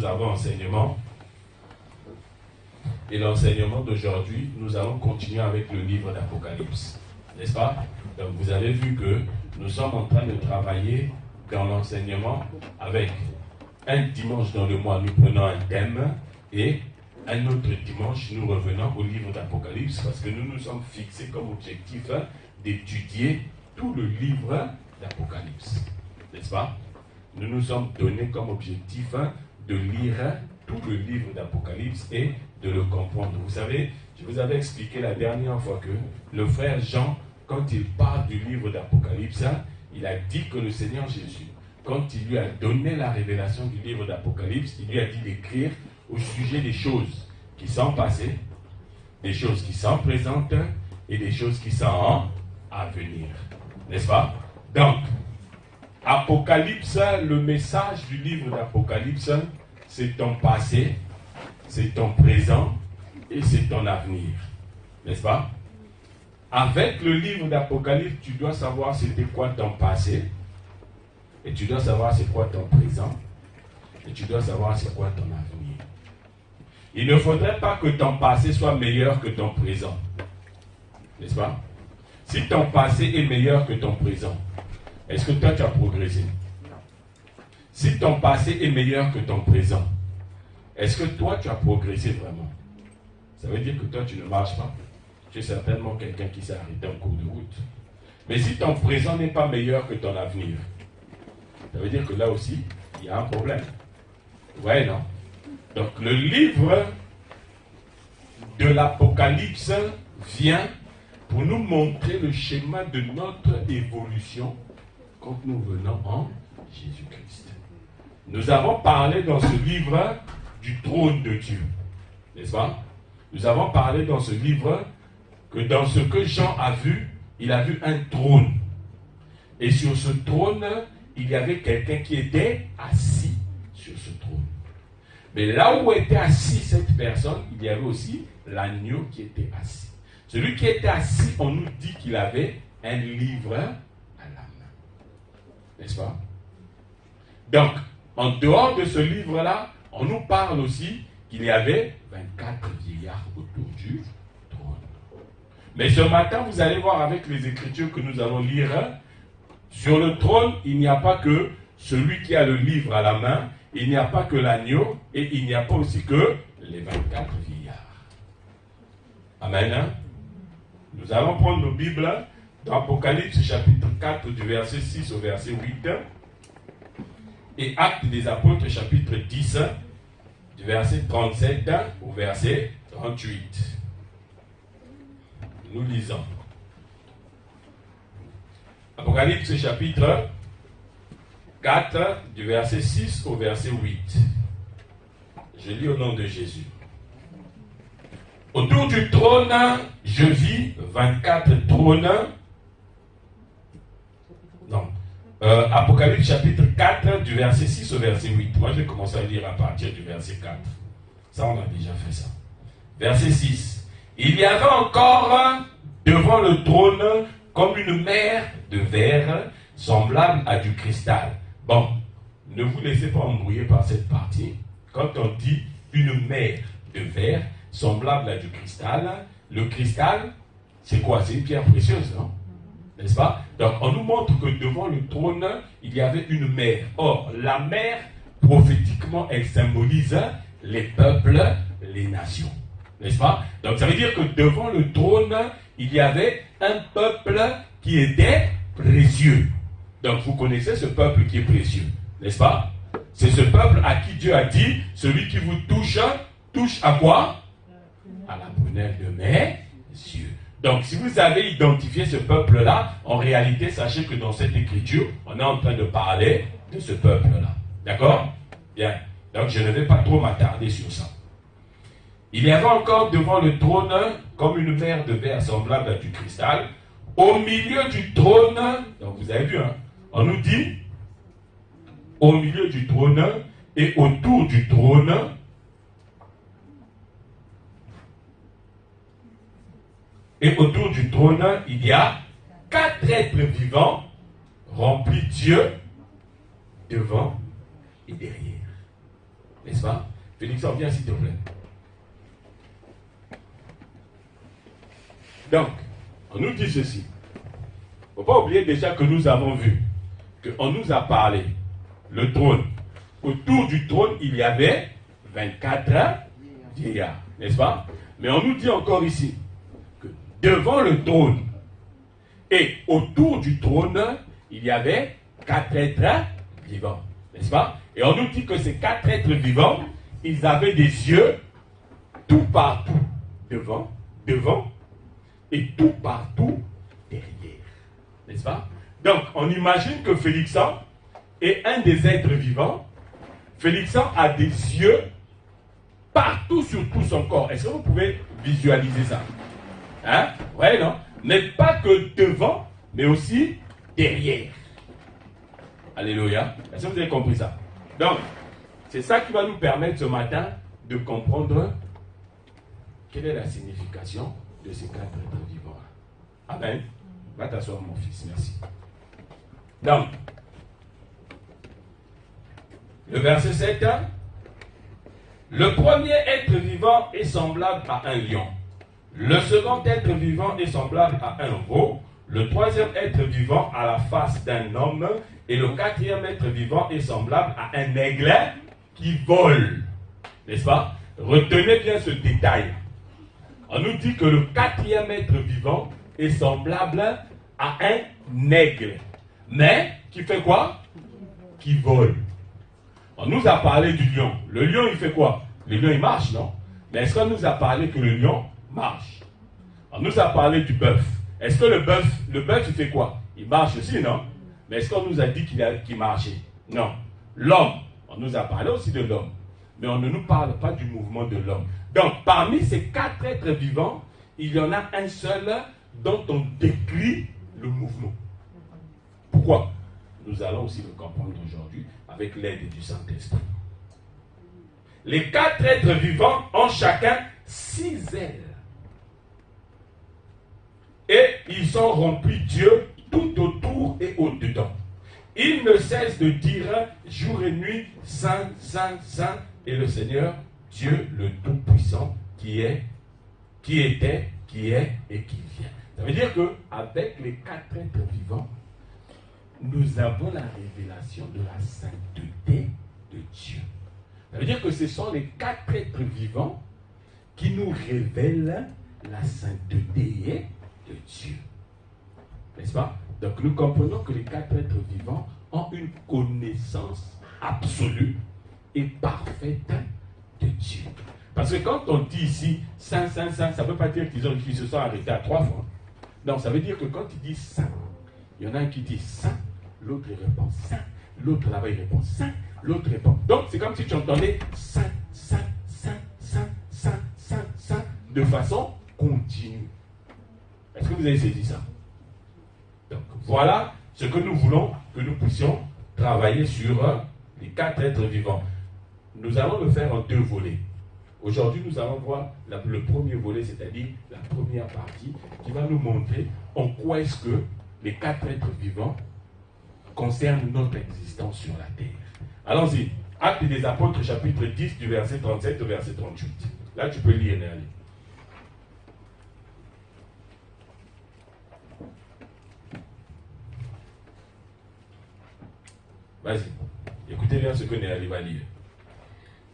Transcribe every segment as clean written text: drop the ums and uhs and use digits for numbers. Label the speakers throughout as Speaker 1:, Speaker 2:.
Speaker 1: nous avons enseignement. Et l'enseignement d'aujourd'hui, nous allons continuer avec le livre d'Apocalypse. N'est-ce pas? Donc vous avez vu que nous sommes en train de travailler dans l'enseignement avec un dimanche dans le mois, nous prenons un thème et un autre dimanche, nous revenons au livre d'Apocalypse parce que nous nous sommes fixés comme objectif d'étudier tout le livre d'Apocalypse. N'est-ce pas? Nous nous sommes donnés comme objectif de lire tout le livre d'Apocalypse et de le comprendre. Vous savez, je vous avais expliqué la dernière fois que le frère Jean, quand il parle du livre d'Apocalypse, il a dit que le Seigneur Jésus, quand il lui a donné la révélation du livre d'Apocalypse, il lui a dit d'écrire au sujet des choses qui sont passées, des choses qui sont présentes et des choses qui sont à venir. N'est-ce pas? Donc, Apocalypse, le message du livre d'Apocalypse, c'est ton passé, c'est ton présent et c'est ton avenir. N'est-ce pas? Avec le livre d'Apocalypse, tu dois savoir c'était quoi ton passé, et tu dois savoir c'est quoi ton présent, et tu dois savoir c'est quoi ton avenir. Il ne faudrait pas que ton passé soit meilleur que ton présent. N'est-ce pas? Si ton passé est meilleur que ton présent, est-ce que toi tu as progressé? Si ton passé est meilleur que ton présent, est-ce que toi tu as progressé vraiment? Ça veut dire que toi tu ne marches pas. Tu es certainement quelqu'un qui s'est arrêté en cours de route. Mais si ton présent n'est pas meilleur que ton avenir, ça veut dire que là aussi, il y a un problème. Ouais, non? Donc le livre de l'Apocalypse vient pour nous montrer le schéma de notre évolution quand nous venons en Jésus-Christ. Nous avons parlé dans ce livre du trône de Dieu. N'est-ce pas? Nous avons parlé dans ce livre que dans ce que Jean a vu, il a vu un trône. Et sur ce trône, il y avait quelqu'un qui était assis sur ce trône. Mais là où était assis cette personne, il y avait aussi l'agneau qui était assis. Celui qui était assis, on nous dit qu'il avait un livre à la main. N'est-ce pas? Donc, en dehors de ce livre-là, on nous parle aussi qu'il y avait 24 vieillards autour du trône. Mais ce matin, vous allez voir avec les Écritures que nous allons lire, sur le trône, il n'y a pas que celui qui a le livre à la main, il n'y a pas que l'agneau, et il n'y a pas aussi que les 24 vieillards. Amen. Hein? Nous allons prendre nos Bibles dans Apocalypse chapitre 4 du verset 6 au verset 8 et Actes des Apôtres chapitre 10 du verset 37 au verset 38. Nous lisons. Apocalypse chapitre 4 du verset 6 au verset 8. Je lis au nom de Jésus. Autour du trône, je vis 24 trônes. Non. Apocalypse chapitre 4 du verset 6 au verset 8. Moi, je vais commencer à lire à partir du verset 4. Ça, on a déjà fait ça. Verset 6. Il y avait encore devant le trône comme une mer de verre semblable à du cristal. Bon, ne vous laissez pas embrouiller par cette partie. Quand on dit une mer de verre semblable à du cristal, le cristal, c'est quoi? C'est une pierre précieuse, non? N'est-ce pas? Donc, on nous montre que devant le trône, il y avait une mer. Or, la mer, prophétiquement, elle symbolise les peuples, les nations. N'est-ce pas? Donc, ça veut dire que devant le trône, il y avait un peuple qui était précieux. Donc, vous connaissez ce peuple qui est précieux, n'est-ce pas? C'est ce peuple à qui Dieu a dit, celui qui vous touche, touche à quoi? À la prunelle de mes yeux. Donc, si vous avez identifié ce peuple-là, en réalité, sachez que dans cette écriture, on est en train de parler de ce peuple-là. D'accord? Bien. Donc, je ne vais pas trop m'attarder sur ça. Il y avait encore devant le trône, comme une mer de verre semblable à du cristal, au milieu du trône, donc vous avez vu, hein, on nous dit, au milieu du trône et autour du trône, il y a 4 êtres vivants remplis Dieu devant et derrière. N'est-ce pas? Félixon, viens s'il te plaît. Donc, on nous dit ceci. Il ne faut pas oublier déjà que nous avons vu qu'on nous a parlé, le trône. Autour du trône, il y avait 24 vieillards, n'est-ce pas? Mais on nous dit encore ici que devant le trône et autour du trône, il y avait 4 êtres vivants, n'est-ce pas? Et on nous dit que ces 4 êtres vivants, ils avaient des yeux tout partout, devant, et tout partout derrière, n'est-ce pas? Donc, on imagine que Félixon est un des êtres vivants. Félixon a des yeux partout sur tout son corps. Est-ce que vous pouvez visualiser ça? Hein? Ouais, non? Mais pas que devant, mais aussi derrière. Alléluia. Est-ce que vous avez compris ça? Donc, c'est ça qui va nous permettre ce matin de comprendre quelle est la signification de ces 4 êtres vivants. Amen. Va t'asseoir, mon fils. Merci. Donc, le verset 7, le premier être vivant est semblable à un lion. Le second être vivant est semblable à un veau. Le troisième être vivant a la face d'un homme. Et le quatrième être vivant est semblable à un aigle qui vole. N'est-ce pas? Retenez bien ce détail. On nous dit que le quatrième être vivant est semblable à un aigle. Mais, qui fait quoi? Qui vole. On nous a parlé du lion. Le lion, il fait quoi? Le lion, il marche, non? Mais est-ce qu'on nous a parlé que le lion marche? On nous a parlé du bœuf. Est-ce que le bœuf, il fait quoi? Il marche aussi, non? Mais est-ce qu'on nous a dit qu'il marchait? Non. L'homme, on nous a parlé aussi de l'homme. Mais on ne nous parle pas du mouvement de l'homme. Donc, parmi ces 4 êtres vivants, il y en a un seul dont on décrit le mouvement. Pourquoi? Nous allons aussi le comprendre aujourd'hui avec l'aide du Saint-Esprit. Les 4 êtres vivants ont chacun 6 ailes. Et ils sont remplis Dieu tout autour et au-dedans. Ils ne cessent de dire jour et nuit, Saint, Saint, Saint, et le Seigneur, Dieu le Tout-Puissant, qui est, qui était, qui est et qui vient. Ça veut dire qu'avec les 4 êtres vivants, nous avons la révélation de la sainteté de Dieu. Ça veut dire que ce sont les 4 êtres vivants qui nous révèlent la sainteté de Dieu. N'est-ce pas? Donc nous comprenons que les 4 êtres vivants ont une connaissance absolue et parfaite de Dieu. Parce que quand on dit ici Saint, Saint, Saint, ça ne veut pas dire qu'ils se sont arrêtés à 3 fois. Non, ça veut dire que quand ils disent Saint, il y en a un qui dit Saint, l'autre répond Saint, l'autre là-bas il répond Saint, l'autre répond. Donc c'est comme si tu entendais Saint, Saint, Saint, Saint, Saint, Saint, Saint, de façon continue. Est-ce que vous avez saisi ça? Donc voilà ce que nous voulons que nous puissions travailler sur les 4 êtres vivants. Nous allons le faire en 2 volets. Aujourd'hui, nous allons voir le premier volet, c'est-à-dire la première partie, qui va nous montrer en quoi est-ce que les 4 êtres vivants concernent notre existence sur la terre. Allons-y. Actes des Apôtres, chapitre 10, du verset 37 au verset 38. Là, tu peux lire, Néali. Vas-y. Écoutez bien ce que Néali va lire.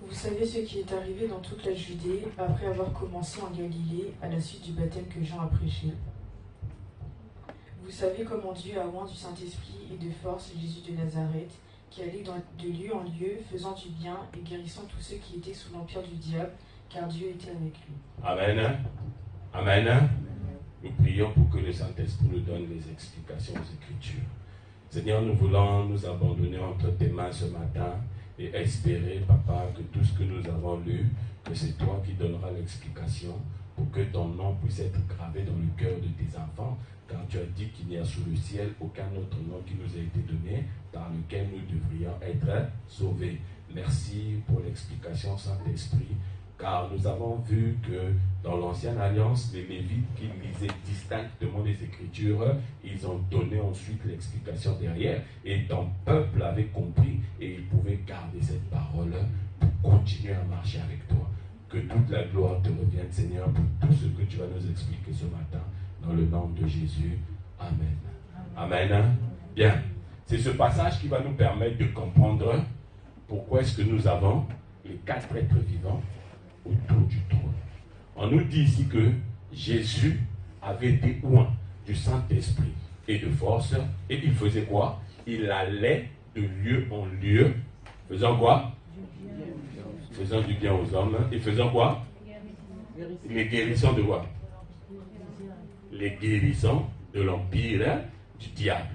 Speaker 2: Vous savez ce qui est arrivé dans toute la Judée après avoir commencé en Galilée à la suite du baptême que Jean a prêché. Vous savez comment Dieu a oint du Saint-Esprit et de force Jésus de Nazareth, qui allait de lieu en lieu, faisant du bien et guérissant tous ceux qui étaient sous l'empire du diable, car Dieu était avec lui.
Speaker 1: Amen. Amen. Nous prions pour que le Saint-Esprit nous donne les explications aux Écritures. Seigneur, nous voulons nous abandonner entre tes mains ce matin et espérer, Papa, que tout ce que nous avons lu, que c'est toi qui donneras l'explication pour que ton nom puisse être gravé dans le cœur de tes enfants, car tu as dit qu'il n'y a sous le ciel aucun autre nom qui nous a été donné par lequel nous devrions être sauvés. Merci pour l'explication, Saint-Esprit, car nous avons vu que dans l'Ancienne Alliance, les Lévites qui lisaient distinctement les Écritures, ils ont donné ensuite l'explication derrière, et ton peuple avait compris, et il pouvait garder cette parole pour continuer à marcher avec toi. Que toute la gloire te revienne, Seigneur, pour tout ce que tu vas nous expliquer ce matin. Dans le nom de Jésus. Amen. Amen. Bien. C'est ce passage qui va nous permettre de comprendre pourquoi est-ce que nous avons les 4 êtres vivants autour du trône. On nous dit ici que Jésus avait été oint du Saint-Esprit et de force, et il faisait quoi? Il allait de lieu en lieu, faisant quoi? Faisant du bien aux hommes, et faisant quoi? Les guérissons de quoi? Les guérissons de l'empire du diable.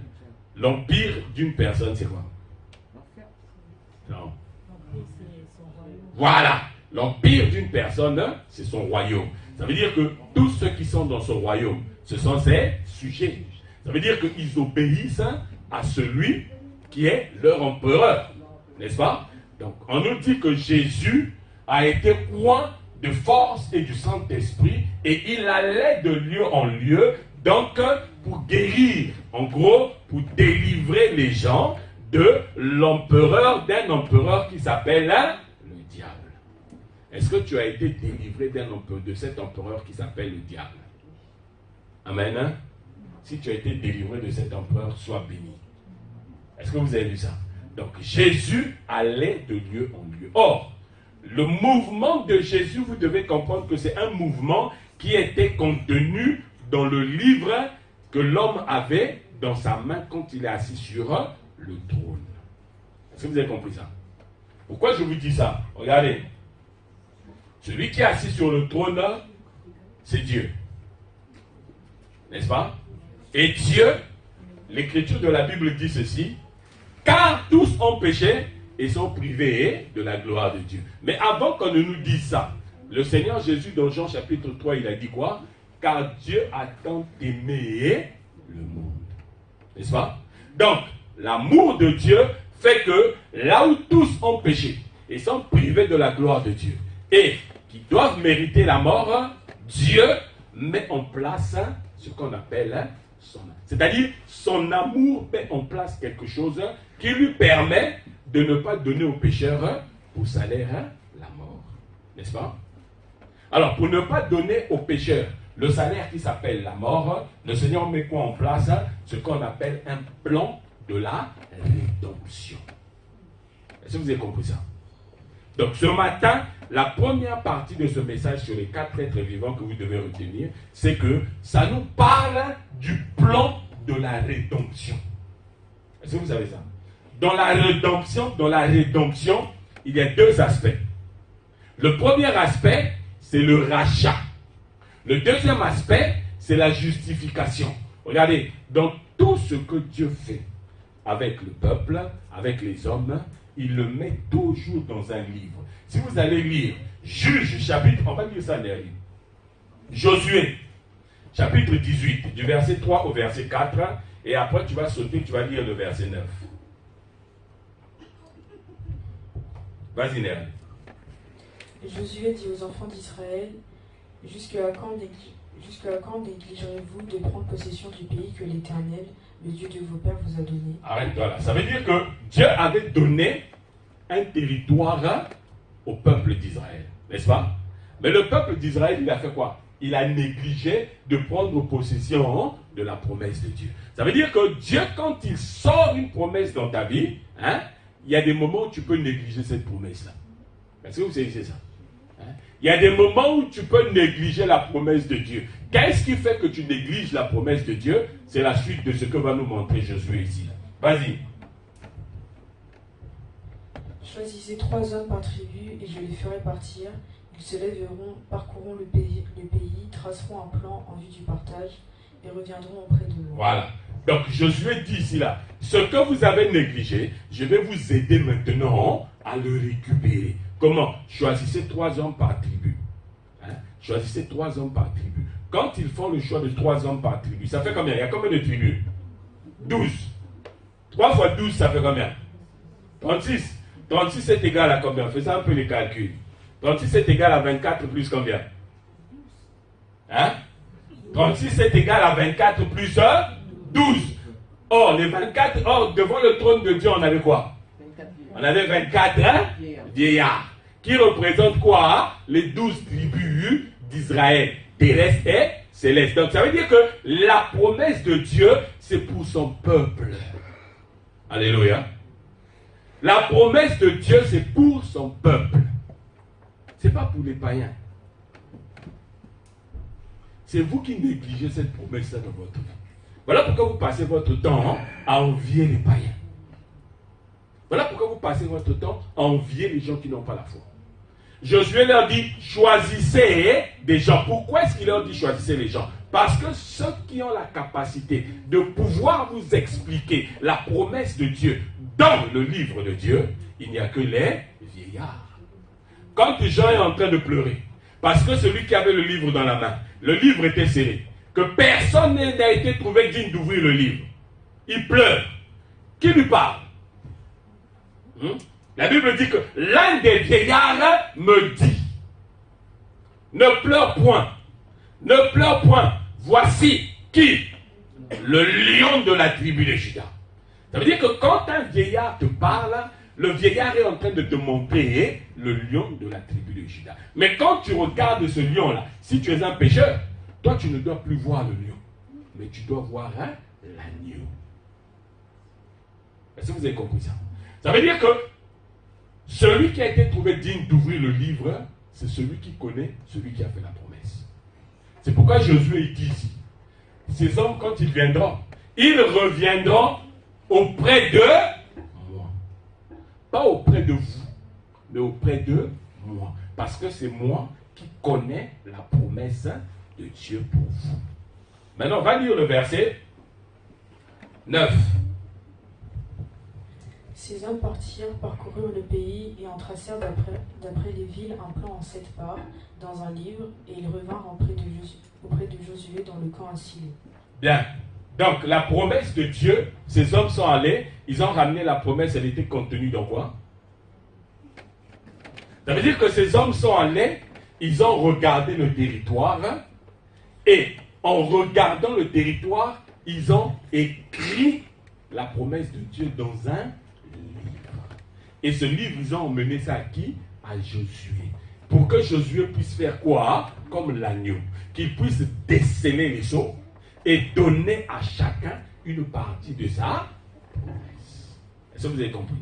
Speaker 1: L'empire d'une personne, c'est quoi? Non. Voilà. L'empire d'une personne, c'est son royaume. Ça veut dire que tous ceux qui sont dans son royaume, ce sont ses sujets. Ça veut dire qu'ils obéissent à celui qui est leur empereur. N'est-ce pas? Donc, on nous dit que Jésus a été oint de force et du Saint-Esprit et il allait de lieu en lieu, donc pour guérir, en gros, pour délivrer les gens de l'empereur, d'un empereur qui s'appelle le diable. Est-ce que tu as été délivré de cet empereur qui s'appelle le diable? Amen. Si tu as été délivré de cet empereur, sois béni. Est-ce que vous avez lu ça? Donc Jésus allait de lieu en lieu. Or, le mouvement de Jésus, vous devez comprendre que c'est un mouvement qui était contenu dans le livre que l'homme avait dans sa main quand il est assis sur le trône. Est-ce que vous avez compris ça? Pourquoi je vous dis ça? Regardez. Celui qui est assis sur le trône, c'est Dieu. N'est-ce pas? Et Dieu, l'écriture de la Bible dit ceci, car tous ont péché et sont privés de la gloire de Dieu. Mais avant qu'on ne nous dise ça, le Seigneur Jésus dans Jean chapitre 3, il a dit quoi? Car Dieu a tant aimé le monde. N'est-ce pas? Donc, l'amour de Dieu fait que là où tous ont péché et sont privés de la gloire de Dieu, et qui doivent mériter la mort, Dieu met en place ce qu'on appelle son amour. C'est-à-dire, son amour met en place quelque chose qui lui permet de ne pas donner aux pécheurs pour salaire la mort. N'est-ce pas? Alors, pour ne pas donner aux pécheurs le salaire qui s'appelle la mort, le Seigneur met quoi en place? Ce qu'on appelle un plan de la rédemption. Est-ce que vous avez compris ça? Donc ce matin, la première partie de ce message sur les 4 êtres vivants que vous devez retenir, c'est que ça nous parle du plan de la rédemption. Est-ce que vous savez ça? Dans la rédemption, il y a 2 aspects. Le premier aspect, c'est le rachat. Le deuxième aspect, c'est la justification. Regardez, dans tout ce que Dieu fait avec le peuple, avec les hommes, il le met toujours dans un livre. Si vous allez lire Juge, chapitre, on va lire ça derrière. Josué, chapitre 18, du verset 3 au verset 4, et après tu vas sauter, tu vas lire le verset 9. Vas-y, Néa.
Speaker 2: Josué dit aux enfants d'Israël, jusqu'à quand négligerez-vous de prendre possession du pays que l'Éternel, le Dieu de vos pères, vous a donné?
Speaker 1: Arrête-toi là. Ça veut dire que Dieu avait donné un territoire au peuple d'Israël, n'est-ce pas? Mais le peuple d'Israël, il a fait quoi? Il a négligé de prendre possession de la promesse de Dieu. Ça veut dire que Dieu, quand il sort une promesse dans ta vie, il y a des moments où tu peux négliger cette promesse-là. Est-ce que vous savez ça? Il y a des moments où tu peux négliger la promesse de Dieu. Qu'est-ce qui fait que tu négliges la promesse de Dieu? C'est la suite de ce que va nous montrer Josué ici. Vas-y.
Speaker 2: Choisissez 3 hommes par tribu et je les ferai partir. Ils se lèveront, parcourront le pays, traceront un plan en vue du partage et reviendront auprès de moi.
Speaker 1: Voilà. Donc Josué dit ici là, ce que vous avez négligé, je vais vous aider maintenant à le récupérer. Comment? Choisissez 3 hommes par tribu. Choisissez 3 hommes par tribu. Quand ils font le choix de 3 hommes par tribu, ça fait combien? Il y a combien de tribus? 12. 3 fois 12, ça fait combien? 36. 36 est égal à combien? Faisons un peu les calculs. 36 est égal à 24 plus combien? 36 est égal à 24 plus 12. Or, les 24, devant le trône de Dieu, on avait quoi? On avait 24 vieillards. qui représente quoi? Les 12 tribus d'Israël, terrestre et céleste. Donc ça veut dire que la promesse de Dieu, c'est pour son peuple. Alléluia. La promesse de Dieu, c'est pour son peuple. Ce n'est pas pour les païens. C'est vous qui négligez cette promesse-là dans votre vie. Voilà pourquoi vous passez votre temps à envier les païens. Voilà pourquoi vous passez votre temps à envier les gens qui n'ont pas la foi. Josué leur dit, choisissez des gens. Pourquoi est-ce qu'il leur dit choisissez les gens? Parce que ceux qui ont la capacité de pouvoir vous expliquer la promesse de Dieu dans le livre de Dieu, il n'y a que les vieillards. Quand Jean est en train de pleurer, parce que celui qui avait le livre dans la main, le livre était scellé, que personne n'a été trouvé digne d'ouvrir le livre, il pleure. Qui lui parle? La Bible dit que l'un des vieillards me dit, ne pleure point, ne pleure point, voici qui? Le lion de la tribu de Juda. Ça veut dire que quand un vieillard te parle, le vieillard est en train de te montrer le lion de la tribu de Juda. Mais quand tu regardes ce lion-là, si tu es un pécheur, toi tu ne dois plus voir le lion, mais tu dois voir l'agneau. Est-ce que vous avez compris ça? Ça veut dire que celui qui a été trouvé digne d'ouvrir le livre, c'est celui qui connaît celui qui a fait la promesse. C'est pourquoi Josué dit ici, ces hommes quand ils viendront, ils reviendront auprès de moi. Pas auprès de vous, mais auprès de moi. Parce que c'est moi qui connais la promesse de Dieu pour vous. Maintenant, on va lire le verset 9.
Speaker 2: Ces hommes partirent, parcoururent le pays et en tracèrent d'après les villes un plan en 7 parts dans un livre, et ils revinrent auprès de Josué dans le camp à Silo.
Speaker 1: Bien. Donc, la promesse de Dieu, ces hommes sont allés, ils ont ramené la promesse, elle était contenue dans quoi? Ça veut dire que ces hommes sont allés, ils ont regardé le territoire, et en regardant le territoire, ils ont écrit la promesse de Dieu dans un livre. Et ce livre, ils ont emmené ça à qui? À Josué. Pour que Josué puisse faire quoi? Comme l'agneau. Qu'il puisse déceler les choses et donner à chacun une partie de sa promesse. Est-ce que vous avez compris?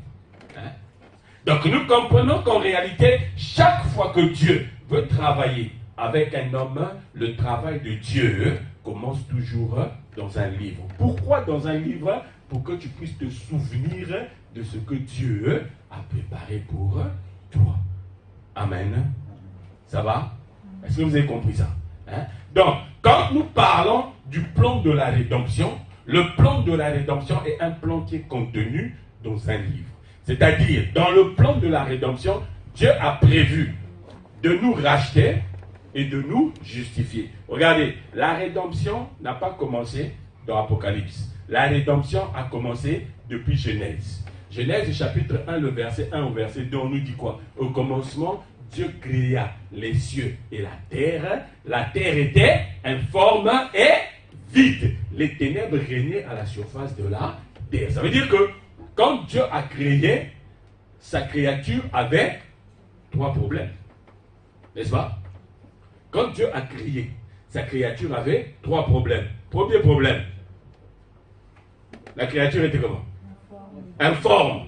Speaker 1: Donc nous comprenons qu'en réalité, chaque fois que Dieu veut travailler avec un homme, le travail de Dieu commence toujours dans un livre. Pourquoi dans un livre? Pour que tu puisses te souvenir de ce que Dieu a préparé pour toi. Amen. Ça va? Est-ce que vous avez compris ça? Donc, quand nous parlons du plan de la rédemption, le plan de la rédemption est un plan qui est contenu dans un livre. C'est-à-dire, dans le plan de la rédemption, Dieu a prévu de nous racheter et de nous justifier. Regardez, la rédemption n'a pas commencé dans Apocalypse. La rédemption a commencé depuis Genèse. Genèse chapitre 1, le verset 1 au verset 2, on nous dit quoi? Au commencement, Dieu créa les cieux et la terre. La terre était informe et vide. Les ténèbres régnaient à la surface de la terre. Ça veut dire que quand Dieu a créé, sa créature avait 3 problèmes. N'est-ce pas? Quand Dieu a créé, sa créature avait 3 problèmes. Premier problème, la créature était comment? Informe.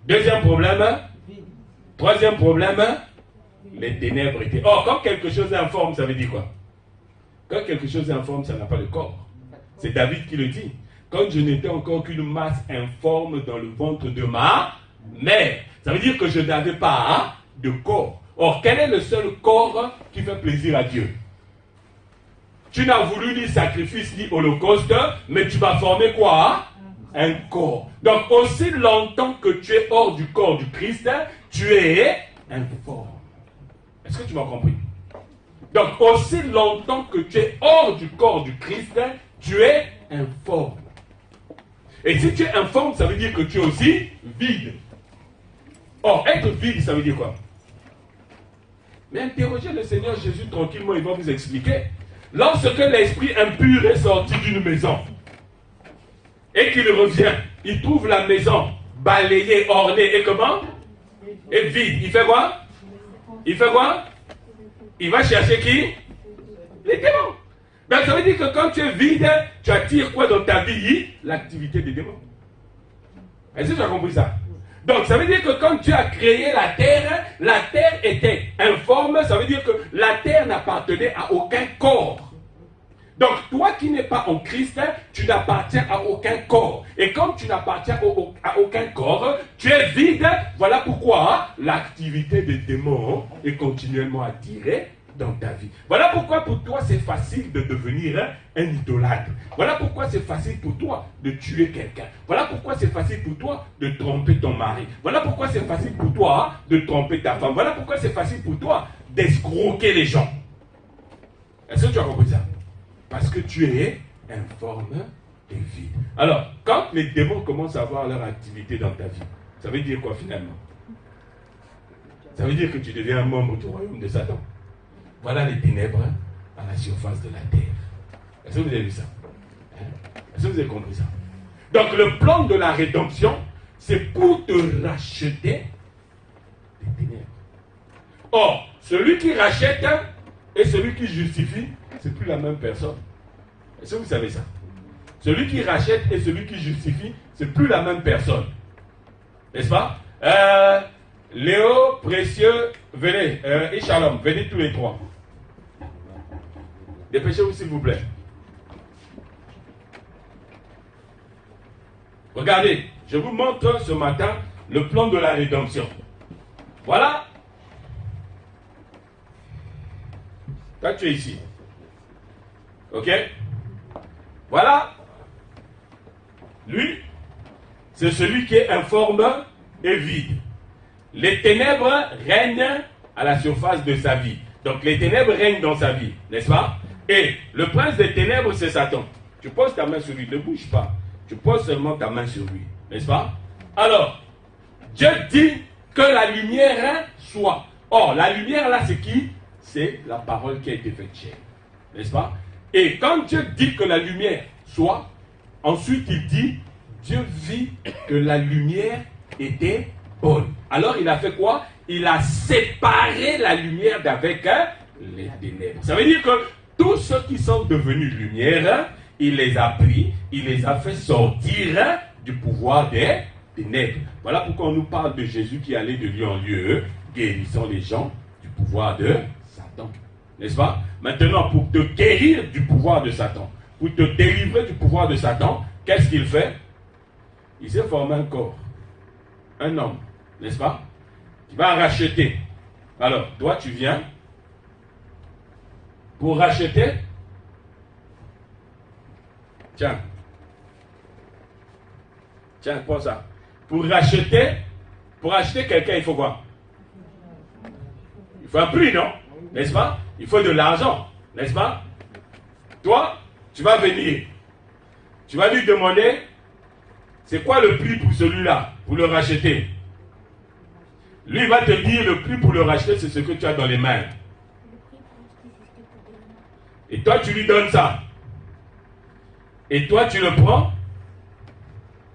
Speaker 1: Deuxième problème, troisième problème, les ténèbres étaient... Or, quand quelque chose est informe, ça veut dire quoi? Quand quelque chose est informe, ça n'a pas de corps. C'est David qui le dit. Quand je n'étais encore qu'une masse informe dans le ventre de ma mère. Ça veut dire que je n'avais pas de corps. Or, quel est le seul corps qui fait plaisir à Dieu? Tu n'as voulu ni sacrifice ni holocauste, mais tu vas former quoi? Un corps. Donc, aussi longtemps que tu es hors du corps du Christ, tu es informe. Est-ce que tu m'as compris? Donc, aussi longtemps que tu es hors du corps du Christ, tu es informe. Et si tu es informe, ça veut dire que tu es aussi vide. Or, être vide, ça veut dire quoi? Mais interrogez le Seigneur Jésus tranquillement, il va vous expliquer. Lorsque l'esprit impur est sorti d'une maison, et qu'il revient, il trouve la maison balayée, ornée, et comment? Et vide. Il fait quoi? Il fait quoi? Il va chercher qui? Les démons. Donc ça veut dire que quand tu es vide, tu attires quoi dans ta vie? L'activité des démons. Est-ce que tu as compris ça? Donc ça veut dire que quand tu as créé la terre était informe, ça veut dire que la terre n'appartenait à aucun corps. Donc toi qui n'es pas en Christ, tu n'appartiens à aucun corps. Et comme tu n'appartiens à aucun corps, tu es vide. Voilà pourquoi l'activité des démons est continuellement attirée dans ta vie. Voilà pourquoi pour toi c'est facile de devenir un idolâtre. Voilà pourquoi c'est facile pour toi de tuer quelqu'un. Voilà pourquoi c'est facile pour toi de tromper ton mari. Voilà pourquoi c'est facile pour toi de tromper ta femme. Voilà pourquoi c'est facile pour toi d'escroquer les gens. Est-ce que tu as compris ça? Parce que tu es informe et vide. Alors, quand les démons commencent à avoir leur activité dans ta vie, ça veut dire quoi finalement? Ça veut dire que tu deviens un membre du royaume de Satan. Voilà les ténèbres à la surface de la terre. Est-ce que vous avez vu ça? Est-ce que vous avez compris ça? Donc le plan de la rédemption, c'est pour te racheter des ténèbres. Or, celui qui rachète et celui qui justifie, c'est plus la même personne. Est-ce que vous savez ça? Celui qui rachète et celui qui justifie, c'est plus la même personne. N'est-ce pas? Léo, Précieux, venez. Et Shalom, venez tous les trois. Dépêchez-vous s'il vous plaît. Regardez, je vous montre ce matin le plan de la rédemption. Voilà. Toi, tu es ici. Ok? Voilà. Lui, c'est celui qui est informe et vide. Les ténèbres règnent à la surface de sa vie. Donc les ténèbres règnent dans sa vie, n'est-ce pas? Et le prince des ténèbres, c'est Satan. Tu poses ta main sur lui, ne bouge pas. Tu poses seulement ta main sur lui, n'est-ce pas? Alors, Dieu dit que la lumière soit. Or, la lumière là, c'est qui? C'est la parole qui a été faite chair, n'est-ce pas? Et quand Dieu dit que la lumière soit, ensuite il dit, Dieu vit que la lumière était bonne. Alors il a fait quoi? Il a séparé la lumière d'avec les ténèbres. Ça veut dire que tous ceux qui sont devenus lumière, il les a pris, il les a fait sortir du pouvoir des ténèbres. Voilà pourquoi on nous parle de Jésus qui allait de lieu en lieu, guérissant les gens du pouvoir de Satan. N'est-ce pas? Maintenant, pour te guérir du pouvoir de Satan, pour te délivrer du pouvoir de Satan, qu'est-ce qu'il fait? Il s'est formé un corps, un homme, n'est-ce pas? Qui va racheter. Alors, toi, tu viens pour racheter. Tiens, prends ça. Pour acheter quelqu'un, il faut quoi? Il faut un prix, non? N'est-ce pas? Il faut de l'argent, n'est-ce pas? Toi, tu vas venir. Tu vas lui demander, c'est quoi le prix pour celui-là, pour le racheter? Lui, il va te dire, le prix pour le racheter, c'est ce que tu as dans les mains. Et toi, tu lui donnes ça. Et toi, tu le prends.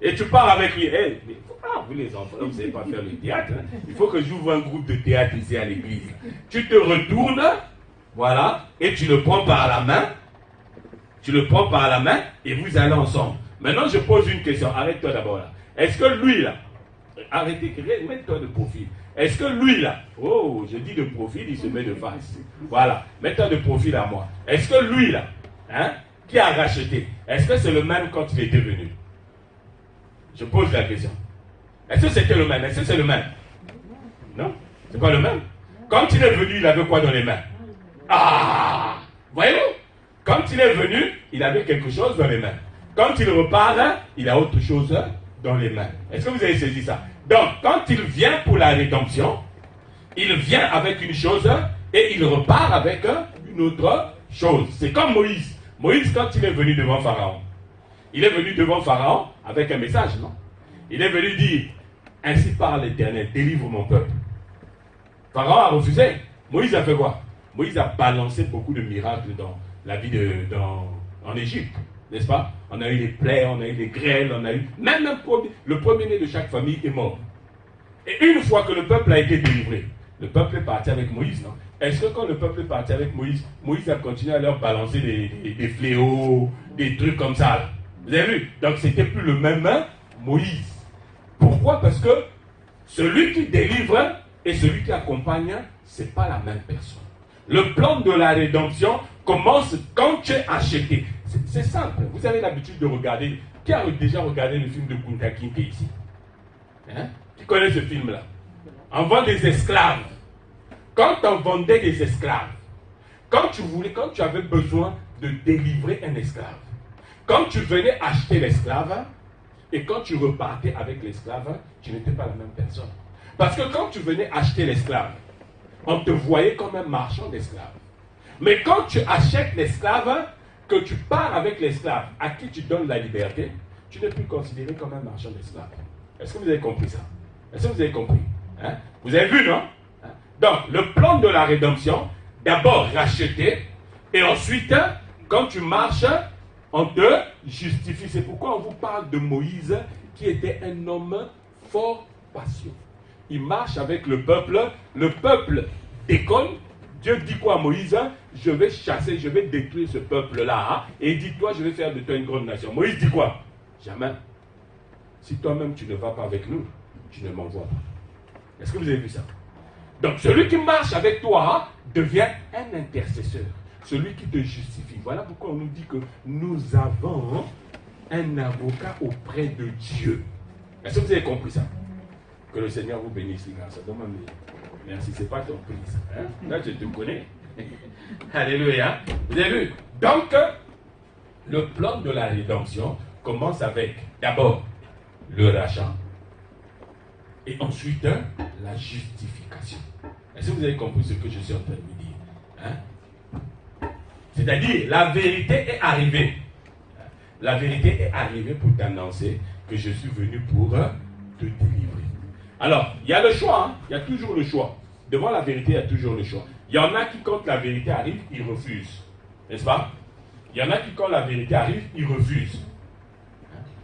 Speaker 1: Et tu pars avec lui. Hey, vous les enfants, vous ne savez pas faire le théâtre. Hein? Il faut que j'ouvre un groupe de théâtre ici à l'église. Tu te retournes, voilà, et tu le prends par la main. Tu le prends par la main et vous allez ensemble. Maintenant, je pose une question. Arrête-toi d'abord là. Est-ce que lui là, arrêtez, mets-toi de profil. Est-ce que lui là, oh, je dis de profil, il se met de face. Voilà, mets-toi de profil à moi. Est-ce que lui là, hein, qui a racheté, est-ce que c'est le même quand il était venu? Je pose la question. Est-ce que c'était le même? Est-ce que c'est le même? Non? C'est pas le même? Quand il est venu, il avait quoi dans les mains? Ah! Voyez-vous? Quand il est venu, il avait quelque chose dans les mains. Quand il repart, il a autre chose dans les mains. Est-ce que vous avez saisi ça? Donc, quand il vient pour la rédemption, il vient avec une chose et il repart avec une autre chose. C'est comme Moïse. Moïse, quand il est venu devant Pharaon, il est venu devant Pharaon avec un message, non? Il est venu dire, ainsi parle l'Éternel, délivre mon peuple. Pharaon a refusé. Moïse a fait quoi? Moïse a balancé beaucoup de miracles dans la vie en Égypte, n'est-ce pas? On a eu les plaies, on a eu les grêles, on a eu... Même le premier-né de chaque famille est mort. Et une fois que le peuple a été délivré, Le peuple est parti avec Moïse, non? Est-ce que quand le peuple est parti avec Moïse, Moïse a continué à leur balancer des fléaux, des trucs comme ça là? Vous avez vu? Donc c'était plus le même Moïse. Pourquoi? Parce que celui qui délivre et celui qui accompagne, ce n'est pas la même personne. Le plan de la rédemption commence quand tu es acheté. C'est simple. Vous avez l'habitude de regarder. Qui a déjà regardé le film de Kunta Kinte ici? Hein? Qui connaît ce film-là? On vend des esclaves. Quand on vendait des esclaves, quand tu avais besoin de délivrer un esclave, quand tu venais acheter l'esclave et quand tu repartais avec l'esclave, tu n'étais pas la même personne. Parce que quand tu venais acheter l'esclave, on te voyait comme un marchand d'esclaves. Mais quand tu achètes l'esclave, que tu pars avec l'esclave à qui tu donnes la liberté, tu n'es plus considéré comme un marchand d'esclaves. Est-ce que vous avez compris ça? Est-ce que vous avez compris? Hein? Vous avez vu, non? Donc, le plan de la rédemption, d'abord racheter, et ensuite, quand tu marches, on te justifie. C'est pourquoi on vous parle de Moïse, qui était un homme fort patient. Il marche avec le peuple déconne. Dieu dit quoi à Moïse? Je vais chasser, je vais détruire ce peuple-là. Et il dit, toi, je vais faire de toi une grande nation. Moïse dit quoi? Jamais. Si toi-même tu ne vas pas avec nous, tu ne m'envoies pas. Est-ce que vous avez vu ça? Donc, celui qui marche avec toi devient un intercesseur. Celui qui te justifie. Voilà pourquoi on nous dit que nous avons un avocat auprès de Dieu. Est-ce que vous avez compris ça? Que le Seigneur vous bénisse, les gars. Ça demande. Merci, c'est pas ton prise. Hein? Là, je te connais. Alléluia. Vous avez vu? Donc, le plan de la rédemption commence avec, d'abord, le rachat. Et ensuite, la justification. Est-ce que vous avez compris ce que je suis en train de vous dire? Hein? C'est-à-dire, la vérité est arrivée. La vérité est arrivée pour t'annoncer que je suis venu pour te délivrer. Alors, il y a le choix. Hein? Il y a toujours le choix. Devant la vérité, il y a toujours le choix. Il y en a qui, quand la vérité arrive, ils refusent. N'est-ce pas? Il y en a qui, quand la vérité arrive, ils refusent.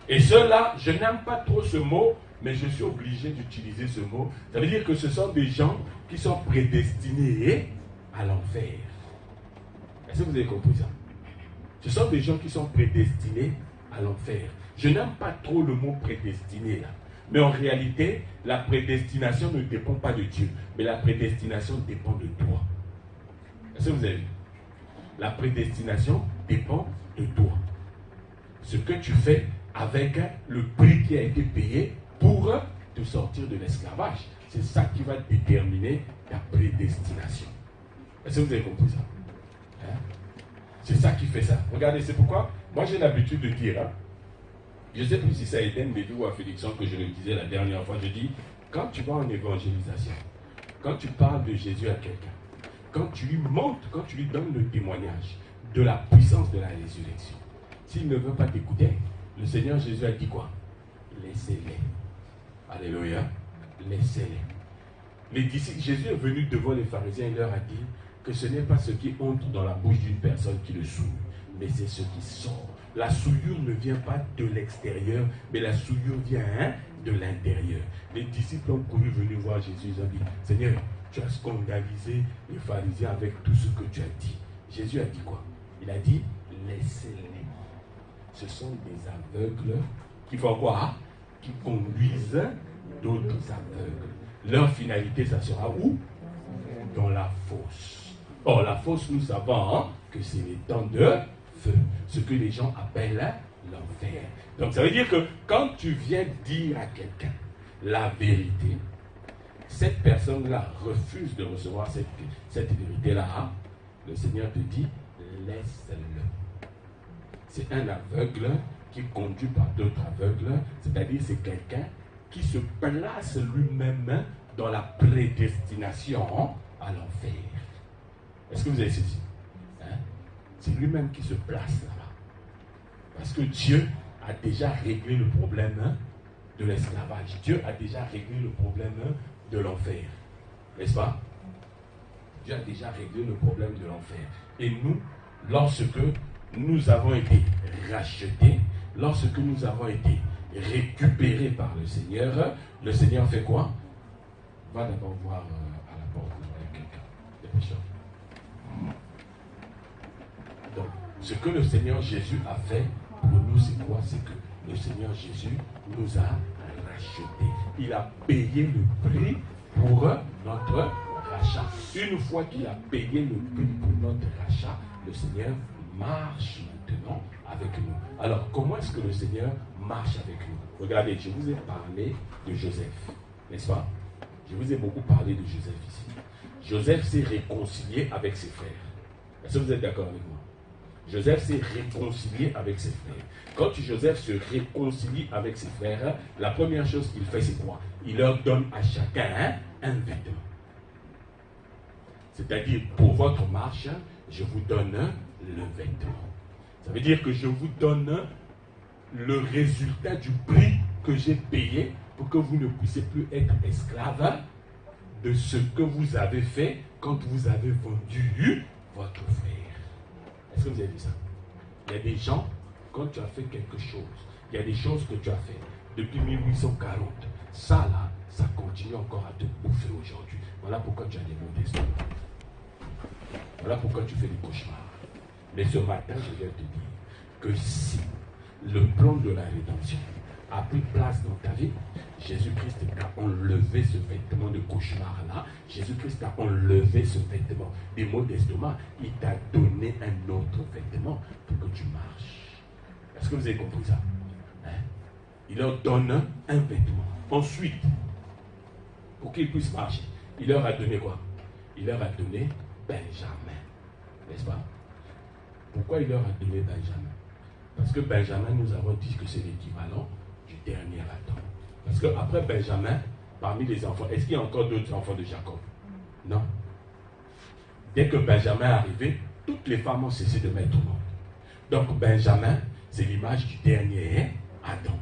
Speaker 1: Et ceux-là, je n'aime pas trop ce mot, mais je suis obligé d'utiliser ce mot. Ça veut dire que ce sont des gens qui sont prédestinés à l'enfer. Est-ce que vous avez compris ça? Ce sont des gens qui sont prédestinés à l'enfer. Je n'aime pas trop le mot prédestiné là. Mais en réalité, la prédestination ne dépend pas de Dieu, mais la prédestination dépend de toi. Est-ce que vous avez vu? La prédestination dépend de toi. Ce que tu fais avec le prix qui a été payé pour te sortir de l'esclavage. C'est ça qui va déterminer ta prédestination. Est-ce que vous avez compris ça? Hein? C'est ça qui fait ça. Regardez, c'est pourquoi moi j'ai l'habitude de dire, hein, je ne sais plus si c'est à Eden Bédu ou à Félixon que je le disais la dernière fois, je dis, quand tu vas en évangélisation, quand tu parles de Jésus à quelqu'un, quand tu lui montres, quand tu lui donnes le témoignage de la puissance de la résurrection, s'il ne veut pas t'écouter, le Seigneur Jésus a dit quoi? Laissez-les. Alléluia. Laissez-les. Les disciples, Jésus est venu devant les pharisiens et leur a dit que ce n'est pas ce qui entre dans la bouche d'une personne qui le souille, mais c'est ce qui sort. La souillure ne vient pas de l'extérieur, mais la souillure vient de l'intérieur. Les disciples ont couru venir voir Jésus, ils ont dit, Seigneur, tu as scandalisé les pharisiens avec tout ce que tu as dit. Jésus a dit quoi? Il a dit, laissez-les. Ce sont des aveugles qui font quoi? Qui conduisent d'autres aveugles. Leur finalité, ça sera où? Dans la fosse. Or, la fosse, nous savons que c'est les temps de feu. Ce que les gens appellent l'enfer. Donc, ça veut dire que quand tu viens dire à quelqu'un la vérité, cette personne-là refuse de recevoir cette vérité-là. Le Seigneur te dit, laisse-le. C'est un aveugle qui conduit par d'autres aveugles, c'est-à-dire c'est quelqu'un qui se place lui-même dans la prédestination à l'enfer. Est-ce que vous avez saisi? Hein? C'est lui-même qui se place là-bas. Parce que Dieu a déjà réglé le problème de l'esclavage. Dieu a déjà réglé le problème de l'enfer. N'est-ce pas? Dieu a déjà réglé le problème de l'enfer. Et nous, lorsque nous avons été rachetés, lorsque nous avons été récupérés par le Seigneur fait quoi? Va d'abord voir à la porte. Ce que le Seigneur Jésus a fait pour nous, c'est quoi? C'est que le Seigneur Jésus nous a rachetés. Il a payé le prix pour notre rachat. Une fois qu'il a payé le prix pour notre rachat, le Seigneur marche maintenant avec nous. Alors, comment est-ce que le Seigneur marche avec nous? Regardez, je vous ai parlé de Joseph, n'est-ce pas? Je vous ai beaucoup parlé de Joseph ici. Joseph s'est réconcilié avec ses frères. Est-ce que vous êtes d'accord avec moi? Joseph s'est réconcilié avec ses frères. Quand Joseph se réconcilie avec ses frères, la première chose qu'il fait, c'est quoi? Il leur donne à chacun un vêtement. C'est-à-dire, pour votre marche, je vous donne le vêtement. Ça veut dire que je vous donne le résultat du prix que j'ai payé pour que vous ne puissiez plus être esclave de ce que vous avez fait quand vous avez vendu votre frère. Est-ce que vous avez vu ça? Il y a des gens, quand tu as fait quelque chose, il y a des choses que tu as fait depuis 1840. Ça là, ça continue encore à te bouffer aujourd'hui. Voilà pourquoi tu as des maux d'estomac. Voilà pourquoi tu fais des cauchemars. Mais ce matin, je viens te dire que si le plan de la rédemption a pris place dans ta vie, Jésus-Christ a enlevé ce vêtement de cauchemar-là. Jésus-Christ a enlevé ce vêtement des maux d'estomac. Il t'a donné un autre vêtement pour que tu marches. Est-ce que vous avez compris ça? Hein? Il leur donne un vêtement. Ensuite, pour qu'ils puissent marcher, il leur a donné quoi? Il leur a donné Benjamin. N'est-ce pas? Pourquoi il leur a donné Benjamin? Parce que Benjamin, nous avons dit que c'est l'équivalent du dernier Adam. Parce qu'après Benjamin, parmi les enfants, est-ce qu'il y a encore d'autres enfants de Jacob? Non. Dès que Benjamin est arrivé, toutes les femmes ont cessé de mettre au monde. Donc Benjamin, c'est l'image du dernier Adam.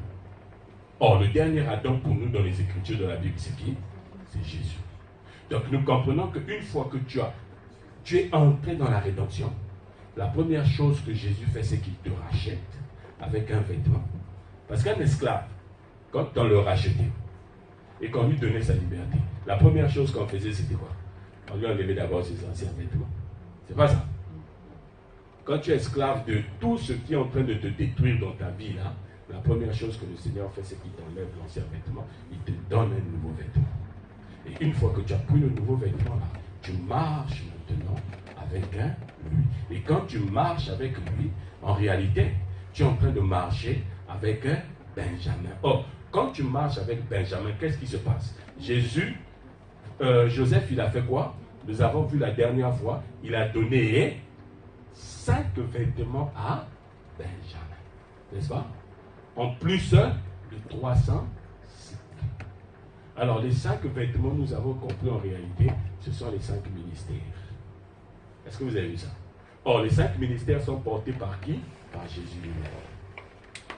Speaker 1: Or, le dernier Adam pour nous dans les Écritures de la Bible, c'est qui? C'est Jésus. Donc nous comprenons qu'une fois que tu es entré dans la rédemption, la première chose que Jésus fait, c'est qu'il te rachète avec un vêtement. Parce qu'un esclave, quand on le rachetait et qu'on lui donnait sa liberté, la première chose qu'on faisait, c'était quoi? On lui enlevait d'abord ses anciens vêtements. C'est pas ça. Quand tu es esclave de tout ce qui est en train de te détruire dans ta vie, là, la première chose que le Seigneur fait, c'est qu'il t'enlève l'ancien vêtement, il te donne un nouveau vêtement. Et une fois que tu as pris le nouveau vêtement, là, tu marches maintenant avec lui. Et quand tu marches avec lui, en réalité, tu es en train de marcher avec Benjamin. Or, quand tu marches avec Benjamin, qu'est-ce qui se passe? Joseph, il a fait quoi? Nous avons vu la dernière fois, il a donné 5 vêtements à Benjamin. N'est-ce pas? En plus de 300. Alors, les 5 vêtements, nous avons compris en réalité, ce sont les 5 ministères. Est-ce que vous avez vu ça? Or, les 5 ministères sont portés par qui? Par Jésus lui-même.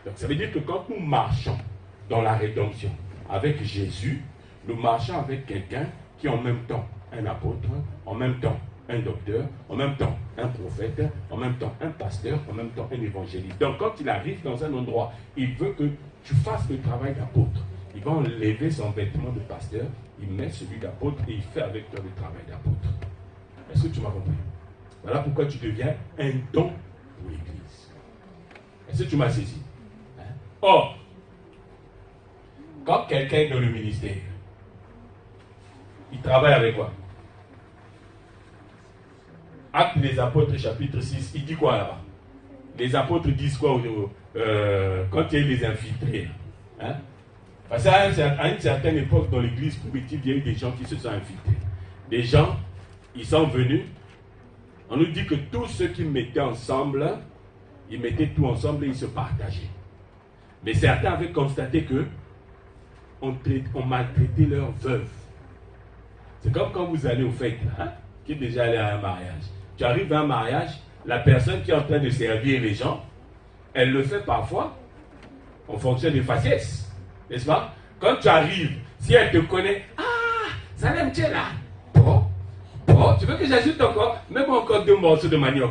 Speaker 1: Donc, ça veut dire que quand nous marchons dans la rédemption avec Jésus, nous marchons avec quelqu'un qui est en même temps un apôtre, en même temps un docteur, en même temps un prophète, en même temps un pasteur, en même temps un évangéliste. Donc, quand il arrive dans un endroit, il veut que tu fasses le travail d'apôtre. Il va enlever son vêtement de pasteur, il met celui d'apôtre et il fait avec toi le travail d'apôtre. Est-ce que tu m'as compris? Voilà pourquoi tu deviens un don pour l'Église. Est-ce que tu m'as saisi? Hein? Or, quand quelqu'un est dans le ministère, il travaille avec quoi? Actes des apôtres, chapitre 6, il dit quoi là-bas? Les apôtres disent quoi quand il y a les infiltrés? Hein? Parce qu'à une certaine époque dans l'église primitive, il y a eu des gens qui se sont infiltrés. Des gens, ils sont venus. On nous dit que tous ceux qui mettaient ensemble, ils mettaient tout ensemble et ils se partageaient. Mais certains avaient constaté que on maltraitait leurs veuves. C'est comme quand vous allez au fête, hein, qui est déjà allé à un mariage. Tu arrives à un mariage, la personne qui est en train de servir les gens, elle le fait parfois en fonction des faciès. N'est-ce pas? Quand tu arrives, si elle te connaît, ah, Salem, tu es là. Tu veux que j'ajoute encore, même encore 2 morceaux de manioc.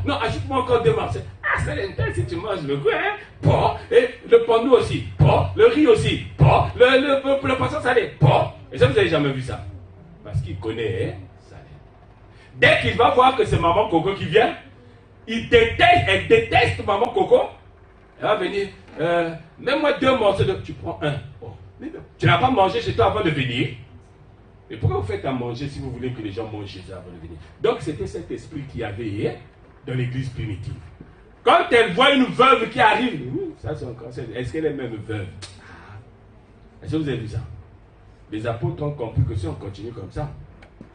Speaker 1: Non, ajoute-moi encore 2 morceaux. Ah, Salem, si tu manges le goût, hein? Et le pandou aussi. Le riz aussi. Le poisson salé. Et ça, vous n'avez jamais vu ça? Parce qu'il connaît Salem. Dès qu'il va voir que c'est maman Coco qui vient, elle déteste maman Coco. Elle va venir, mets-moi 2 morceaux de... Tu prends un. Oh, mais non. Tu n'as pas mangé chez toi avant de venir. Et pourquoi vous faites à manger si vous voulez que les gens mangent chez eux avant de venir? Donc c'était cet esprit qui avait dans l'église primitive. Quand elle voit une veuve qui arrive, ça c'est encore... Est-ce qu'elle est même veuve? Est-ce que vous avez vu ça? Les apôtres ont compris que si on continue comme ça,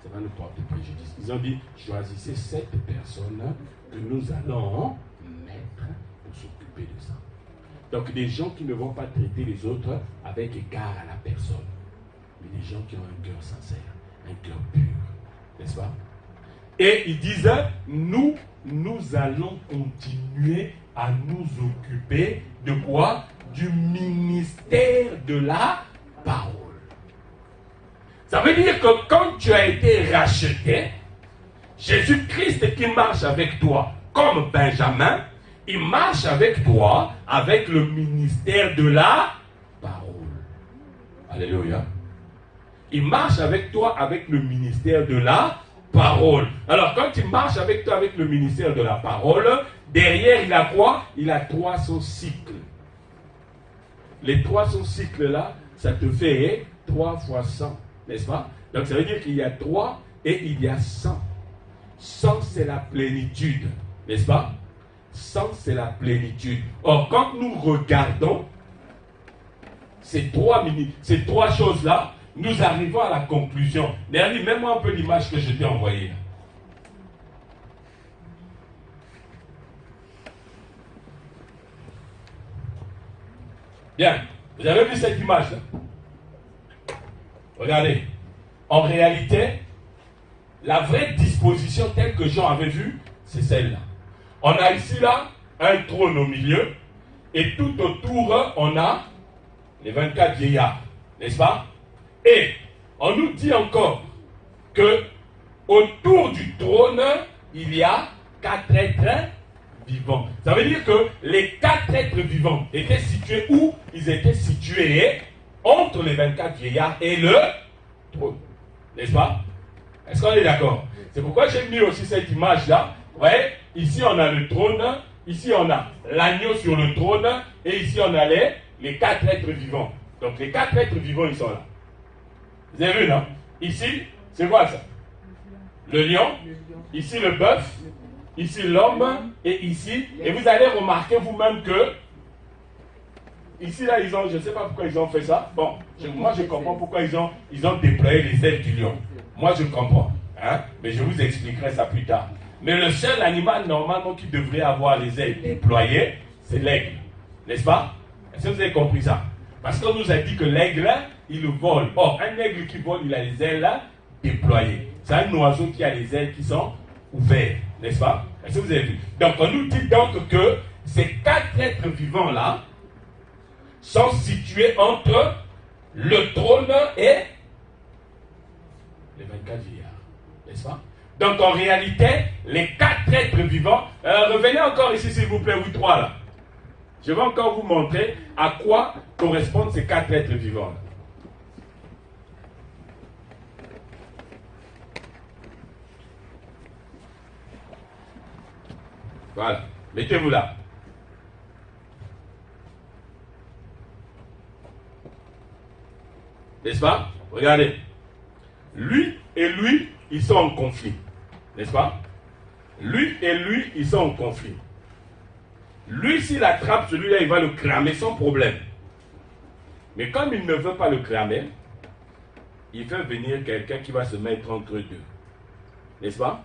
Speaker 1: ça va nous porter préjudice. Ils ont dit, choisissez 7 personnes que nous allons mettre pour s'occuper de ça. Donc des gens qui ne vont pas traiter les autres avec égard à la personne, mais des gens qui ont un cœur sincère, un cœur pur, n'est-ce pas? Et ils disent, nous allons continuer à nous occuper de quoi? Du ministère de la parole. Ça veut dire que quand tu as été racheté, Jésus-Christ qui marche avec toi comme Benjamin, il marche avec toi avec le ministère de la parole. Alléluia. Il marche avec toi avec le ministère de la parole. Alors quand il marche avec toi avec le ministère de la parole, derrière il a quoi? Il a 300 cycles. Les 300 cycles là, ça te fait 3 fois 100. N'est-ce pas? Donc ça veut dire qu'il y a 3 et il y a 100. 100 c'est la plénitude. N'est-ce pas? 100 c'est la plénitude. Or quand nous regardons ces 3 choses-là, nous arrivons à la conclusion. Nerly, mets-moi un peu l'image que je t'ai envoyée. Bien, vous avez vu cette image-là? Regardez, en réalité, la vraie disposition telle que Jean avait vue, c'est celle-là. On a ici là un trône au milieu, et tout autour, on a les 24 vieillards, n'est-ce pas? Et on nous dit encore que autour du trône, il y a 4 êtres vivants. Ça veut dire que les 4 êtres vivants étaient situés où? Ils étaient situés entre les 24 vieillards et le trône. N'est-ce pas? Est-ce qu'on est d'accord? C'est pourquoi j'ai mis aussi cette image-là. Vous voyez, ici on a le trône, ici on a l'agneau sur le trône, et ici on a les 4 êtres vivants. Donc les 4 êtres vivants, ils sont là. Vous avez vu, non? Ici, c'est quoi ça? Le lion, ici le bœuf, ici l'homme, et ici, et vous allez remarquer vous-même que ici, là, ils ont, je ne sais pas pourquoi ils ont fait ça. Bon, moi, je comprends pourquoi ils ont déployé les ailes du lion. Moi, je comprends. Hein? Mais je vous expliquerai ça plus tard. Mais le seul animal, normalement, qui devrait avoir les ailes déployées, c'est l'aigle. N'est-ce pas? Est-ce que vous avez compris ça? Parce qu'on nous a dit que l'aigle, il vole. Or, un aigle qui vole, il a les ailes déployées. C'est un oiseau qui a les ailes qui sont ouvertes. N'est-ce pas? Est-ce que vous avez vu? Donc, on nous dit donc que ces 4 êtres vivants-là sont situés entre le trône et les 24 vieillards. N'est-ce pas? Donc en réalité, les 4 êtres vivants, revenez encore ici s'il vous plaît, vous 3 là. Je vais encore vous montrer à quoi correspondent ces 4 êtres vivants là. Voilà, mettez-vous là. N'est-ce pas? Regardez. Lui et lui, ils sont en conflit. N'est-ce pas? Lui et lui, ils sont en conflit. Lui, s'il attrape celui-là, il va le cramer sans problème. Mais comme il ne veut pas le cramer, il fait venir quelqu'un qui va se mettre entre deux. N'est-ce pas?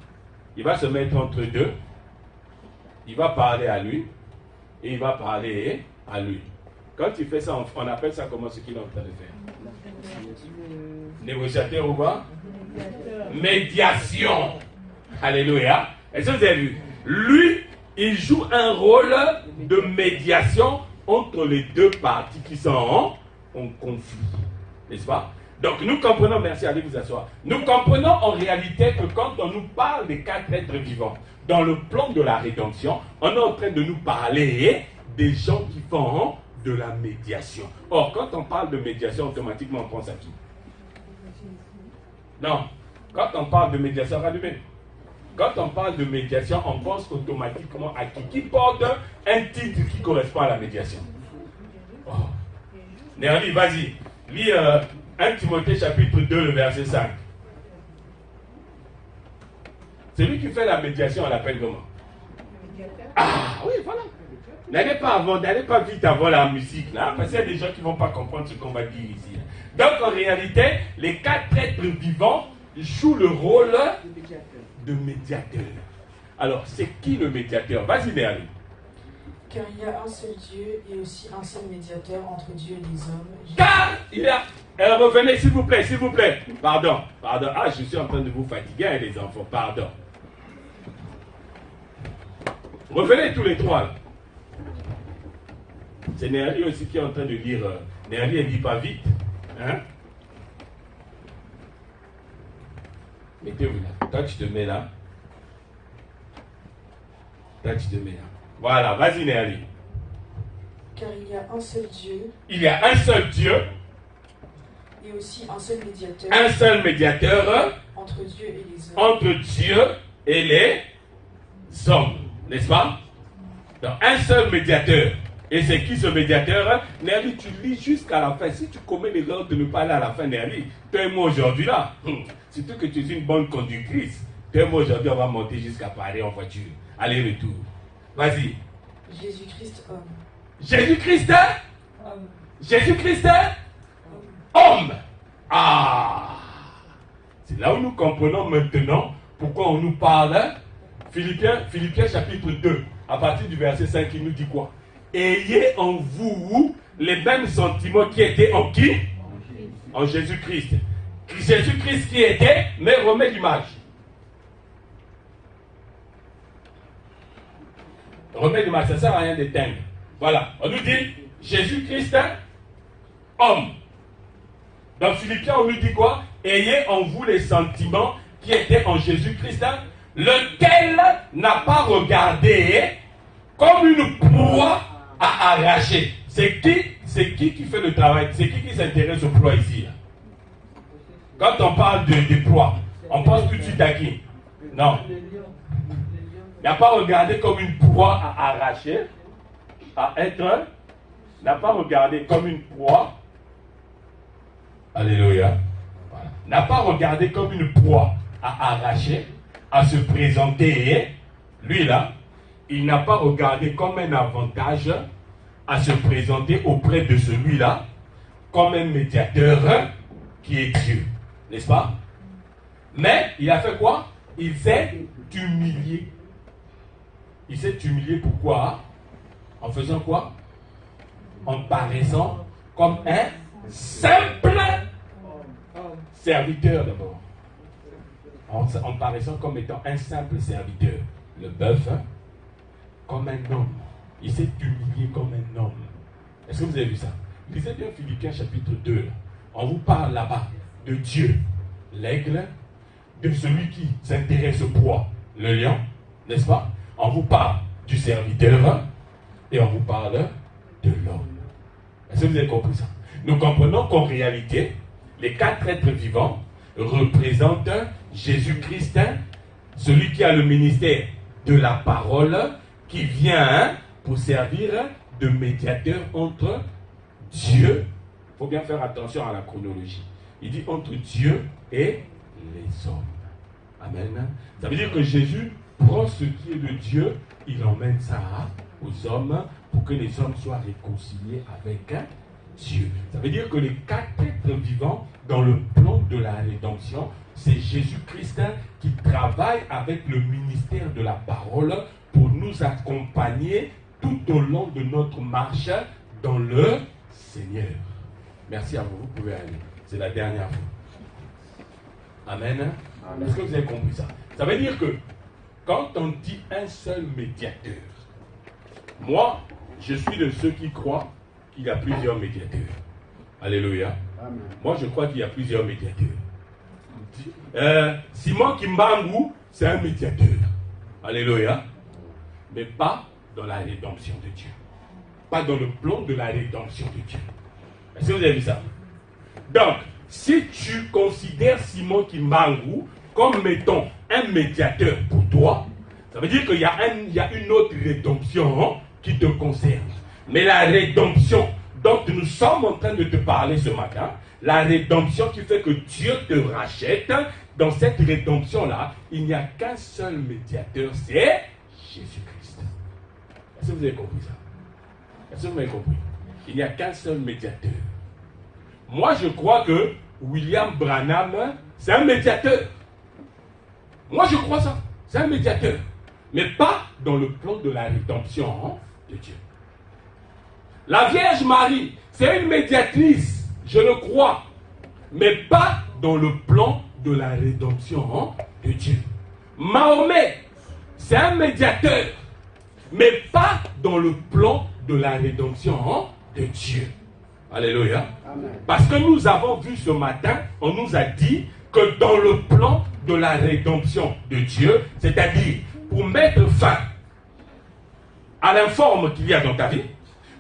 Speaker 1: Il va se mettre entre deux. Il va parler à lui. Et il va parler à lui. Quand il fait ça, on appelle ça comment ce qu'il est en train de faire? Négociateur ou quoi? Médiation. Alléluia. Est-ce que vous avez vu? Lui, il joue un rôle de médiation entre les deux parties qui sont en conflit. N'est-ce pas? Donc nous comprenons, merci, allez vous asseoir. Nous comprenons en réalité que quand on nous parle des 4 êtres vivants, dans le plan de la rédemption, on est en train de nous parler des gens qui font de la médiation. Or, quand on parle de médiation, automatiquement on pense à qui? Non. Quand on parle de médiation, regardez bien. Quand on parle de médiation, on pense automatiquement à qui porte un titre qui correspond à la médiation. Oh. Nerly, vas-y. Lis 1 Timothée chapitre 2, le verset 5. Celui qui fait la médiation, on l'appelle comment? Ah oui, voilà. N'allez pas vite avant la musique, là, parce qu'il y a des gens qui ne vont pas comprendre ce qu'on va dire ici. Donc, en réalité, les 4 êtres vivants jouent le rôle de médiateur. Alors, c'est qui le médiateur? Vas-y, Néali.
Speaker 2: Car il y a un seul Dieu et aussi un seul médiateur entre Dieu et les hommes.
Speaker 1: Car il y a... revenez, s'il vous plaît, s'il vous plaît. Pardon. Ah, je suis en train de vous fatiguer, hein, les enfants. Pardon. Revenez tous les trois, là. C'est Néali aussi qui est en train de lire. Néali, elle ne dit pas vite. Hein? Mettez-vous là. Toi, tu te mets là. Toi, tu te mets là. Voilà, vas-y, Néali.
Speaker 2: Car il y a un seul Dieu.
Speaker 1: Il y a un seul Dieu.
Speaker 2: Et aussi un seul médiateur.
Speaker 1: Un seul médiateur.
Speaker 2: Entre Dieu et les hommes.
Speaker 1: Entre Dieu et les hommes. N'est-ce pas? Donc, un seul médiateur. Et c'est qui ce médiateur? Néali, tu lis jusqu'à la fin. Si tu commets l'erreur de ne pas aller à la fin, Néali, toi et moi aujourd'hui là, surtout que tu es une bonne conductrice, toi et moi aujourd'hui on va monter jusqu'à Paris en voiture. Aller-retour. Vas-y.
Speaker 2: Jésus-Christ homme.
Speaker 1: Jésus-Christ
Speaker 2: Homme.
Speaker 1: Jésus-Christ homme. Ah! C'est là où nous comprenons maintenant pourquoi on nous parle. Philippiens chapitre 2, à partir du verset 5, il nous dit quoi? Ayez en vous les mêmes sentiments qui étaient en qui? En Jésus-Christ. Jésus-Christ qui était, mais remets l'image. Remets l'image, ça ne sert à rien d'éteindre. Voilà, on nous dit Jésus-Christ, homme. Dans Philippiens, on nous dit quoi? Ayez en vous les sentiments qui étaient en Jésus-Christ, lequel n'a pas regardé comme une proie à arracher. C'est qui fait le travail? C'est qui s'intéresse au proie ici? Quand on parle de proie, on pense tout de suite à qui? Non. Il n'a pas regardé comme une proie à arracher, à être. N'a pas regardé comme une proie. Alléluia. Voilà. N'a pas regardé comme une proie à arracher, à se présenter. Lui là, il n'a pas regardé comme un avantage à se présenter auprès de celui-là comme un médiateur qui est Dieu. N'est-ce pas? Mais il a fait quoi? Il s'est humilié. Il s'est humilié pourquoi? En faisant quoi? En paraissant comme un simple serviteur d'abord. En paraissant comme étant un simple serviteur. Le bœuf, hein? Comme un homme. Il s'est humilié comme un homme. Est-ce que vous avez vu ça? Lisez bien Philippiens chapitre 2. Là. On vous parle là-bas de Dieu, l'aigle, de celui qui s'intéresse au proie, le lion, n'est-ce pas? On vous parle du serviteur et on vous parle de l'homme. Est-ce que vous avez compris ça? Nous comprenons qu'en réalité, les 4 êtres vivants représentent Jésus-Christ, celui qui a le ministère de la parole, qui vient pour servir de médiateur entre Dieu. Il faut bien faire attention à la chronologie. Il dit entre Dieu et les hommes. Amen. Ça veut dire que Jésus prend ce qui est de Dieu, il emmène ça aux hommes pour que les hommes soient réconciliés avec Dieu. Ça veut dire que les 4 êtres vivants dans le plan de la rédemption, c'est Jésus-Christ qui travaille avec le ministère de la parole pour nous accompagner tout au long de notre marche dans le Seigneur. Merci à vous, vous pouvez aller. C'est la dernière fois. Amen. Est-ce que vous avez compris ça? Ça veut dire que quand on dit un seul médiateur, moi, je suis de ceux qui croient qu'il y a plusieurs médiateurs. Alléluia. Amen. Moi, je crois qu'il y a plusieurs médiateurs. Simon Kimbangu, c'est un médiateur. Alléluia. Mais pas dans la rédemption de Dieu. Pas dans le plan de la rédemption de Dieu. Est-ce que vous avez vu ça? Donc, si tu considères Simon Kimbangu comme, mettons, un médiateur pour pour toi, ça veut dire qu'il y a une autre rédemption qui te concerne. Mais la rédemption dont nous sommes en train de te parler ce matin, la rédemption qui fait que Dieu te rachète, dans cette rédemption-là, il n'y a qu'un seul médiateur, c'est Jésus-Christ. Est-ce que vous avez compris ça? Est-ce que vous m'avez compris? Il n'y a qu'un seul médiateur. Moi, je crois que William Branham, c'est un médiateur. Moi, je crois ça. C'est un médiateur. Mais pas dans le plan de la rédemption de Dieu. La Vierge Marie, c'est une médiatrice, je le crois. Mais pas dans le plan de la rédemption de Dieu. Mahomet, c'est un médiateur. Mais pas dans le plan de la rédemption de Dieu. Alléluia. Amen. Parce que nous avons vu ce matin, on nous a dit que dans le plan de la rédemption de Dieu, c'est-à-dire pour mettre fin à l'informe qu'il y a dans ta vie,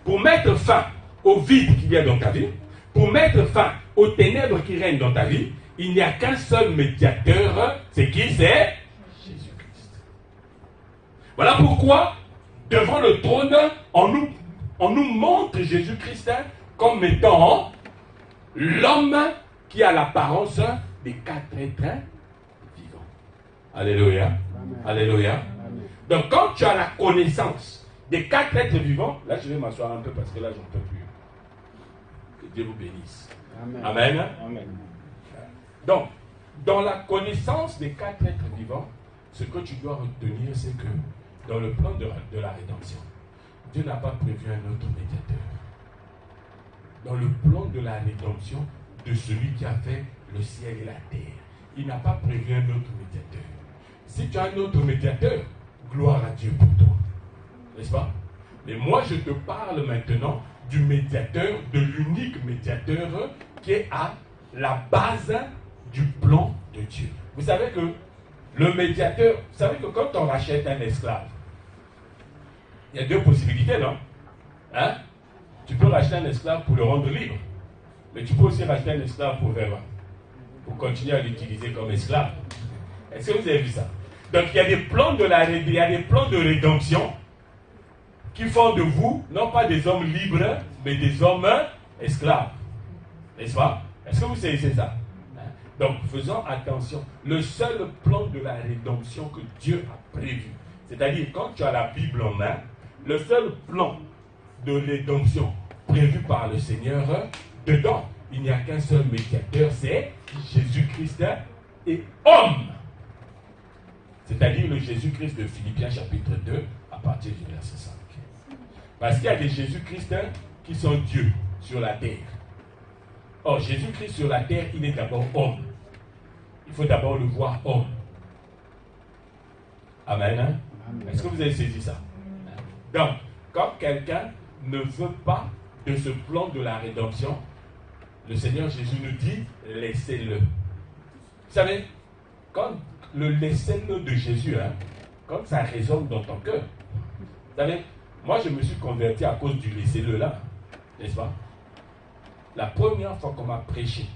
Speaker 1: pour mettre fin au vide qu'il y a dans ta vie, pour mettre fin aux ténèbres qui règnent dans ta vie, il n'y a qu'un seul médiateur, c'est qui? C'est Jésus-Christ. Voilà pourquoi, devant le trône, on nous montre Jésus-Christ comme étant l'homme qui a l'apparence des 4 êtres vivants. Alléluia. Amen. Alléluia. Amen. Donc quand tu as la connaissance des 4 êtres vivants, là je vais m'asseoir un peu parce que là j'en peux plus. Que Dieu vous bénisse. Amen. Amen. Amen. Donc, dans la connaissance des 4 êtres vivants, ce que tu dois retenir, c'est que dans le plan de la rédemption, Dieu n'a pas prévu un autre médiateur. Dans le plan de la rédemption de celui qui a fait le ciel et la terre, il n'a pas prévu un autre médiateur. Si tu as un autre médiateur, gloire à Dieu pour toi. N'est-ce pas? Mais moi, je te parle maintenant du médiateur, de l'unique médiateur qui est à la base du plan de Dieu. Vous savez que le médiateur, vous savez que quand on rachète un esclave, il y a 2 possibilités, non? Hein? Tu peux racheter un esclave pour le rendre libre, mais tu peux aussi racheter un esclave pour continuer à l'utiliser comme esclave. Est-ce que vous avez vu ça? Donc il y a des plans de rédemption qui font de vous, non pas des hommes libres, mais des hommes esclaves. N'est-ce pas? Est-ce que vous saisissez ça? Donc faisons attention. Le seul plan de la rédemption que Dieu a prévu, c'est-à-dire quand tu as la Bible en main, le seul plan de rédemption prévu par le Seigneur, dedans, il n'y a qu'un seul médiateur, c'est Jésus-Christ et homme. C'est-à-dire le Jésus-Christ de Philippiens chapitre 2, à partir du verset 5. Parce qu'il y a des Jésus-Christ qui sont Dieu sur la terre. Or, Jésus-Christ sur la terre, il est d'abord homme. Il faut d'abord le voir homme. Amen. Amen. Est-ce que vous avez saisi ça? Donc, quand quelqu'un ne veut pas de ce plan de la rédemption, le Seigneur Jésus nous dit, laissez-le. Vous savez, quand le laissez-le de Jésus, quand ça résonne dans ton cœur, vous savez, moi je me suis converti à cause du laissez-le là, n'est-ce pas? La première fois qu'on m'a prêché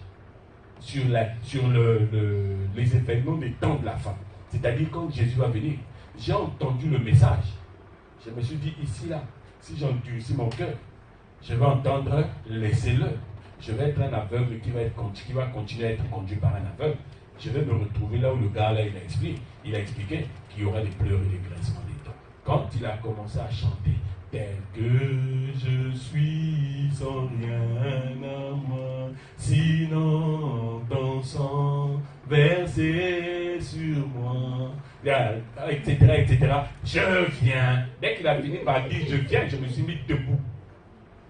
Speaker 1: sur les événements des temps de la fin, c'est-à-dire quand Jésus va venir, j'ai entendu le message. Je me suis dit, ici, là, si j'endurcis mon cœur, je vais entendre, laissez-le. Je vais être un aveugle qui va continuer à être conduit par un aveugle. Je vais me retrouver là où le gars, là, il a expliqué qu'il y aura des pleurs et des grincements des dents. Quand il a commencé à chanter, tel que je suis sans rien à moi, sinon ton sang versé sur moi, etc., etc. Je viens. Dès qu'il a fini par dire je viens, je me suis mis debout.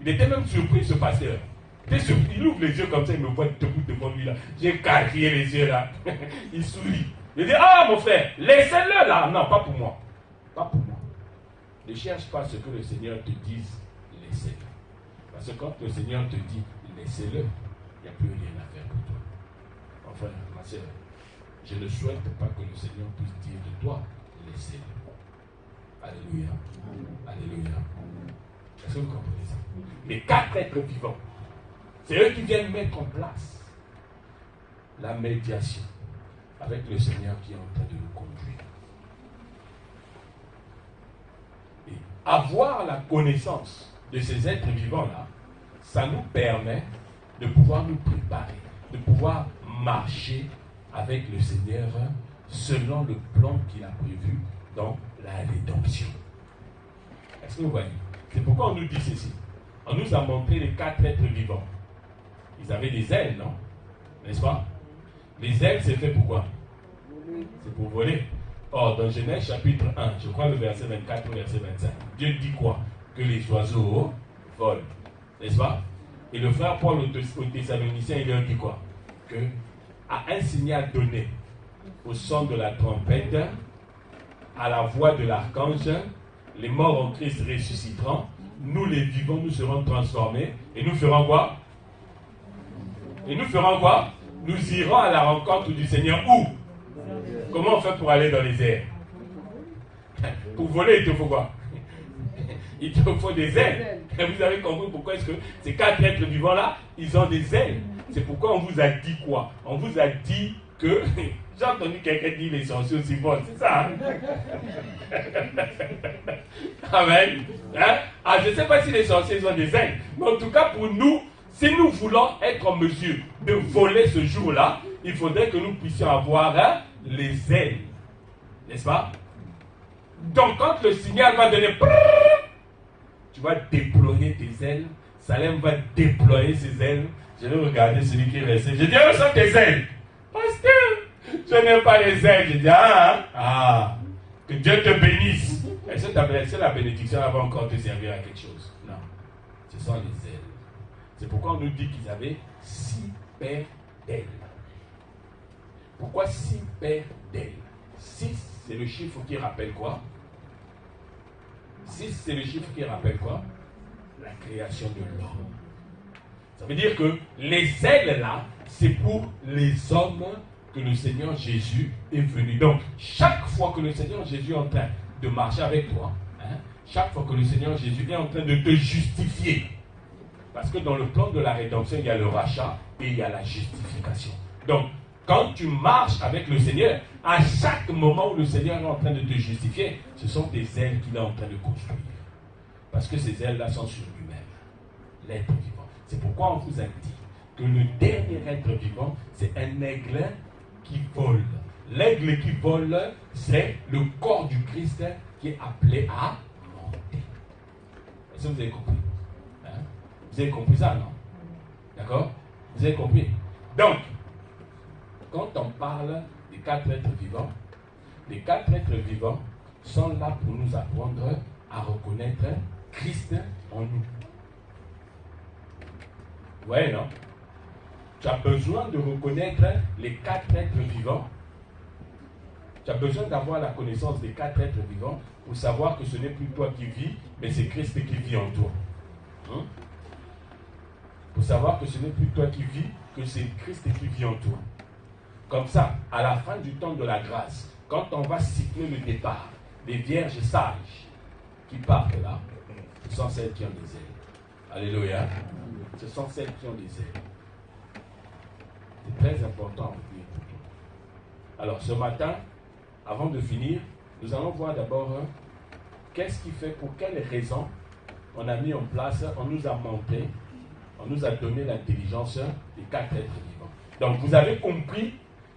Speaker 1: Il était même surpris, ce pasteur. Il ouvre les yeux comme ça, il me voit debout devant lui là. J'ai carrié les yeux là. Il sourit. Il dit, ah mon frère, laissez-le là. Non, pas pour moi. Pas pour moi. Ne cherche pas ce que le Seigneur te dise, laissez-le. Parce que quand le Seigneur te dit, laissez-le, il n'y a plus rien à faire pour toi. Enfin, ma soeur, je ne souhaite pas que le Seigneur puisse dire de toi, laissez-le. Alléluia. Alléluia. Est-ce que vous comprenez ça? Les 4 êtres vivants, c'est eux qui viennent mettre en place la médiation avec le Seigneur qui est en train de nous conduire. avoir la connaissance de ces êtres vivants-là, ça nous permet de pouvoir nous préparer, de pouvoir marcher avec le Seigneur selon le plan qu'il a prévu dans la rédemption. Est-ce que vous voyez? C'est pourquoi on nous dit ceci. On nous a montré les 4 êtres vivants. Ils avaient des ailes, non? N'est-ce pas? Les ailes, c'est fait pour quoi? C'est pour voler. Or, dans Genèse chapitre 1, je crois le verset 24 ou verset 25, Dieu dit quoi? Que les oiseaux volent. N'est-ce pas? Et le frère Paul aux Thessaloniciens, il leur dit quoi? Que à un signal donné au son de la trompette, à la voix de l'archange, les morts en Christ ressusciteront, nous les vivants, nous serons transformés, et nous ferons quoi? Et nous ferons quoi? Nous irons à la rencontre du Seigneur. Où? Comment on fait pour aller dans les airs? Pour voler, il te faut quoi? Il te faut des ailes. Et vous avez compris pourquoi est-ce que ces 4 êtres vivants-là, ils ont des ailes. C'est pourquoi on vous a dit quoi? On vous a dit que... J'ai entendu quelqu'un dire les sorciers aussi volent, c'est ça, hein? Amen. Hein? Ah, je ne sais pas si les sorciers ont des ailes, mais en tout cas pour nous, si nous voulons être en mesure de voler ce jour-là, il faudrait que nous puissions avoir les ailes. N'est-ce pas? Donc quand le signal va donner, tu vas déployer tes ailes, Salem va déployer ses ailes. Je vais regarder celui qui est resté. Je dis, où sont tes ailes? Pasteur, je n'aime pas les ailes. Je dis, que Dieu te bénisse. Est-ce que la bénédiction va encore te servir à quelque chose? Non. Ce sont les ailes. C'est pourquoi on nous dit qu'ils avaient 6 paires d'ailes. Pourquoi 6 paires d'ailes? 6, c'est le chiffre qui rappelle quoi? 6, c'est le chiffre qui rappelle quoi? La création de l'homme. Ça veut dire que les ailes là, c'est pour les hommes que le Seigneur Jésus est venu. Donc, chaque fois que le Seigneur Jésus est en train de marcher avec toi, chaque fois que le Seigneur Jésus est en train de te justifier, parce que dans le plan de la rédemption, il y a le rachat et il y a la justification. Donc, quand tu marches avec le Seigneur, à chaque moment où le Seigneur est en train de te justifier, ce sont des ailes qu'il est en train de construire. Parce que ces ailes-là sont sur lui-même, l'être vivant. C'est pourquoi on vous a dit que le dernier être vivant, c'est un aigle qui vole. L'aigle qui vole, c'est le corps du Christ qui est appelé à monter. Est-ce que vous avez compris? Vous avez compris ça, non? D'accord? Vous avez compris? Donc, quand on parle des 4 êtres vivants, les 4 êtres vivants sont là pour nous apprendre à reconnaître Christ en nous. Vous voyez, non? Tu as besoin de reconnaître les 4 êtres vivants. Tu as besoin d'avoir la connaissance des 4 êtres vivants pour savoir que ce n'est plus toi qui vis, mais c'est Christ qui vit en toi. Pour savoir que ce n'est plus toi qui vis, que c'est Christ qui vit en toi. Comme ça, à la fin du temps de la grâce, quand on va cycler le départ, les vierges sages qui partent là, ce sont celles qui ont des ailes. Alléluia. Ce sont celles qui ont des ailes. C'est très important à retenir pour toi. Alors ce matin, avant de finir, nous allons voir d'abord qu'est-ce qui fait, pour quelles raisons on a mis en place, on nous a montré, on nous a donné l'intelligence des 4 êtres vivants. Donc vous avez compris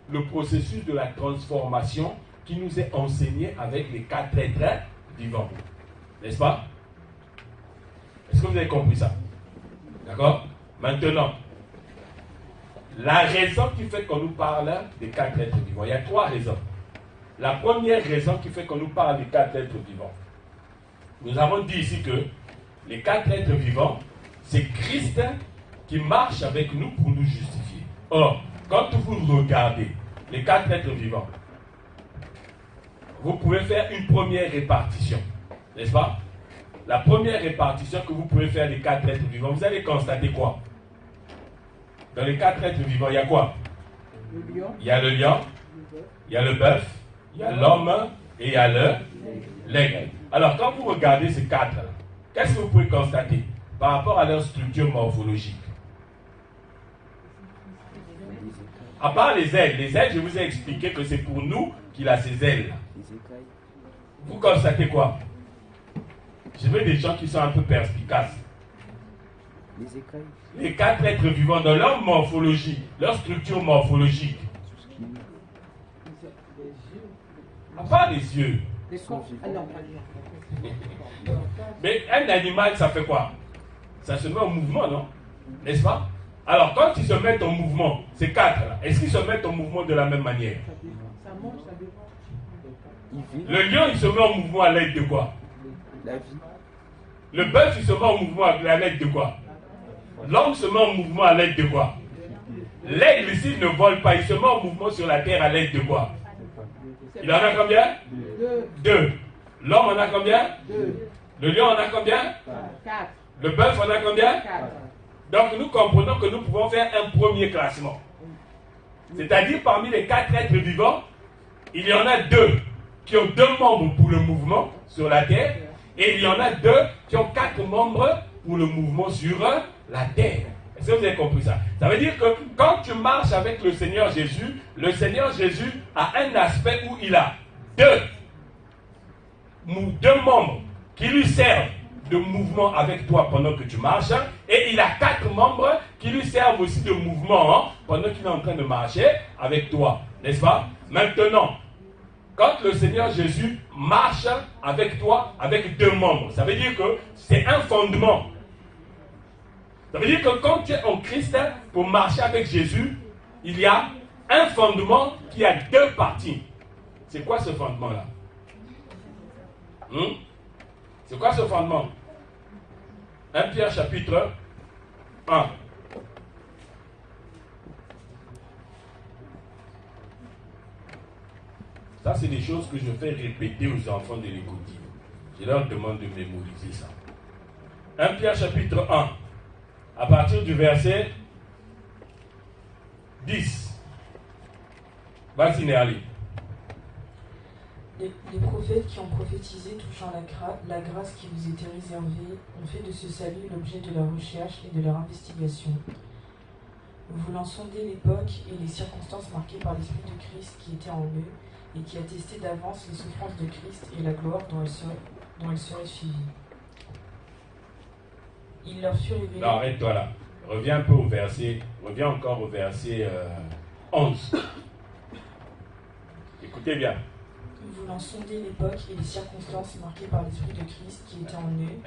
Speaker 1: le processus de la transformation qui nous est enseigné avec les 4 êtres vivants. N'est-ce pas? Est-ce que vous avez compris ça? D'accord? Maintenant, la raison qui fait qu'on nous parle des 4 êtres vivants, il y a 3 raisons. La première raison qui fait qu'on nous parle des 4 êtres vivants, nous avons dit ici que les 4 êtres vivants, c'est Christ qui marche avec nous pour nous justifier. Or, quand vous regardez les 4 êtres vivants, vous pouvez faire une première répartition, n'est-ce pas? La première répartition que vous pouvez faire des 4 êtres vivants, vous allez constater quoi? Dans les 4 êtres vivants, il y a quoi? Il y a le lion, il y a le bœuf, il y a l'homme et il y a l'aigle. Alors, quand vous regardez ces 4, qu'est-ce que vous pouvez constater par rapport à leur structure morphologique? À part les ailes, je vous ai expliqué que c'est pour nous qu'il a ces ailes. Vous constatez quoi? Je veux des gens qui sont un peu perspicaces.
Speaker 3: Les écailles.
Speaker 1: Les 4 êtres vivants dans leur morphologie, leur structure morphologique. À part les yeux. Mais un animal, ça fait quoi? Ça se met en mouvement, non? N'est-ce pas? Alors, quand ils se mettent en mouvement, ces 4 là, est-ce qu'ils se mettent en mouvement de la même manière? Le lion, il se met en mouvement à l'aide de quoi?
Speaker 3: La vie.
Speaker 1: Le bœuf, il se met en mouvement à l'aide de quoi? L'homme se met en mouvement à l'aide de quoi? L'aigle, s'il ne vole pas, il se met en mouvement sur la terre à l'aide de quoi? Il en a combien? 2. L'homme en a combien?
Speaker 4: 2.
Speaker 1: Le lion en a combien?
Speaker 4: 4.
Speaker 1: Le bœuf en a combien?
Speaker 4: 4.
Speaker 1: Donc nous comprenons que nous pouvons faire un premier classement. C'est-à-dire parmi les 4 êtres vivants, il y en a 2 qui ont 2 membres pour le mouvement sur la terre, et il y en a 2 qui ont 4 membres pour le mouvement sur la terre. Est-ce que vous avez compris ça? Ça veut dire que quand tu marches avec le Seigneur Jésus a un aspect où il a 2 membres qui lui servent de mouvement avec toi pendant que tu marches, et il a 4 membres qui lui servent aussi de mouvement pendant qu'il est en train de marcher avec toi. N'est-ce pas? Maintenant, quand le Seigneur Jésus marche avec toi, avec 2 membres, ça veut dire que c'est un fondement. Ça veut dire que quand tu es en Christ, pour marcher avec Jésus, il y a un fondement qui a 2 parties. C'est quoi ce fondement-là? C'est quoi ce fondement? 1 Pierre chapitre 1. Ça, c'est des choses que je fais répéter aux enfants de l'école. Je leur demande de mémoriser ça. 1 Pierre chapitre 1. À partir du verset 10. Vas-y, Néali.
Speaker 2: Les prophètes qui ont prophétisé touchant la grâce qui vous était réservée ont fait de ce salut l'objet de leur recherche et de leur investigation. Voulant sonder l'époque et les circonstances marquées par l'Esprit de Christ qui était en eux et qui attestait d'avance les souffrances de Christ et la gloire dont elles seraient suivies. Il leur fut révélé...
Speaker 1: Non, arrête-toi là. Reviens un peu au verset, reviens encore au verset 11. Écoutez bien.
Speaker 2: Voulant sonder l'époque et les circonstances marquées par l'Esprit de Christ qui était en eux,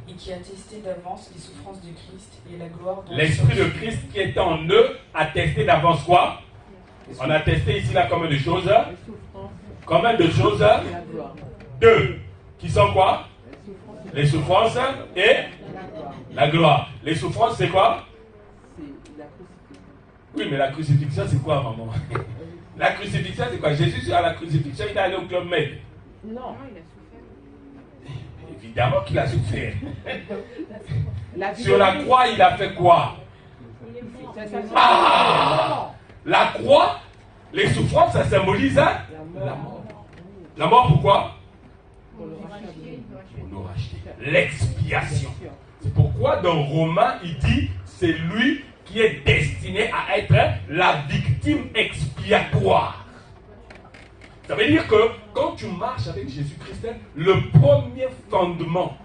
Speaker 2: et qui attestait d'avance les souffrances de Christ et la gloire dont...
Speaker 1: L'Esprit de Christ qui était en eux attestait d'avance quoi? On a attesté ici là combien de choses? Combien de choses? 2. Qui sont quoi? Les souffrances et la gloire. Les souffrances c'est quoi? Oui, mais la crucifixion c'est quoi, maman? La crucifixion, c'est quoi? Jésus, sur la crucifixion, il est allé au Club Med.
Speaker 4: Non,
Speaker 1: il a souffert. Évidemment qu'il a souffert. Sur la croix, il a fait quoi? La croix, les souffrances, ça symbolise la mort. La mort, pourquoi? Pour nous racheter. L'expiation. C'est pourquoi dans Romains, il dit, c'est lui qui est destiné à être la victime expiatoire. Ça veut dire que quand tu marches avec Jésus-Christ, le premier fondement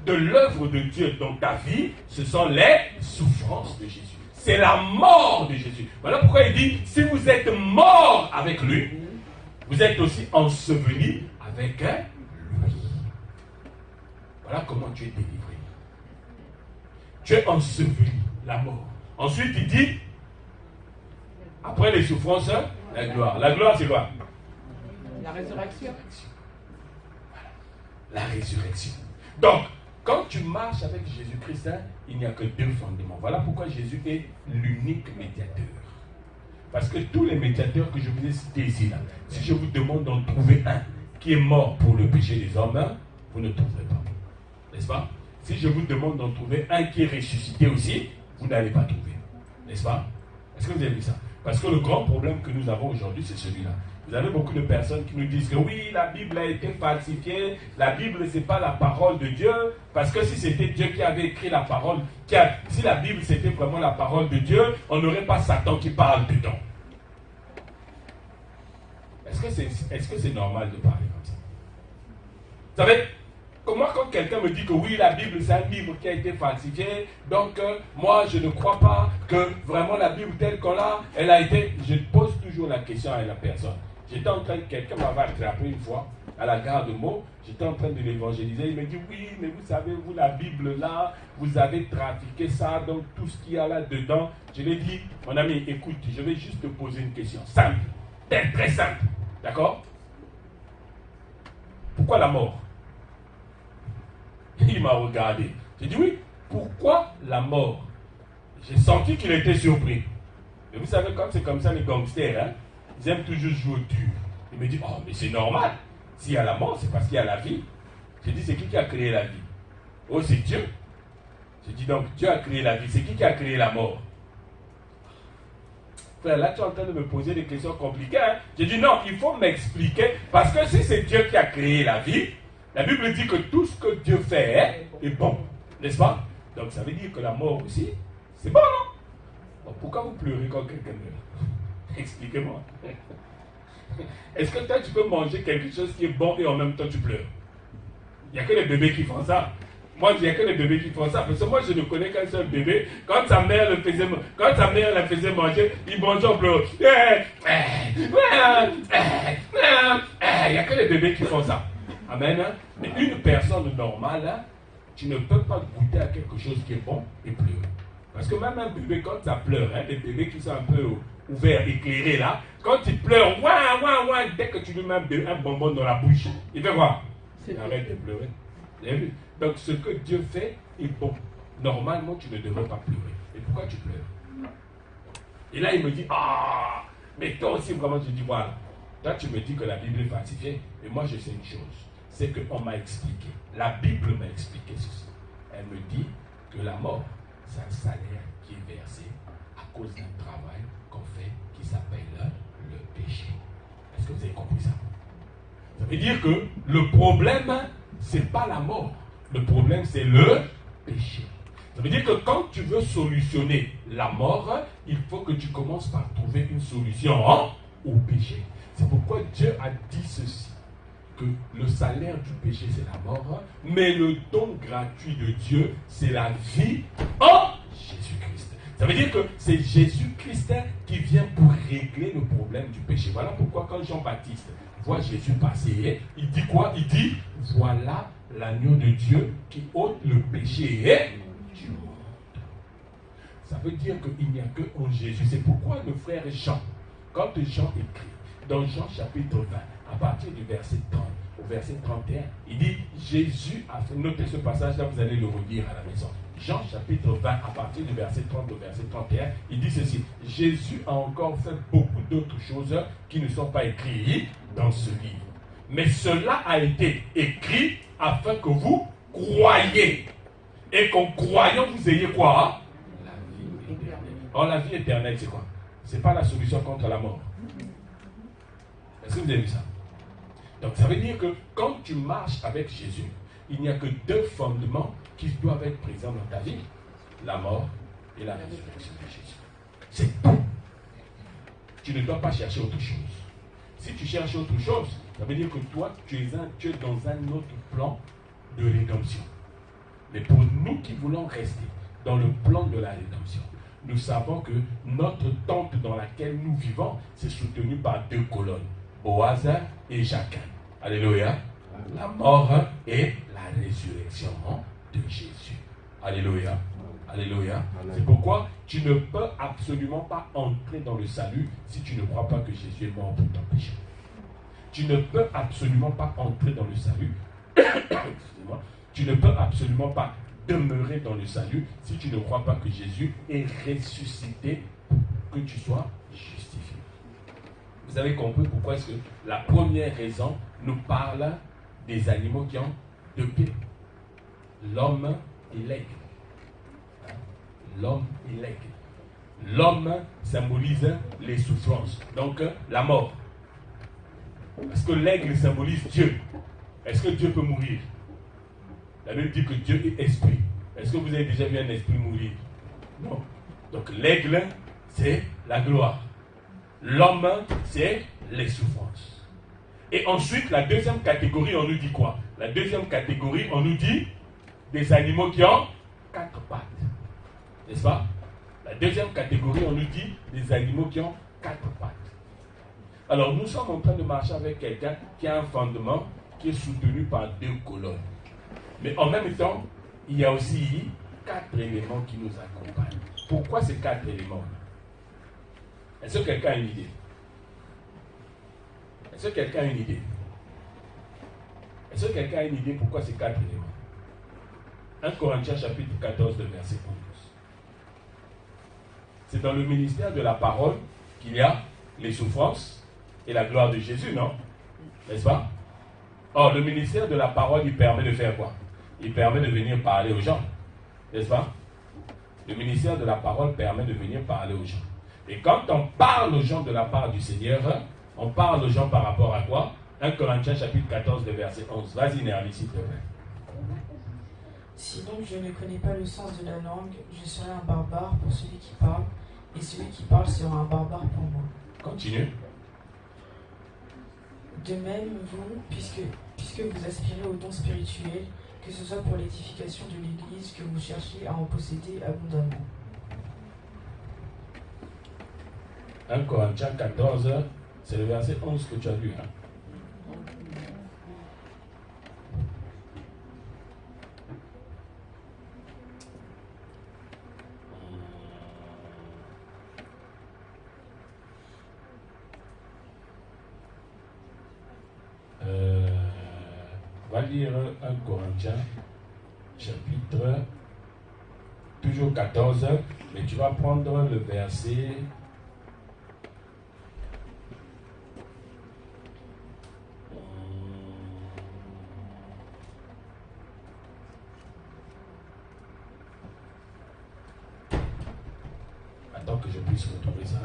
Speaker 1: de l'œuvre de Dieu dans ta vie, ce sont les souffrances de Jésus. C'est la mort de Jésus. Voilà pourquoi il dit, si vous êtes mort avec lui, vous êtes aussi enseveli avec lui. Voilà comment tu es délivré. Tu es enseveli. La mort. Ensuite, il dit, après les souffrances, la gloire. La gloire, c'est quoi?
Speaker 4: La résurrection.
Speaker 1: Voilà. La résurrection. Donc, quand tu marches avec Jésus-Christ, il n'y a que 2 fondements. Voilà pourquoi Jésus est l'unique médiateur. Parce que tous les médiateurs que je vous ai cités ici, là, si je vous demande d'en trouver un qui est mort pour le péché des hommes, vous ne trouverez pas. N'est-ce pas? Si je vous demande d'en trouver un qui est ressuscité aussi, vous n'allez pas trouver. N'est-ce pas? Est-ce que vous avez vu ça? Parce que le grand problème que nous avons aujourd'hui, c'est celui-là. Vous avez beaucoup de personnes qui nous disent que oui, la Bible a été falsifiée, la Bible, ce n'est pas la parole de Dieu, parce que si c'était Dieu qui avait écrit la parole, si la Bible c'était vraiment la parole de Dieu, on n'aurait pas Satan qui parle dedans. Est-ce que c'est normal de parler comme ça? Vous savez, Comment quand quelqu'un me dit que oui, la Bible c'est un livre qui a été falsifié, donc moi je ne crois pas que vraiment la Bible telle qu'on l'a, elle a été... Je pose toujours la question à la personne. J'étais en train de... Quelqu'un m'avait attrapé une fois à la gare de Meaux, j'étais en train de l'évangéliser, il me dit oui, mais vous savez, vous la Bible là, vous avez trafiqué ça, donc tout ce qu'il y a là-dedans. Je lui ai dit, mon ami, écoute, je vais juste te poser une question, simple, très simple, d'accord? Pourquoi la mort? Il m'a regardé. J'ai dit oui, pourquoi la mort? J'ai senti qu'il était surpris. Et vous savez, quand c'est comme ça, les gangsters, hein, ils aiment toujours jouer au dur. Il me dit, oh, mais c'est normal. S'il y a la mort, c'est parce qu'il y a la vie. J'ai dit, c'est qui a créé la vie? Oh, c'est Dieu. J'ai dit, donc, Dieu a créé la vie. C'est qui a créé la mort? Frère, là, tu es en train de me poser des questions compliquées. Hein? J'ai dit, non, il faut m'expliquer. Parce que si c'est Dieu qui a créé la vie, la Bible dit que tout ce que Dieu fait est bon. N'est-ce pas? Donc, ça veut dire que la mort aussi, c'est bon, non? Donc, pourquoi vous pleurez quand quelqu'un meurt? Expliquez-moi. Est-ce que toi, tu peux manger quelque chose qui est bon et en même temps tu pleures? Il n'y a que les bébés qui font ça. Moi, il n'y a que les bébés qui font ça. Parce que moi, je ne connais qu'un seul bébé. Quand sa mère la faisait manger, il mangeait en pleurant. Il n'y a que les bébés qui font ça. Amen. Mais une personne normale, tu ne peux pas goûter à quelque chose qui est bon et pleurer. Parce que même un bébé, quand ça pleure, les bébés qui sont un peu ouverts, éclairés là, quand il pleure, dès que tu lui mets un bonbon dans la bouche, il fait quoi? Il arrête de pleurer. Vous avez vu? Donc ce que Dieu fait est bon. Normalement, tu ne devrais pas pleurer. Et pourquoi tu pleures? Et là, il me dit, ah, mais toi aussi, vraiment, je dis, voilà. Toi, tu me dis que la Bible est falsifiée. Et moi, je sais une chose. C'est qu'on m'a expliqué. La Bible m'a expliqué ceci. Elle me dit que la mort, c'est un salaire qui est versé à cause d'un travail qu'on fait qui s'appelle le péché. Est-ce que vous avez compris ça? Ça veut dire que le problème, c'est pas la mort. Le problème, c'est le péché. Ça veut dire que quand tu veux solutionner la mort, il faut que tu commences par trouver une solution au péché. C'est pourquoi Dieu a dit ceci, que le salaire du péché, c'est la mort, mais le don gratuit de Dieu, c'est la vie en Jésus-Christ. Ça veut dire que c'est Jésus-Christ qui vient pour régler le problème du péché. Voilà pourquoi quand Jean-Baptiste voit Jésus passer, il dit quoi? Il dit, voilà l'agneau de Dieu qui ôte le péché du monde. Ça veut dire qu'il n'y a que en Jésus. C'est pourquoi le frère Jean, quand Jean écrit, dans Jean chapitre 20, à partir du verset 30 au verset 31, il dit, Jésus a fait, notez ce passage-là, vous allez le relire à la maison. Jean chapitre 20, à partir du verset 30 au verset 31, il dit ceci, Jésus a encore fait beaucoup d'autres choses qui ne sont pas écrites dans ce livre. Mais cela a été écrit afin que vous croyiez. Et qu'en croyant, vous ayez quoi? La vie éternelle. Or, la vie éternelle, c'est quoi? C'est pas la solution contre la mort. Est-ce que vous avez vu ça? Donc, ça veut dire que quand tu marches avec Jésus, il n'y a que deux fondements qui doivent être présents dans ta vie. La mort et la résurrection de Jésus. C'est tout. Tu ne dois pas chercher autre chose. Si tu cherches autre chose, ça veut dire que toi, tu es dans un autre plan de rédemption. Mais pour nous qui voulons rester dans le plan de la rédemption, nous savons que notre tente dans laquelle nous vivons, c'est soutenu par deux colonnes, Boaz et Jacques. Alléluia. La mort et la résurrection de Jésus. Alléluia. Alléluia. C'est pourquoi tu ne peux absolument pas entrer dans le salut si tu ne crois pas que Jésus est mort pour ton péché. Tu ne peux absolument pas entrer dans le salut. Excusez-moi. Tu ne peux absolument pas demeurer dans le salut si tu ne crois pas que Jésus est ressuscité pour que tu sois justifié. Vous avez compris pourquoi est-ce que la première raison nous parle des animaux qui ont deux pieds. L'homme et l'aigle. L'homme et l'aigle. L'homme symbolise les souffrances, donc la mort. Parce que l'aigle symbolise Dieu. Est-ce que Dieu peut mourir? La Bible dit que Dieu est esprit. Est-ce que vous avez déjà vu un esprit mourir? Non. Donc l'aigle, c'est la gloire. L'homme, c'est les souffrances. Et ensuite, la deuxième catégorie, on nous dit quoi? La deuxième catégorie, on nous dit des animaux qui ont 4 pattes. N'est-ce pas? La deuxième catégorie, on nous dit des animaux qui ont 4 pattes. Alors, nous sommes en train de marcher avec quelqu'un qui a un fondement qui est soutenu par 2 colonnes. Mais en même temps, il y a aussi 4 éléments qui nous accompagnent. Pourquoi ces 4 éléments? Est-ce que quelqu'un a une idée? Est-ce que quelqu'un a une idée? Est-ce que quelqu'un a une idée pourquoi ces 4 éléments? 1 Corinthiens chapitre 14, verset 11. C'est dans le ministère de la parole qu'il y a les souffrances et la gloire de Jésus, non? N'est-ce pas? Or, le ministère de la parole, il permet de faire quoi? Il permet de venir parler aux gens. N'est-ce pas? Le ministère de la parole permet de venir parler aux gens. Et quand on parle aux gens de la part du Seigneur, on parle aux gens par rapport à quoi? 1 Corinthiens chapitre 14, verset 11. Vas-y, Nerly, s'il te plaît.
Speaker 2: Si donc je ne connais pas le sens de la langue, je serai un barbare pour celui qui parle, et celui qui parle sera un barbare pour moi.
Speaker 1: Continue.
Speaker 2: De même, vous, puisque vous aspirez aux dons spirituels, que ce soit pour l'édification de l'Église, que vous cherchez à en posséder abondamment.
Speaker 1: 1 Corinthiens 14, c'est le verset 11 que tu as lu. Hein? On va lire 1 Corinthiens chapitre toujours 14, mais tu vas prendre le verset attends que je puisse retrouver ça.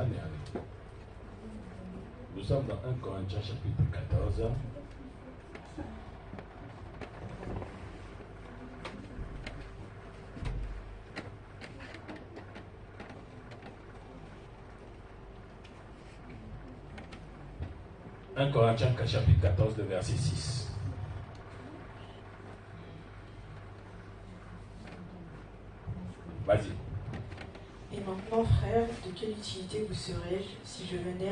Speaker 1: Nous sommes dans 1 Corinthiens chapitre 14. « 1 Corinthiens chapitre 14, verset 6. Vas-y.
Speaker 2: Et maintenant, frères, de quelle utilité vous serais-je si je venais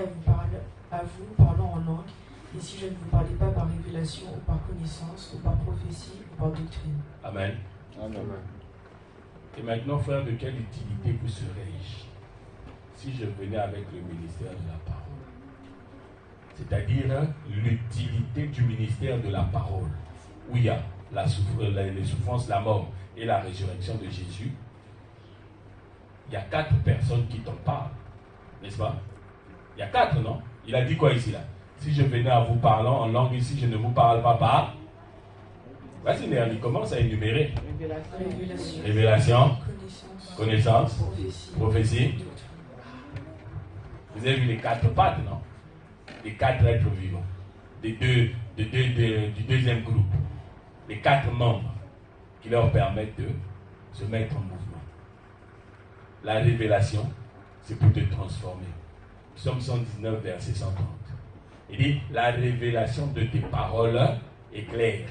Speaker 2: à vous parlant en langue, et si je ne vous parlais pas par révélation, ou par connaissance, ou par prophétie, ou par doctrine?
Speaker 1: Amen.
Speaker 3: Amen.
Speaker 1: Et maintenant, frère, de quelle utilité vous serais-je si je venais avec le ministère de la parole? C'est-à-dire l'utilité du ministère de la parole, où il y a les souffrances, la mort et la résurrection de Jésus. Il y a 4 personnes qui t'en parlent, n'est-ce pas? Il y a 4, non? Il a dit quoi ici là? Si je venais à vous parlant en langue ici, je ne vous parle pas par. Vas-y, Néerly, commence à énumérer. Révélation. Connaissance. Prophétie. Vous avez vu les 4 pattes, non? Les 4 êtres vivants. Du deuxième groupe. Les 4 membres qui leur permettent de se mettre en mouvement. La révélation, c'est pour te transformer. Psaume 119, verset 130. Il dit, la révélation de tes paroles est claire.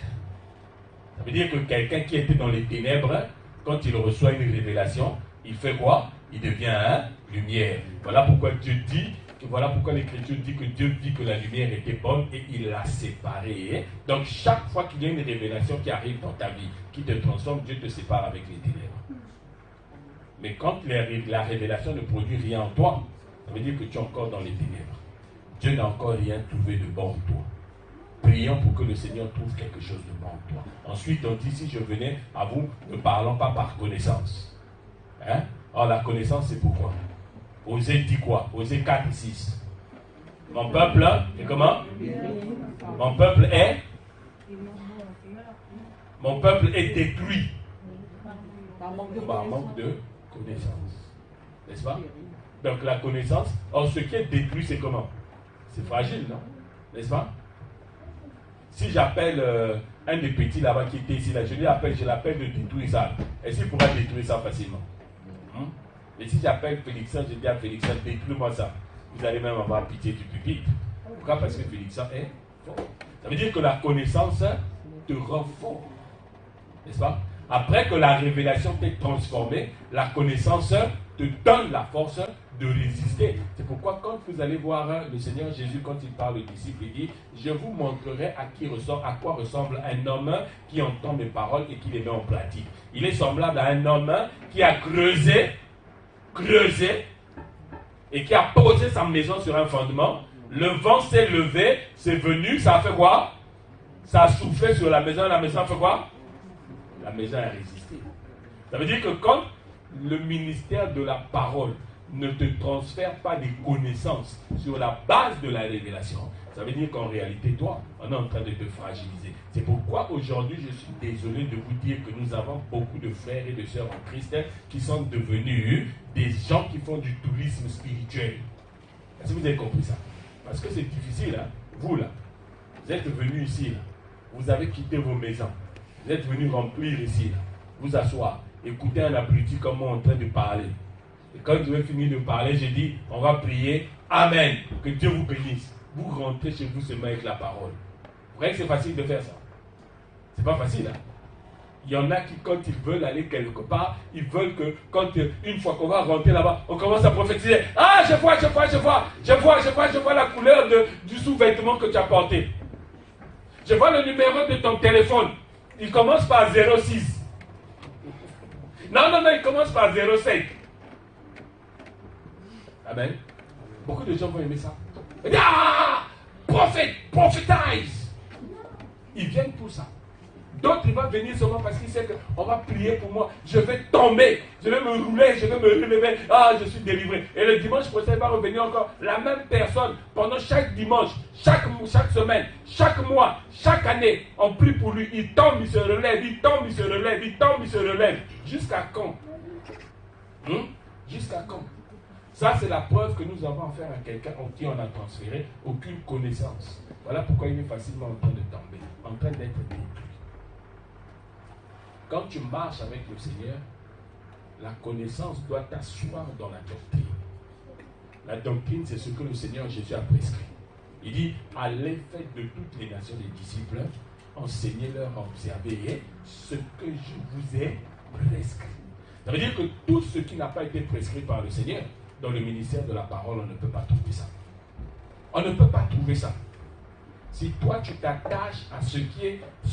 Speaker 1: Ça veut dire que quelqu'un qui était dans les ténèbres, quand il reçoit une révélation, il fait quoi? Il devient lumière. Voilà pourquoi Dieu dit, voilà pourquoi l'Écriture dit que Dieu dit que la lumière était bonne et il l'a séparée. Donc chaque fois qu'il y a une révélation qui arrive dans ta vie, qui te transforme, Dieu te sépare avec les ténèbres. Mais quand la révélation ne produit rien en toi, ça veut dire que tu es encore dans les ténèbres. Dieu n'a encore rien trouvé de bon en toi. Prions pour que le Seigneur trouve quelque chose de bon en toi. Ensuite, on dit, si je venais à vous, ne parlons pas par connaissance. Hein? Or, la connaissance, c'est pourquoi? Osée dit quoi? Osée 4, 6. Mon peuple, et comment? Mon peuple est? Mon peuple est détruit. Par manque de connaissance. N'est-ce pas? Donc la connaissance, or ce qui est détruit, c'est comment? C'est fragile, non? N'est-ce pas? Si j'appelle un des petits là-bas qui était ici, là, je l'appelle de détruire ça. Est-ce qu'il pourra détruire ça facilement? Mais si j'appelle Félixon, je dis à Félixon, détruis-moi ça. Vous allez même avoir pitié du pupitre. Pourquoi? Parce que Félixon est fort. Ça veut dire que la connaissance te rend fort. N'est-ce pas? Après que la révélation t'ait transformé, la connaissance te donne la force de résister. C'est pourquoi quand vous allez voir le Seigneur Jésus, quand il parle aux disciples, il dit, je vous montrerai à quoi ressemble un homme qui entend mes paroles et qui les met en pratique. Il est semblable à un homme qui a creusé, et qui a posé sa maison sur un fondement. Le vent s'est levé, c'est venu, ça a fait quoi? Ça a soufflé sur la maison a fait quoi? La maison a résisté. Ça veut dire que quand le ministère de la parole ne te transfère pas des connaissances sur la base de la révélation, ça veut dire qu'en réalité, toi, on est en train de te fragiliser. C'est pourquoi aujourd'hui, je suis désolé de vous dire que nous avons beaucoup de frères et de sœurs en Christ qui sont devenus des gens qui font du tourisme spirituel. Est-ce que vous avez compris ça? Parce que c'est difficile, hein? Vous là, vous êtes venus ici, là. Vous avez quitté vos maisons. Vous êtes venus remplir ici, là. Vous asseoir, écouter un abruti comme moi en train de parler. Et quand je vais finir de parler, j'ai dit, on va prier, Amen, que Dieu vous bénisse. Vous rentrez chez vous seulement avec la parole. Vous croyez que c'est facile de faire ça? C'est pas facile, hein? Il y en a qui, quand ils veulent aller quelque part, ils veulent que, une fois qu'on va rentrer là-bas, on commence à prophétiser. Ah, je vois la couleur du sous-vêtement que tu as porté. Je vois le numéro de ton téléphone. Il commence par 06. Non, il commence par 07. Amen. Beaucoup de gens vont aimer ça. Ah, prophétise. Ils viennent pour ça. D'autres, ils vont venir seulement parce qu'ils savent qu'on va prier pour moi. Je vais tomber, je vais me rouler, je vais me relever. Ah, je suis délivré. Et le dimanche prochain, il va revenir encore. La même personne, pendant chaque dimanche, chaque semaine, chaque mois, chaque année, on prie pour lui. Il tombe, il se relève, il tombe, il se relève, il tombe, il se relève. Jusqu'à quand? Jusqu'à quand? Ça, c'est la preuve que nous avons affaire à quelqu'un en qui on a transféré aucune connaissance. Voilà pourquoi il est facilement en train de tomber, en train d'être détruit. Quand tu marches avec le Seigneur, la connaissance doit t'asseoir dans la doctrine. La doctrine, c'est ce que le Seigneur Jésus a prescrit. Il dit, allez, faites de toutes les nations des disciples, enseignez-leur à observer ce que je vous ai prescrit. Ça veut dire que tout ce qui n'a pas été prescrit par le Seigneur, dans le ministère de la parole, on ne peut pas trouver ça. On ne peut pas trouver ça. Si toi tu t'attaches à ce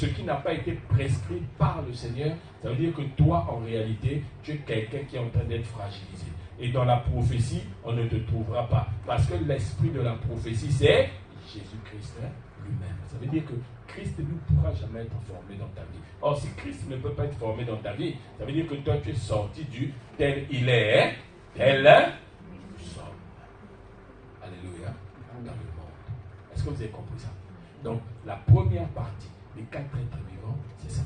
Speaker 1: qui n'a pas été prescrit par le Seigneur, ça veut dire que toi en réalité tu es quelqu'un qui est en train d'être fragilisé. Et dans la prophétie, on ne te trouvera pas. Parce que l'esprit de la prophétie, c'est Jésus-Christ lui-même. Ça veut dire que Christ ne pourra jamais être formé dans ta vie. Or, si Christ ne peut pas être formé dans ta vie, ça veut dire que toi tu es sorti du tel il est, tel nous sommes. Alléluia. Dans le monde. Est-ce que vous avez compris ça? Donc, la première partie des 4 êtres vivants, c'est ça.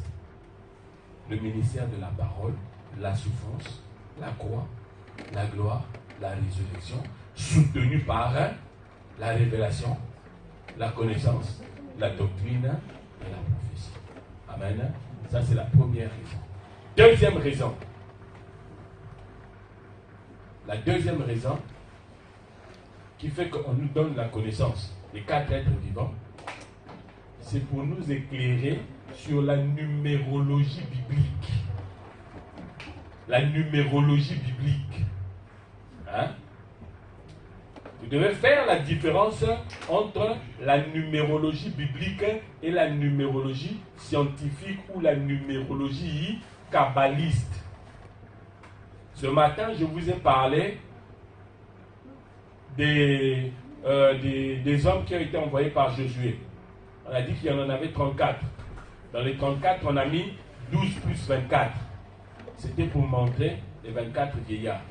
Speaker 1: Le ministère de la parole, la souffrance, la croix, la gloire, la résurrection, soutenue par la révélation, la connaissance, la doctrine et la prophétie. Amen. Ça, c'est la première raison. Deuxième raison. La deuxième raison qui fait qu'on nous donne la connaissance des 4 êtres vivants, c'est pour nous éclairer sur la numérologie biblique. La numérologie biblique. Hein? Vous devez faire la différence entre la numérologie biblique et la numérologie scientifique ou la numérologie kabbaliste. Ce matin, je vous ai parlé des hommes qui ont été envoyés par Josué. On a dit qu'il y en avait 34. Dans les 34, on a mis 12 plus 24. C'était pour montrer les 24 vieillards.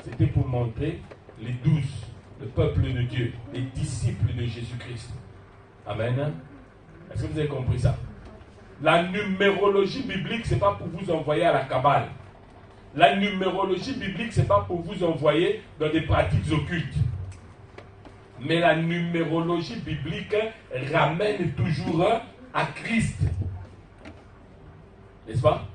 Speaker 1: C'était pour montrer les 12, le peuple de Dieu, les disciples de Jésus-Christ. Amen. Est-ce que vous avez compris ça? La numérologie biblique, ce n'est pas pour vous envoyer à la Kabbale. La numérologie biblique, ce n'est pas pour vous envoyer dans des pratiques occultes. Mais la numérologie biblique ramène toujours à Christ. N'est-ce pas?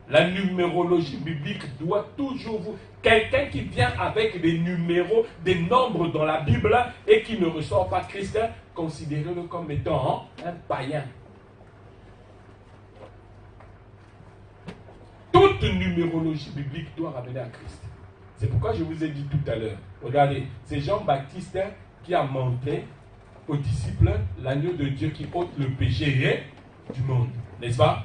Speaker 1: La numérologie biblique doit toujours vous... Quelqu'un qui vient avec des numéros, des nombres dans la Bible et qui ne ressort pas Christ, considérez-le comme étant un païen. Toute numérologie biblique doit ramener à Christ. C'est pourquoi je vous ai dit tout à l'heure. Regardez, c'est Jean-Baptiste qui a montré aux disciples l'agneau de Dieu qui ôte le péché du monde. N'est-ce pas?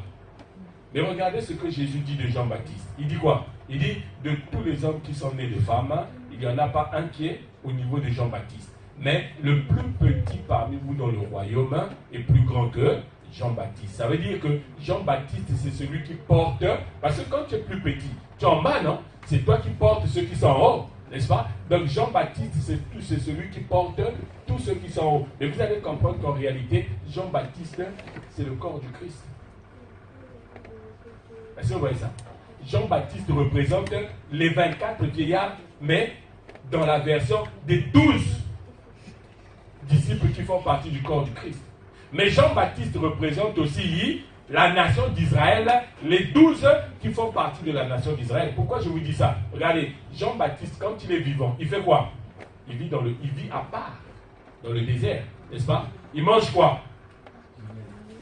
Speaker 1: Mais regardez ce que Jésus dit de Jean-Baptiste. Il dit quoi? Il dit, de tous les hommes qui sont nés de femmes, il n'y en a pas un qui est au niveau de Jean-Baptiste. Mais le plus petit parmi vous dans le royaume est plus grand que Jean-Baptiste. Ça veut dire que Jean-Baptiste, c'est celui qui porte, parce que quand tu es plus petit, tu es en bas, non? C'est toi qui portes ceux qui sont en haut, n'est-ce pas? Donc Jean-Baptiste, c'est celui qui porte tous ceux qui sont en haut. Mais vous allez comprendre qu'en réalité, Jean-Baptiste, c'est le corps du Christ. Est-ce que vous voyez ça? Jean-Baptiste représente les 24 vieillards, mais dans la version des 12 disciples qui font partie du corps du Christ. Mais Jean-Baptiste représente aussi la nation d'Israël, les 12 qui font partie de la nation d'Israël. Pourquoi je vous dis ça? Regardez, Jean-Baptiste, quand il est vivant, il fait quoi? Il vit à part, dans le désert, n'est-ce pas? Il mange quoi?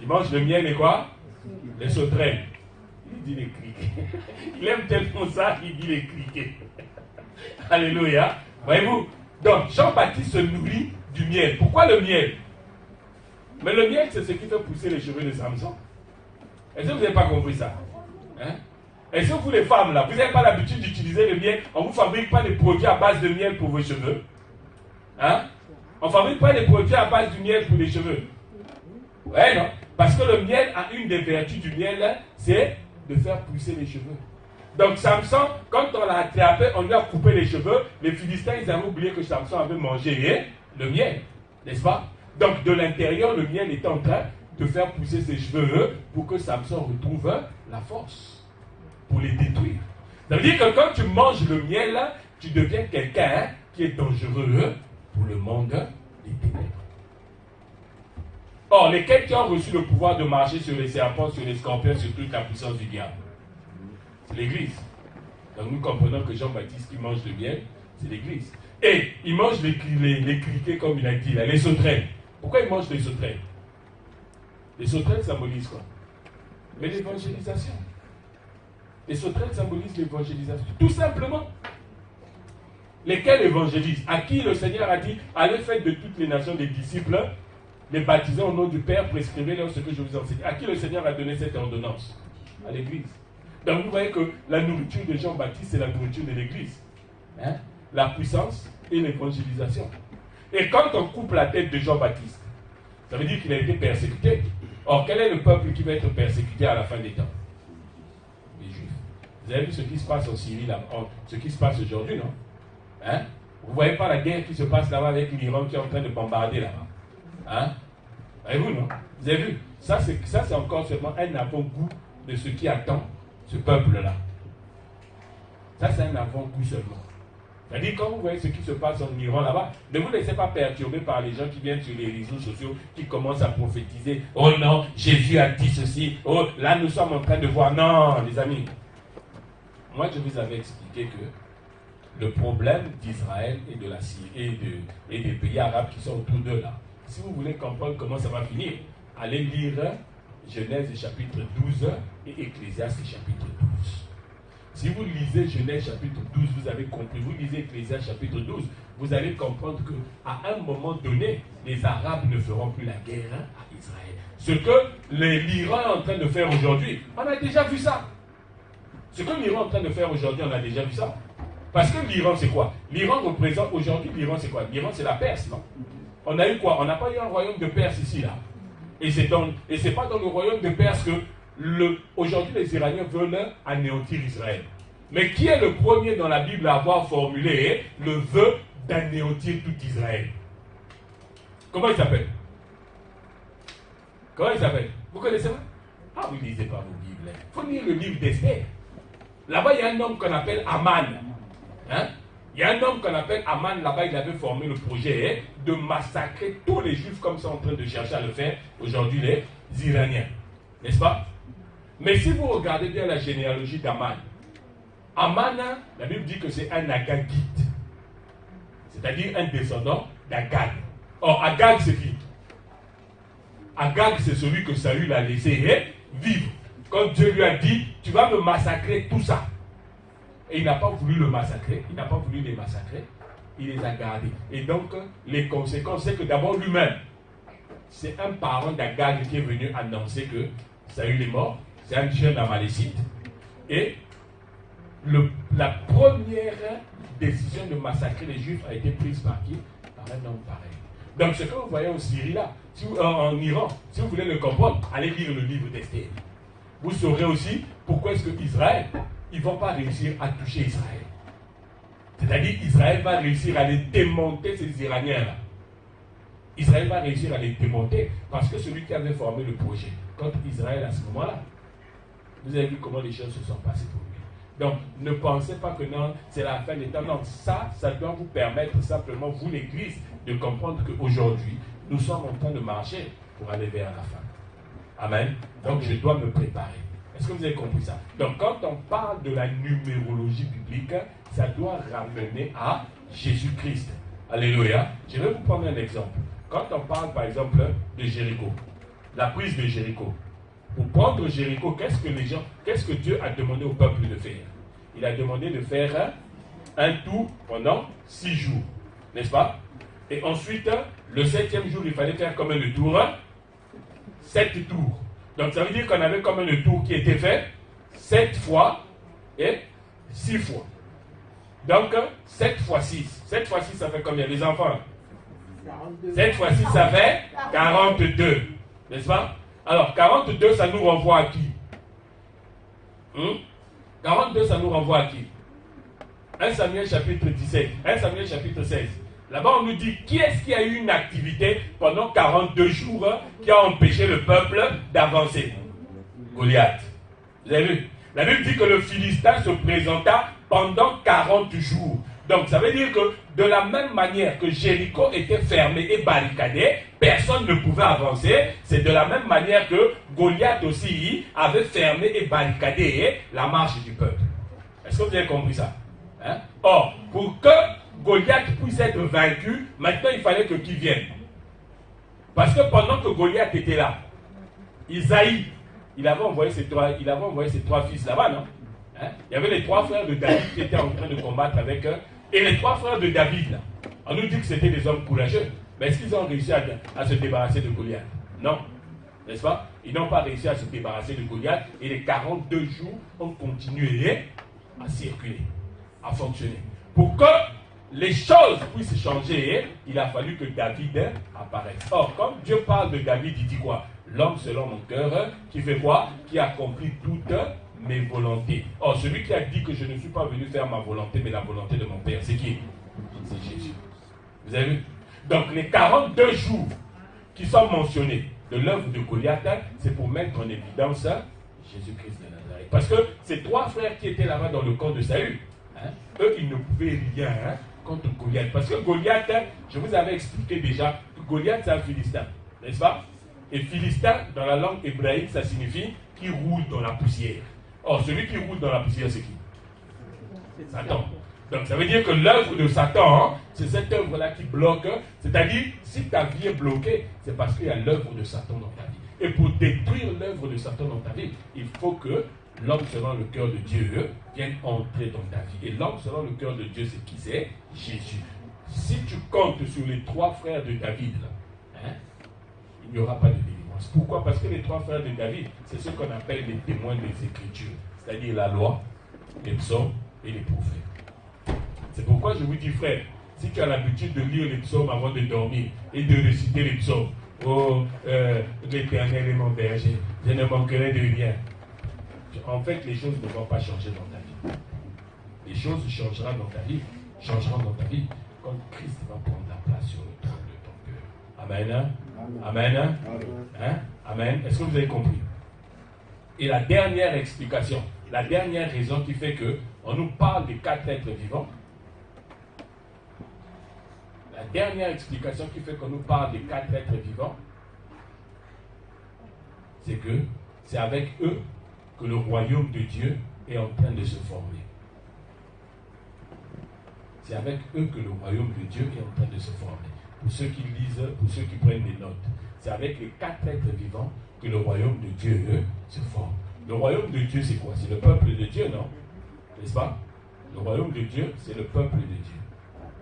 Speaker 1: Il mange le miel et quoi? Les sauterelles. Il dit les cliquets. Il aime tellement ça, il dit les cliquets. Alléluia. Voyez-vous? Donc, Jean-Baptiste se nourrit du miel. Pourquoi le miel? Mais le miel, c'est ce qui fait pousser les cheveux de Samson. Est-ce que vous n'avez pas compris ça? Hein? Est-ce que vous, les femmes, là, vous n'avez pas l'habitude d'utiliser le miel? On ne vous fabrique pas des produits à base de miel pour vos cheveux. Hein? On ne fabrique pas des produits à base du miel pour les cheveux. Ouais, non? Parce que le miel a une des vertus du miel, c'est de faire pousser les cheveux. Donc Samson, quand on l'a attrapé, on lui a coupé les cheveux. Les Philistins, ils avaient oublié que Samson avait mangé le miel. N'est-ce pas? Donc de l'intérieur, le miel est en train de faire pousser ses cheveux pour que Samson retrouve la force pour les détruire. Ça veut dire que quand tu manges le miel, tu deviens quelqu'un qui est dangereux pour le monde des ténèbres. Or, lesquels qui ont reçu le pouvoir de marcher sur les serpents, sur les scorpions, sur toute la puissance du diable? C'est l'Église. Donc nous comprenons que Jean-Baptiste qui mange le miel, c'est l'Église. Et il mange les criquets comme il a dit, là, les sauterelles. Pourquoi il mange les sauterelles? Les sauterelles symbolisent quoi? Mais l'évangélisation. Les sauterelles symbolisent l'évangélisation. Tout simplement. Lesquels évangélisent? À qui le Seigneur a dit, allez faire de toutes les nations des disciples, les baptisés au nom du Père, prescrivez-leur ce que je vous enseigne. À qui le Seigneur a donné cette ordonnance? À l'Église. Donc vous voyez que la nourriture de Jean-Baptiste, c'est la nourriture de l'Église. Hein? La puissance et l'évangélisation. Et quand on coupe la tête de Jean-Baptiste, ça veut dire qu'il a été persécuté. Or, quel est le peuple qui va être persécuté à la fin des temps? Les Juifs. Vous avez vu ce qui se passe en Syrie, là, ce qui se passe aujourd'hui, non? Hein? Vous ne voyez pas la guerre qui se passe là-bas avec l'Iran qui est en train de bombarder là-bas? Hein? Voyez-vous, non? Vous avez vu? Ça, c'est encore seulement un avant-goût de ce qui attend ce peuple-là. Ça, c'est un avant-goût seulement. C'est-à-dire, quand vous voyez ce qui se passe en Iran là-bas, ne vous laissez pas perturber par les gens qui viennent sur les réseaux sociaux, qui commencent à prophétiser. Oh non, Jésus a dit ceci. Oh, là, nous sommes en train de voir. Non, les amis. Moi, je vous avais expliqué que le problème d'Israël et de la Syrie et des pays arabes qui sont autour d'eux là, si vous voulez comprendre comment ça va finir, allez lire Genèse chapitre 12 et Ecclésiaste chapitre 12. Si vous lisez Genèse chapitre 12, vous avez compris. Vous lisez Ecclésiaste chapitre 12, vous allez comprendre qu'à un moment donné, les Arabes ne feront plus la guerre à Israël. Ce que l'Iran est en train de faire aujourd'hui, on a déjà vu ça. Ce que l'Iran est en train de faire aujourd'hui, on a déjà vu ça. Parce que l'Iran, c'est quoi? L'Iran représente aujourd'hui, l'Iran, c'est quoi? L'Iran, c'est la Perse, non? On a eu quoi? On n'a pas eu un royaume de Perse ici, là. Et c'est pas dans le royaume de Perse que aujourd'hui les Iraniens veulent anéantir Israël. Mais qui est le premier dans la Bible à avoir formulé le vœu d'anéantir tout Israël? Comment il s'appelle? Comment il s'appelle? Vous connaissez pas? Ah, vous ne lisez pas vos Bibles. Il faut lire le livre d'Esther. Là-bas, il y a un homme qu'on appelle Aman. Hein? Il y a un homme qu'on appelle Aman, là-bas, il avait formé le projet de massacrer tous les Juifs comme ça en train de chercher à le faire aujourd'hui les Iraniens. N'est-ce pas? Mais si vous regardez bien la généalogie d'Aman, Aman, la Bible dit que c'est un Agagite, c'est-à-dire un descendant d'Agag. Or, Agag, c'est qui? Agag, c'est celui que Saül a laissé vivre. Quand Dieu lui a dit, tu vas me massacrer tout ça. Et il n'a pas voulu le massacrer, il n'a pas voulu les massacrer, il les a gardés. Et donc, les conséquences, c'est que d'abord lui-même, c'est un parent d'Agag qui est venu annoncer que Saül est mort, c'est un jeune amalécite. Et la première décision de massacrer les Juifs a été prise par qui? Par un homme pareil. Donc ce que vous voyez en Syrie là, en Iran, si vous voulez le comprendre, allez lire le livre d'Esther. Vous saurez aussi pourquoi est-ce que Israël, ils ne vont pas réussir à toucher Israël. C'est-à-dire Israël va réussir à les démonter, ces Iraniens-là. Israël va réussir à les démonter parce que celui qui avait formé le projet contre Israël à ce moment-là, vous avez vu comment les choses se sont passées pour lui. Donc, ne pensez pas que non, c'est la fin des temps. Non, ça doit vous permettre simplement, vous l'Église, de comprendre qu'aujourd'hui, nous sommes en train de marcher pour aller vers la fin. Amen. Donc, je dois me préparer. Est-ce que vous avez compris ça? Donc, quand on parle de la numérologie biblique, ça doit ramener à Jésus-Christ. Alléluia. Je vais vous prendre un exemple. Quand on parle, par exemple, de Jéricho, la prise de Jéricho. Pour prendre Jéricho, qu'est-ce que Dieu a demandé au peuple de faire? Il a demandé de faire un tour pendant 6 jours. N'est-ce pas? Et ensuite, le 7e jour, il fallait faire combien de tours? 7 tours. Donc ça veut dire qu'on avait combien de tours qui étaient faits? 7 fois et 6 fois. Donc 7 fois 6. 7 fois 6, ça fait combien les enfants?
Speaker 4: 42.
Speaker 1: 7 fois 6, ça fait 42. N'est-ce pas? Alors 42, ça nous renvoie à qui? 42, ça nous renvoie à qui? 1 Samuel chapitre 17, 1 Samuel chapitre 16. Là-bas, on nous dit qui est-ce qui a eu une activité pendant 42 jours qui a empêché le peuple d'avancer? Goliath. Vous avez vu? La Bible dit que le Philistin se présenta pendant 40 jours. Donc, ça veut dire que de la même manière que Jéricho était fermé et barricadé, personne ne pouvait avancer. C'est de la même manière que Goliath aussi avait fermé et barricadé la marche du peuple. Est-ce que vous avez compris ça? Or, pour que Goliath puisse être vaincu, maintenant il fallait que qui vienne. Parce que pendant que Goliath était là, Isaïe, il avait envoyé ses trois fils là-bas, non? Il y avait les 3 frères de David qui étaient en train de combattre avec eux. Et les 3 frères de David, là, on nous dit que c'était des hommes courageux. Mais est-ce qu'ils ont réussi à se débarrasser de Goliath? Non. N'est-ce pas? Ils n'ont pas réussi à se débarrasser de Goliath. Et les 42 jours ont continué à circuler, à fonctionner. Pour que les choses puissent changer, il a fallu que David apparaisse. Or, quand Dieu parle de David, il dit quoi? L'homme selon mon cœur, qui fait quoi? Qui accomplit toutes mes volontés. Or, celui qui a dit que je ne suis pas venu faire ma volonté, mais la volonté de mon Père, c'est qui? C'est Jésus. Vous avez vu? Donc, les 42 jours qui sont mentionnés de l'œuvre de Goliath, c'est pour mettre en évidence Jésus-Christ de Nazareth. Parce que ces 3 frères qui étaient là-bas dans le camp de Saül, eux, ils ne pouvaient rien contre Goliath. Parce que Goliath, je vous avais expliqué déjà, Goliath, c'est un Philistin. N'est-ce pas? Et Philistin, dans la langue hébraïque, ça signifie qui roule dans la poussière. Or, celui qui roule dans la poussière, c'est qui? C'est Satan. Donc, ça veut dire que l'œuvre de Satan, c'est cette œuvre-là qui bloque. C'est-à-dire, si ta vie est bloquée, c'est parce qu'il y a l'œuvre de Satan dans ta vie. Et pour détruire l'œuvre de Satan dans ta vie, il faut que l'homme selon le cœur de Dieu vienne entrer dans ta vie. Et l'homme selon le cœur de Dieu, c'est qui? C'est Jésus. Si tu comptes sur les 3 frères de David, là, il n'y aura pas de délivrance. Pourquoi? Parce que les 3 frères de David, c'est ce qu'on appelle les témoins des Écritures. C'est-à-dire la loi, les psaumes et les prophètes. C'est pourquoi je vous dis, frère, si tu as l'habitude de lire les psaumes avant de dormir et de réciter les psaumes, oh, l'Éternel est mon berger, je ne manquerai de rien. En fait, les choses ne vont pas changer dans ta vie. Les choses changeront dans ta vie quand Christ va prendre la place sur le trône de ton cœur. Amen. Amen. Amen. Est-ce que vous avez compris? Et la dernière explication, la dernière raison qui fait que on nous parle des 4 êtres vivants, la dernière explication qui fait qu'on nous parle des 4 êtres vivants, c'est que c'est avec eux que le royaume de Dieu est en train de se former. C'est avec eux que le royaume de Dieu est en train de se former. Pour ceux qui lisent, pour ceux qui prennent des notes, c'est avec les 4 êtres vivants que le royaume de Dieu se forme. Le royaume de Dieu, c'est quoi? C'est le peuple de Dieu, non? N'est-ce pas? Le royaume de Dieu, c'est le peuple de Dieu.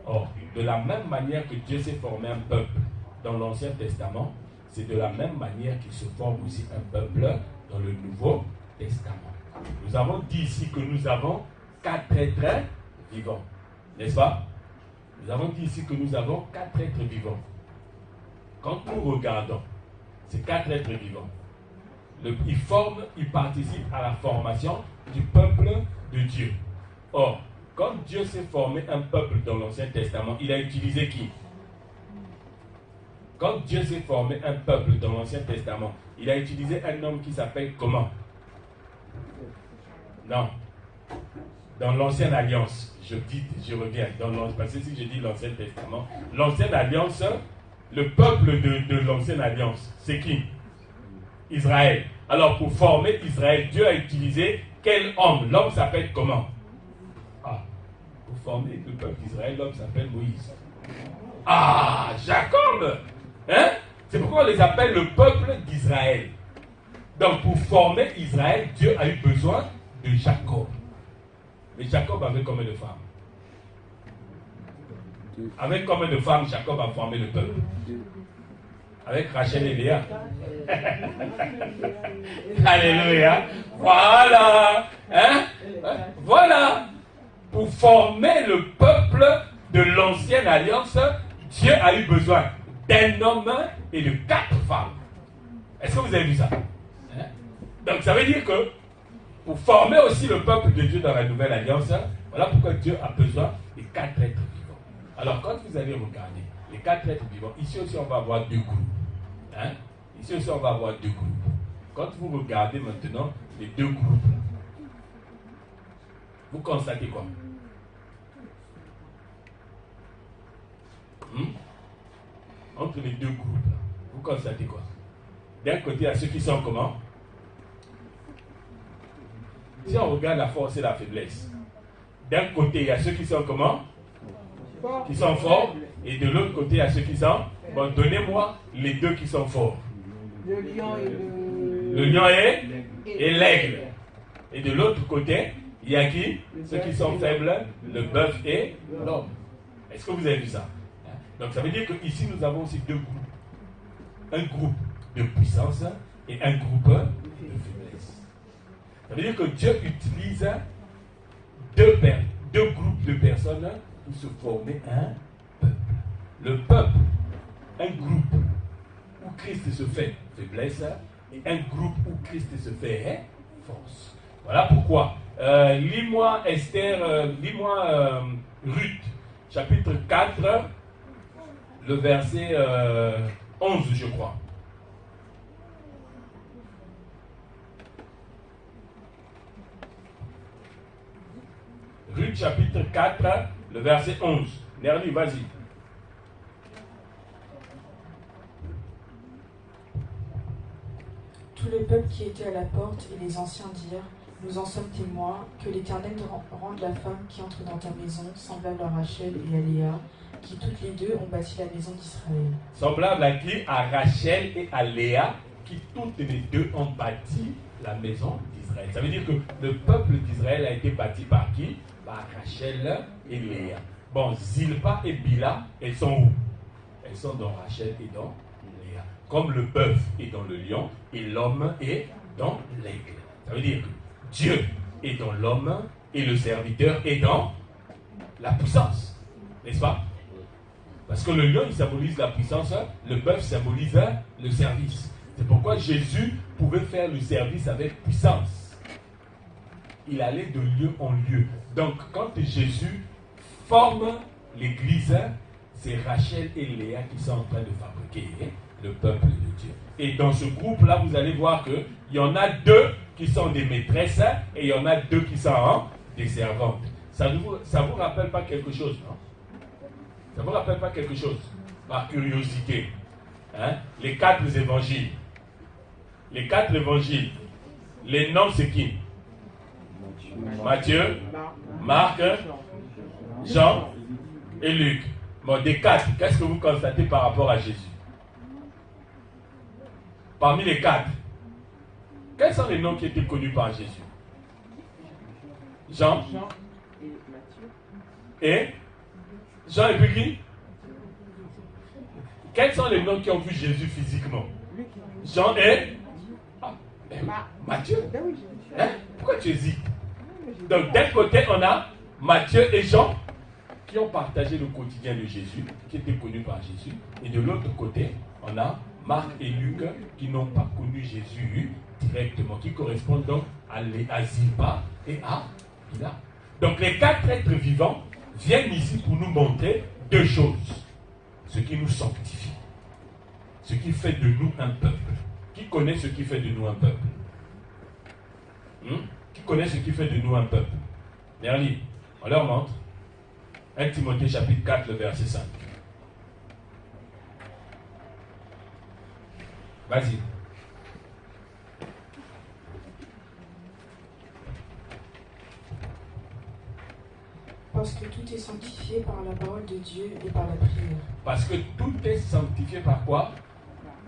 Speaker 1: Or, de la même manière que Dieu s'est formé un peuple dans l'Ancien Testament, c'est de la même manière qu'il se forme aussi un peuple dans le Nouveau Testament. Nous avons dit ici que nous avons 4 êtres vivants. N'est-ce pas? Nous avons dit ici que nous avons 4 êtres vivants. Quand nous regardons ces 4 êtres vivants, ils participent à la formation du peuple de Dieu. Or, quand Dieu s'est formé un peuple dans l'Ancien Testament, il a utilisé qui? Quand Dieu s'est formé un peuple dans l'Ancien Testament, il a utilisé un homme qui s'appelle comment? Non. Dans l'Ancienne Alliance, je reviens, parce que si je dis l'Ancien Testament, l'Ancienne Alliance, le peuple de l'Ancienne Alliance, c'est qui? Israël. Alors pour former Israël, Dieu a utilisé quel homme? L'homme s'appelle comment? Pour former le peuple d'Israël, l'homme s'appelle Moïse. Jacob! Hein? C'est pourquoi on les appelle le peuple d'Israël. Donc pour former Israël, Dieu a eu besoin de Jacob. Mais Jacob avait combien de femmes? Avec combien de femmes Jacob a formé le peuple? Avec Rachel et Léa. Alléluia. Voilà. Hein? Voilà. Pour former le peuple de l'ancienne alliance, Dieu a eu besoin d'un homme et de 4 femmes. Est-ce que vous avez vu ça? Hein? Donc ça veut dire que pour former aussi le peuple de Dieu dans la nouvelle alliance, voilà pourquoi Dieu a besoin des 4 êtres vivants. Alors quand vous allez regarder les 4 êtres vivants, ici aussi on va avoir 2 groupes. Hein? Ici aussi on va avoir 2 groupes. Quand vous regardez maintenant les 2 groupes, vous constatez quoi? Entre les 2 groupes, vous constatez quoi? D'un côté, il y a ceux qui sont comment? Si on regarde la force et la faiblesse, d'un côté, il y a ceux qui sont comment? Qui sont forts. Et de l'autre côté, il y a ceux qui sont... Bon, donnez-moi les 2 qui sont forts.
Speaker 4: Le lion et
Speaker 1: le lion et l'aigle. Et de l'autre côté, il y a qui? Ceux qui sont faibles, le bœuf et l'homme. Est-ce que vous avez vu ça? Donc ça veut dire qu'ici nous avons aussi 2 groupes. Un groupe de puissance et un groupe de faiblesse. Ça veut dire que Dieu utilise 2 groupes de personnes pour se former un peuple. Le peuple, un groupe où Christ se fait faiblesse et un groupe où Christ se fait force. Voilà pourquoi. Lis-moi Esther, lis-moi Ruth, chapitre 4, le verset 11, je crois. Ruth, chapitre 4, le verset 11. Nerly, vas-y.
Speaker 2: Tout le peuple qui était à la porte et les anciens dirent: Nous en sommes témoins, que l'Éternel rende la femme qui entre dans ta maison semblable à Rachel et à Léa, qui toutes les 2 ont bâti la maison d'Israël.
Speaker 1: Semblable à qui? À Rachel et à Léa, qui toutes les 2 ont bâti la maison d'Israël. Ça veut dire que le peuple d'Israël a été bâti par qui? Par Rachel et Léa. Bon, Zilpa et Bila, elles sont où? Elles sont dans Rachel et dans Léa. Comme le bœuf est dans le lion et l'homme est dans l'aigle. Ça veut dire que Dieu est dans l'homme et le serviteur est dans la puissance. N'est-ce pas? Parce que le lion, il symbolise la puissance, le bœuf symbolise le service. C'est pourquoi Jésus pouvait faire le service avec puissance. Il allait de lieu en lieu. Donc, quand Jésus forme l'Église, c'est Rachel et Léa qui sont en train de fabriquer le peuple de Dieu. Et dans ce groupe-là, vous allez voir qu'il y en a 2 qui sont des maîtresses et il y en a 2 qui sont des servantes. Ça vous rappelle pas quelque chose, non? Ça vous rappelle pas quelque chose? Par curiosité. Hein? Les 4 évangiles. Les 4 évangiles. Les noms, c'est qui? Matthieu, Marc, Jean et Luc. Bon, des 4, qu'est-ce que vous constatez par rapport à Jésus? Parmi les 4, quels sont les noms qui étaient connus par Jésus? Jean
Speaker 4: et Matthieu.
Speaker 1: Et Jean et puis qui? Quels sont les noms qui ont vu Jésus physiquement? Jean et Matthieu. Hein? Pourquoi tu hésites? Donc d'un côté on a Matthieu et Jean qui ont partagé le quotidien de Jésus, qui étaient connus par Jésus. Et de l'autre côté, on a Marc et Luc qui n'ont pas connu Jésus directement, qui correspondent donc à Zilpa et à Bila. Donc les 4 êtres vivants viennent ici pour nous montrer 2 choses. Ce qui nous sanctifie, ce qui fait de nous un peuple. Qui connaît ce qui fait de nous un peuple? Qui connaît ce qui fait de nous un peuple? Dernier, on leur montre. 1 Timothée chapitre 4, le verset 5. Vas-y.
Speaker 2: Parce que tout est sanctifié par la parole de Dieu et par la prière.
Speaker 1: Parce que tout est sanctifié par quoi?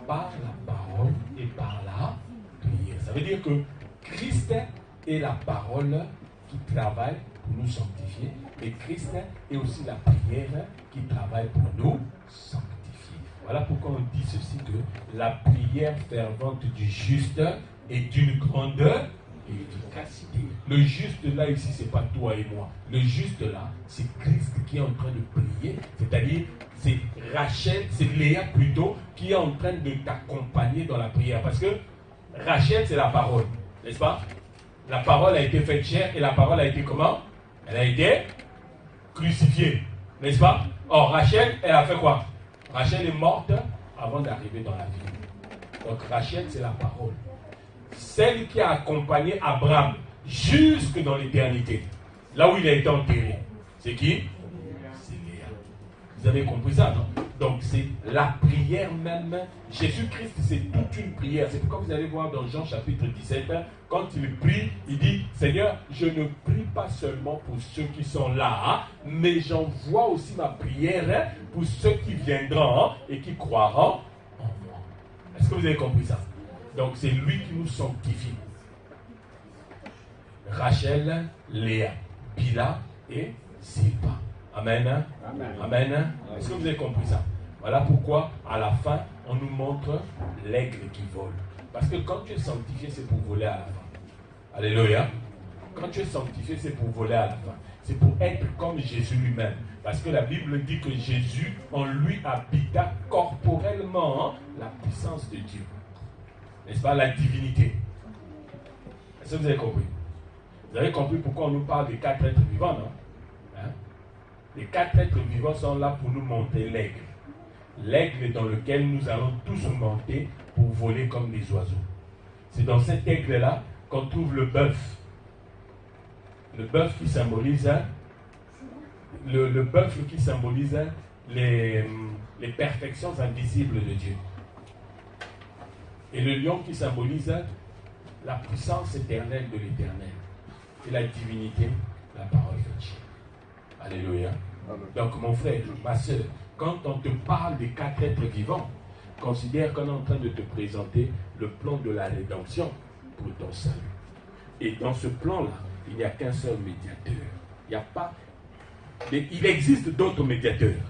Speaker 1: Par la parole et par la prière. Ça veut dire que Christ est la parole qui travaille pour nous sanctifier. Et Christ est aussi la prière qui travaille pour nous sanctifier. Voilà pourquoi on dit ceci, que la prière fervente du juste est d'une grande efficacité. Le juste là ici, c'est pas toi et moi. Le juste là, c'est Christ qui est en train de prier. C'est-à-dire, c'est Rachel, c'est Léa plutôt, qui est en train de t'accompagner dans la prière. Parce que Rachel, c'est la parole, n'est-ce pas? La parole a été faite chair et la parole a été comment? Elle a été crucifiée, n'est-ce pas? Or, Rachel, elle a fait quoi? Rachel est morte avant d'arriver dans la vie. Donc, Rachel, c'est la parole. Celle qui a accompagné Abraham jusque dans l'éternité, là où il a été enterré. C'est qui? C'est Léa. Vous avez compris ça, non? Donc c'est la prière même. Jésus-Christ, c'est toute une prière. C'est pourquoi vous allez voir dans Jean chapitre 17, quand il prie, il dit, Seigneur, je ne prie pas seulement pour ceux qui sont là, mais j'envoie aussi ma prière pour ceux qui viendront et qui croiront en moi. Est-ce que vous avez compris ça? Donc c'est lui qui nous sanctifie. Rachel, Léa, Bila et Zilpa. Amen. Amen. Amen. Est-ce que vous avez compris ça? Voilà pourquoi à la fin on nous montre l'aigle qui vole. Parce que quand tu es sanctifié, c'est pour voler à la fin. Alléluia. Quand tu es sanctifié, c'est pour voler à la fin. C'est pour être comme Jésus lui-même. Parce que la Bible dit que Jésus, en lui habita corporellement la puissance de Dieu. N'est-ce pas? La divinité. Est-ce que vous avez compris? Vous avez compris pourquoi on nous parle des 4 êtres vivants, non? Hein? Les 4 êtres vivants sont là pour nous monter l'aigle. L'aigle dans lequel nous allons tous monter pour voler comme des oiseaux. C'est dans cet aigle-là qu'on trouve le bœuf. Le bœuf qui symbolise le bœuf qui symbolise les perfections invisibles de Dieu. Et le lion qui symbolise la puissance éternelle de l'éternel. Et la divinité, la parole de Dieu. Alléluia. Donc mon frère, ma soeur, quand on te parle des 4 êtres vivants, considère qu'on est en train de te présenter le plan de la rédemption pour ton salut. Et dans ce plan-là, il n'y a qu'un seul médiateur. Il n'y a pas... Il existe d'autres médiateurs.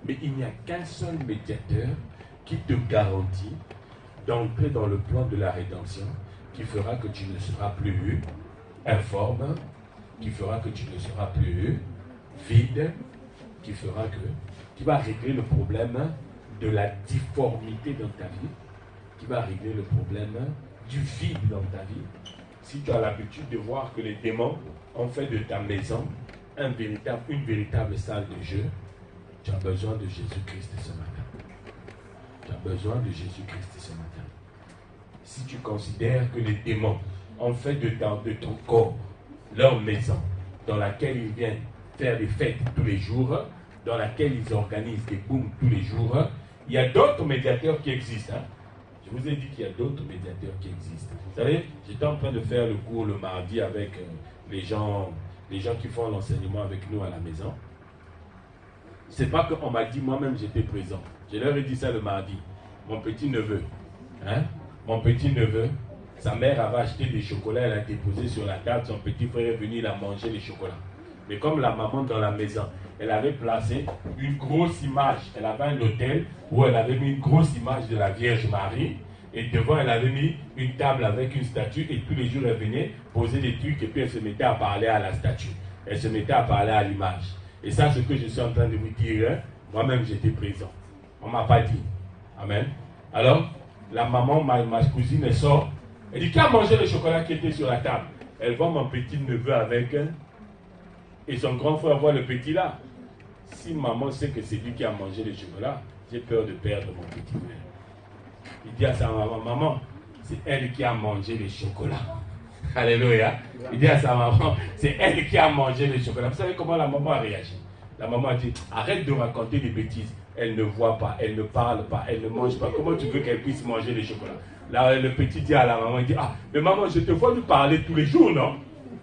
Speaker 1: Mais il n'y a qu'un seul médiateur qui te garantit d'entrer dans le plan de la rédemption, qui fera que tu ne seras plus informe, qui fera que tu ne seras plus vide, qui va régler le problème de la difformité dans ta vie, qui va régler le problème du vide dans ta vie. Si tu as l'habitude de voir que les démons ont fait de ta maison une véritable salle de jeu, tu as besoin de Jésus-Christ ce matin. Tu as besoin de Jésus-Christ ce matin. Si tu considères que les démons ont fait de ton corps leur maison, dans laquelle ils viennent faire des fêtes tous les jours, dans laquelle ils organisent des booms tous les jours, il y a d'autres médiateurs qui existent. Hein? Je vous ai dit qu'il y a d'autres médiateurs qui existent. Vous savez, j'étais en train de faire le cours le mardi avec les gens qui font l'enseignement avec nous à la maison. C'est pas qu'on m'a dit, moi-même j'étais présent. Je leur ai dit ça le mardi. Mon petit-neveu, sa mère avait acheté des chocolats, elle a déposé sur la table, son petit frère est venu, il a mangé les chocolats. Mais comme la maman dans la maison, elle avait placé une grosse image, elle avait un hôtel où elle avait mis une grosse image de la Vierge Marie, et devant elle avait mis une table avec une statue, et tous les jours elle venait poser des trucs, et puis elle se mettait à parler à la statue, elle se mettait à parler à l'image. Et ça, ce que je suis en train de vous dire, moi-même j'étais présent. On ne m'a pas dit. Amen. Alors, la maman, ma cousine, elle sort. Elle dit, qui a mangé le chocolat qui était sur la table? Elle voit mon petit neveu avec elle. Et son grand frère voit le petit là. Si maman sait que c'est lui qui a mangé le chocolat, j'ai peur de perdre mon petit frère. Il dit à sa maman, c'est elle qui a mangé le chocolat. Alléluia. Il dit à sa maman, c'est elle qui a mangé le chocolat. Vous savez comment la maman a réagi? La maman a dit, arrête de raconter des bêtises. Elle ne voit pas, elle ne parle pas, elle ne mange pas. Comment tu veux qu'elle puisse manger le chocolat? Là, le petit dit à la maman, il dit, ah, mais maman, je te vois lui parler tous les jours, non?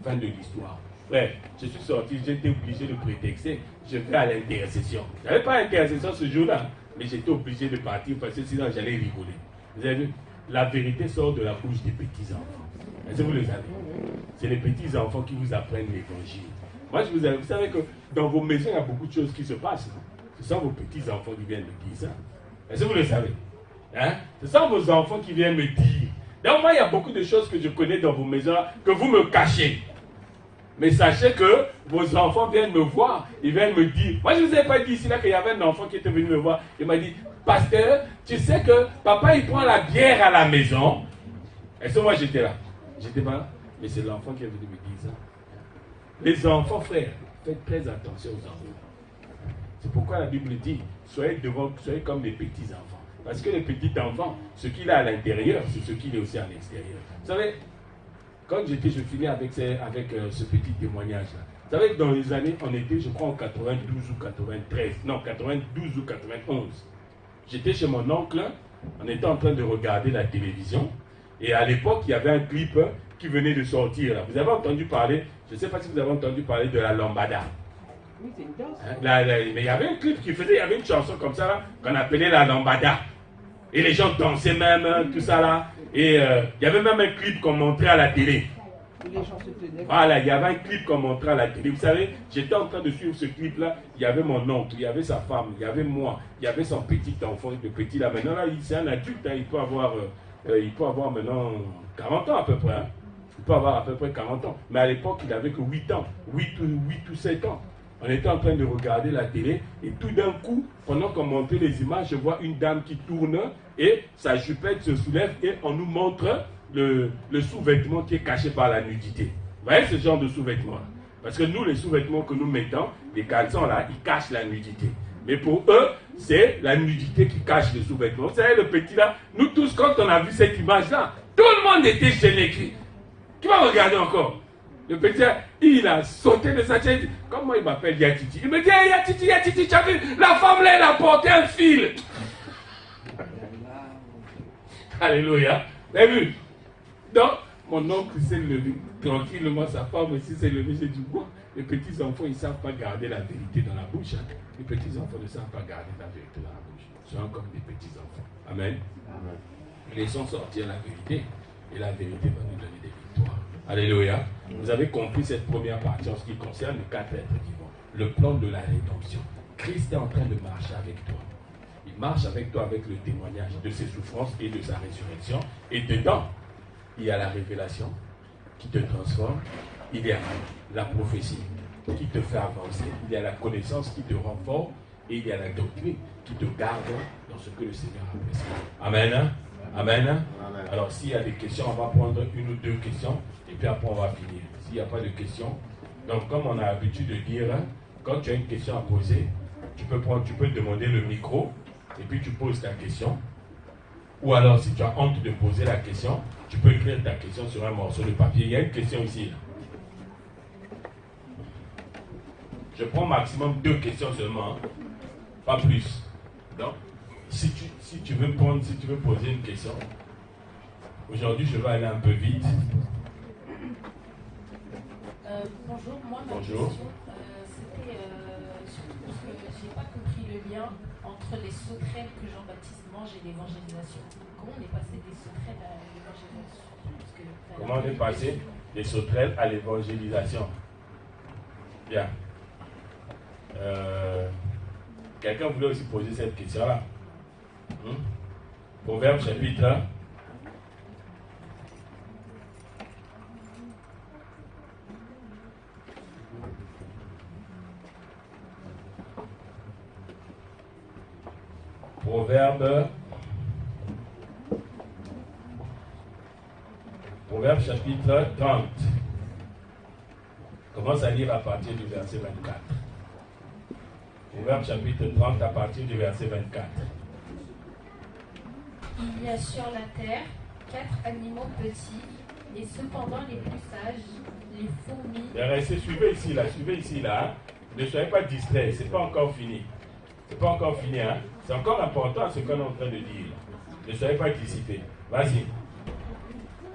Speaker 1: Fin de l'histoire. Frère, je suis sorti, j'étais obligé de prétexter. Je vais à l'intercession. Je n'avais pas d'intercession ce jour-là, mais j'étais obligé de partir parce que sinon j'allais rigoler. Vous avez vu? La vérité sort de la bouche des petits-enfants. Est-ce que vous le savez? C'est les petits-enfants qui vous apprennent l'évangile. Moi, vous savez que dans vos maisons, il y a beaucoup de choses qui se passent. Ce sont vos petits-enfants qui viennent me dire ça. Est-ce que vous le savez? Hein? Ce sont vos enfants qui viennent me dire. Donc moi, il y a beaucoup de choses que je connais dans vos maisons que vous me cachez. Mais sachez que vos enfants viennent me voir, ils viennent me dire. Moi, je ne vous ai pas dit ici là qu'il y avait un enfant qui était venu me voir. Il m'a dit, pasteur, tu sais que papa, il prend la bière à la maison. Est-ce que moi, j'étais là? J'étais pas là. Mais c'est l'enfant qui est venu me dire ça. Les enfants, frères, faites très attention aux enfants. C'est pourquoi la Bible dit, soyez comme les petits-enfants. Parce que les petits-enfants, ce qu'il a à l'intérieur, c'est ce qu'il est aussi à l'extérieur. Vous savez, quand je finis avec ce petit témoignage-là. Vous savez que dans les années, on était, je crois, en 92 ou 93. Non, 92 ou 91. J'étais chez mon oncle, on était en train de regarder la télévision. Et à l'époque, il y avait un clip qui venait de sortir. Là. Vous avez entendu parler, je ne sais pas si vous avez entendu parler de la lambada.
Speaker 4: Oui, c'est une danse.
Speaker 1: Mais il y avait un clip qui faisait, il y avait une chanson comme ça là, qu'on appelait la lambada. Et les gens dansaient même, tout ça là. Et il y avait même un clip qu'on montrait à la télé.
Speaker 4: Et les gens se tenaient.
Speaker 1: Voilà, il y avait un clip qu'on montrait à la télé. Vous savez, j'étais en train de suivre ce clip-là. Il y avait mon oncle, il y avait sa femme, il y avait moi, il y avait son petit enfant, le petit là. Maintenant là, c'est un adulte, hein, il peut avoir maintenant 40 ans à peu près. Hein. Il peut avoir à peu près 40 ans. Mais à l'époque, il n'avait que 8 ans, 8 ou 7 ans. On était en train de regarder la télé et tout d'un coup, pendant qu'on montrait les images, je vois une dame qui tourne et sa jupette se soulève et on nous montre le sous-vêtement qui est caché par la nudité. Vous voyez ce genre de sous-vêtement-là? Parce que nous, les sous-vêtements que nous mettons, les caleçons là, ils cachent la nudité. Mais pour eux, c'est la nudité qui cache les sous-vêtements. Vous savez, le petit là, nous tous, quand on a vu cette image-là, tout le monde était gêné. Qui va regarder encore? Le petit, il a sauté de sa chaise. Comment il m'appelle Yatiti? Il me dit, hey, Yatiti, tu as vu? La femme là, elle a porté un fil. Alléluia. Vous avez vu? Donc, mon oncle s'est levé tranquillement, sa femme aussi s'est levée. J'ai dit, quoi? Les petits enfants, ils ne savent pas garder la vérité dans la bouche. Hein? Les petits enfants ne savent pas garder la vérité dans la bouche. Ils sont comme des petits enfants. Amen. Amen. Laissons sortir la vérité. Et la vérité va nous donner des victoires. Alléluia. Vous avez compris cette première partie en ce qui concerne les 4 êtres vivants. Le plan de la rédemption. Christ est en train de marcher avec toi. Il marche avec toi avec le témoignage de ses souffrances et de sa résurrection. Et dedans, il y a la révélation qui te transforme. Il y a la prophétie qui te fait avancer. Il y a la connaissance qui te rend fort. Et il y a la doctrine qui te garde dans ce que le Seigneur a prescrit. Amen. Amen. Amen. Alors, s'il y a des questions, on va prendre 1 ou 2 questions. Et puis après, on va finir. S'il n'y a pas de questions. Donc, comme on a l'habitude de dire, quand tu as une question à poser, tu peux demander le micro. Et puis, tu poses ta question. Ou alors, si tu as honte de poser la question, tu peux écrire ta question sur un morceau de papier. Il y a une question ici. Là. Je prends maximum 2 questions seulement. Hein. Pas plus. Donc, si tu veux poser une question, aujourd'hui je vais aller un peu vite.
Speaker 5: Bonjour, moi ma
Speaker 1: Bonjour.
Speaker 5: question c'était surtout parce que j'ai pas compris le lien entre les sauterelles que Jean-Baptiste mange et l'évangélisation. Comment on est passé des sauterelles à l'évangélisation?
Speaker 1: Comment on est passé des sauterelles à l'évangélisation? Bien. Quelqu'un voulait aussi poser cette question-là. Proverbe chapitre 1. Proverbe chapitre 30. Commence à lire à partir du verset 24. Proverbe chapitre 30 à partir du verset 24.
Speaker 5: Il y a sur la terre 4 animaux petits, et cependant les plus sages, les fourmis.
Speaker 1: Suivez ici là. Hein. Ne soyez pas distraits, c'est pas encore fini. C'est pas encore fini, hein. C'est encore important ce qu'on est en train de dire. Ne soyez pas dissipés. Vas-y.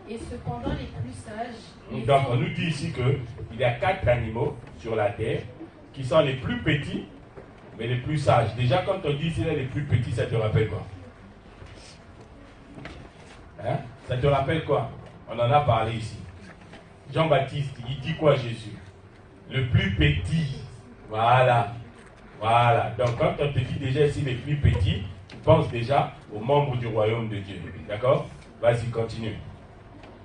Speaker 5: Et cependant les plus sages.
Speaker 1: Donc on nous dit ici qu'il y a 4 animaux sur la terre qui sont les plus petits, mais les plus sages. Déjà quand on dit ici les plus petits, ça te rappelle quoi? Hein? Ça te rappelle quoi? On en a parlé ici. Jean-Baptiste, il dit quoi Jésus? Le plus petit. Voilà. Donc quand on te dit déjà ici les plus petits, tu penses déjà aux membres du royaume de Dieu. D'accord? Vas-y, continue.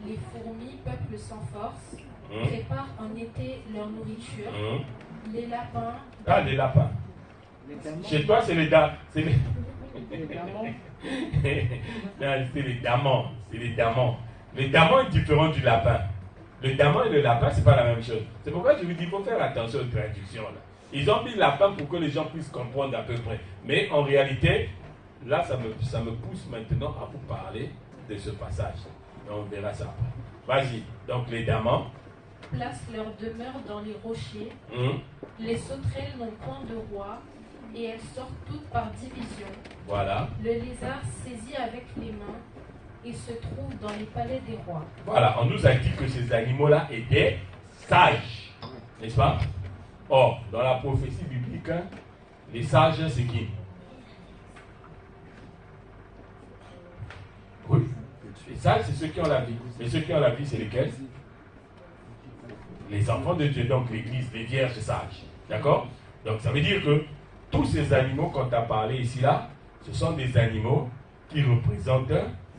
Speaker 5: Les fourmis, peuple sans force, préparent en été leur nourriture. Les lapins.
Speaker 1: Ah, les lapins. Chez toi, c'est les damans. C'est les
Speaker 4: damans.
Speaker 1: C'est les damans. C'est les damans. Le daman est différent du lapin. Le daman et le lapin, c'est pas la même chose. C'est pourquoi je vous dis, il faut faire attention aux traductions. Là. Ils ont mis lapin pour que les gens puissent comprendre à peu près. Mais en réalité, là, ça me pousse maintenant à vous parler de ce passage. On verra ça après. Vas-y. Donc, les damans
Speaker 5: placent leur demeure dans les rochers. Les sauterelles n'ont point de roi, et elles sortent toutes par division.
Speaker 1: Voilà.
Speaker 5: Le lézard saisit avec les mains et se trouve dans les palais des rois.
Speaker 1: Voilà, on nous a dit que ces animaux-là étaient sages, n'est-ce pas? Or, dans la prophétie biblique, les sages, c'est qui? Oui. Les sages, c'est ceux qui ont la vie. Et ceux qui ont la vie, c'est lesquels? Les enfants de Dieu, donc l'église, les vierges sages. D'accord? Donc, ça veut dire que tous ces animaux qu'on t'a parlé ici, là, ce sont des animaux qui représentent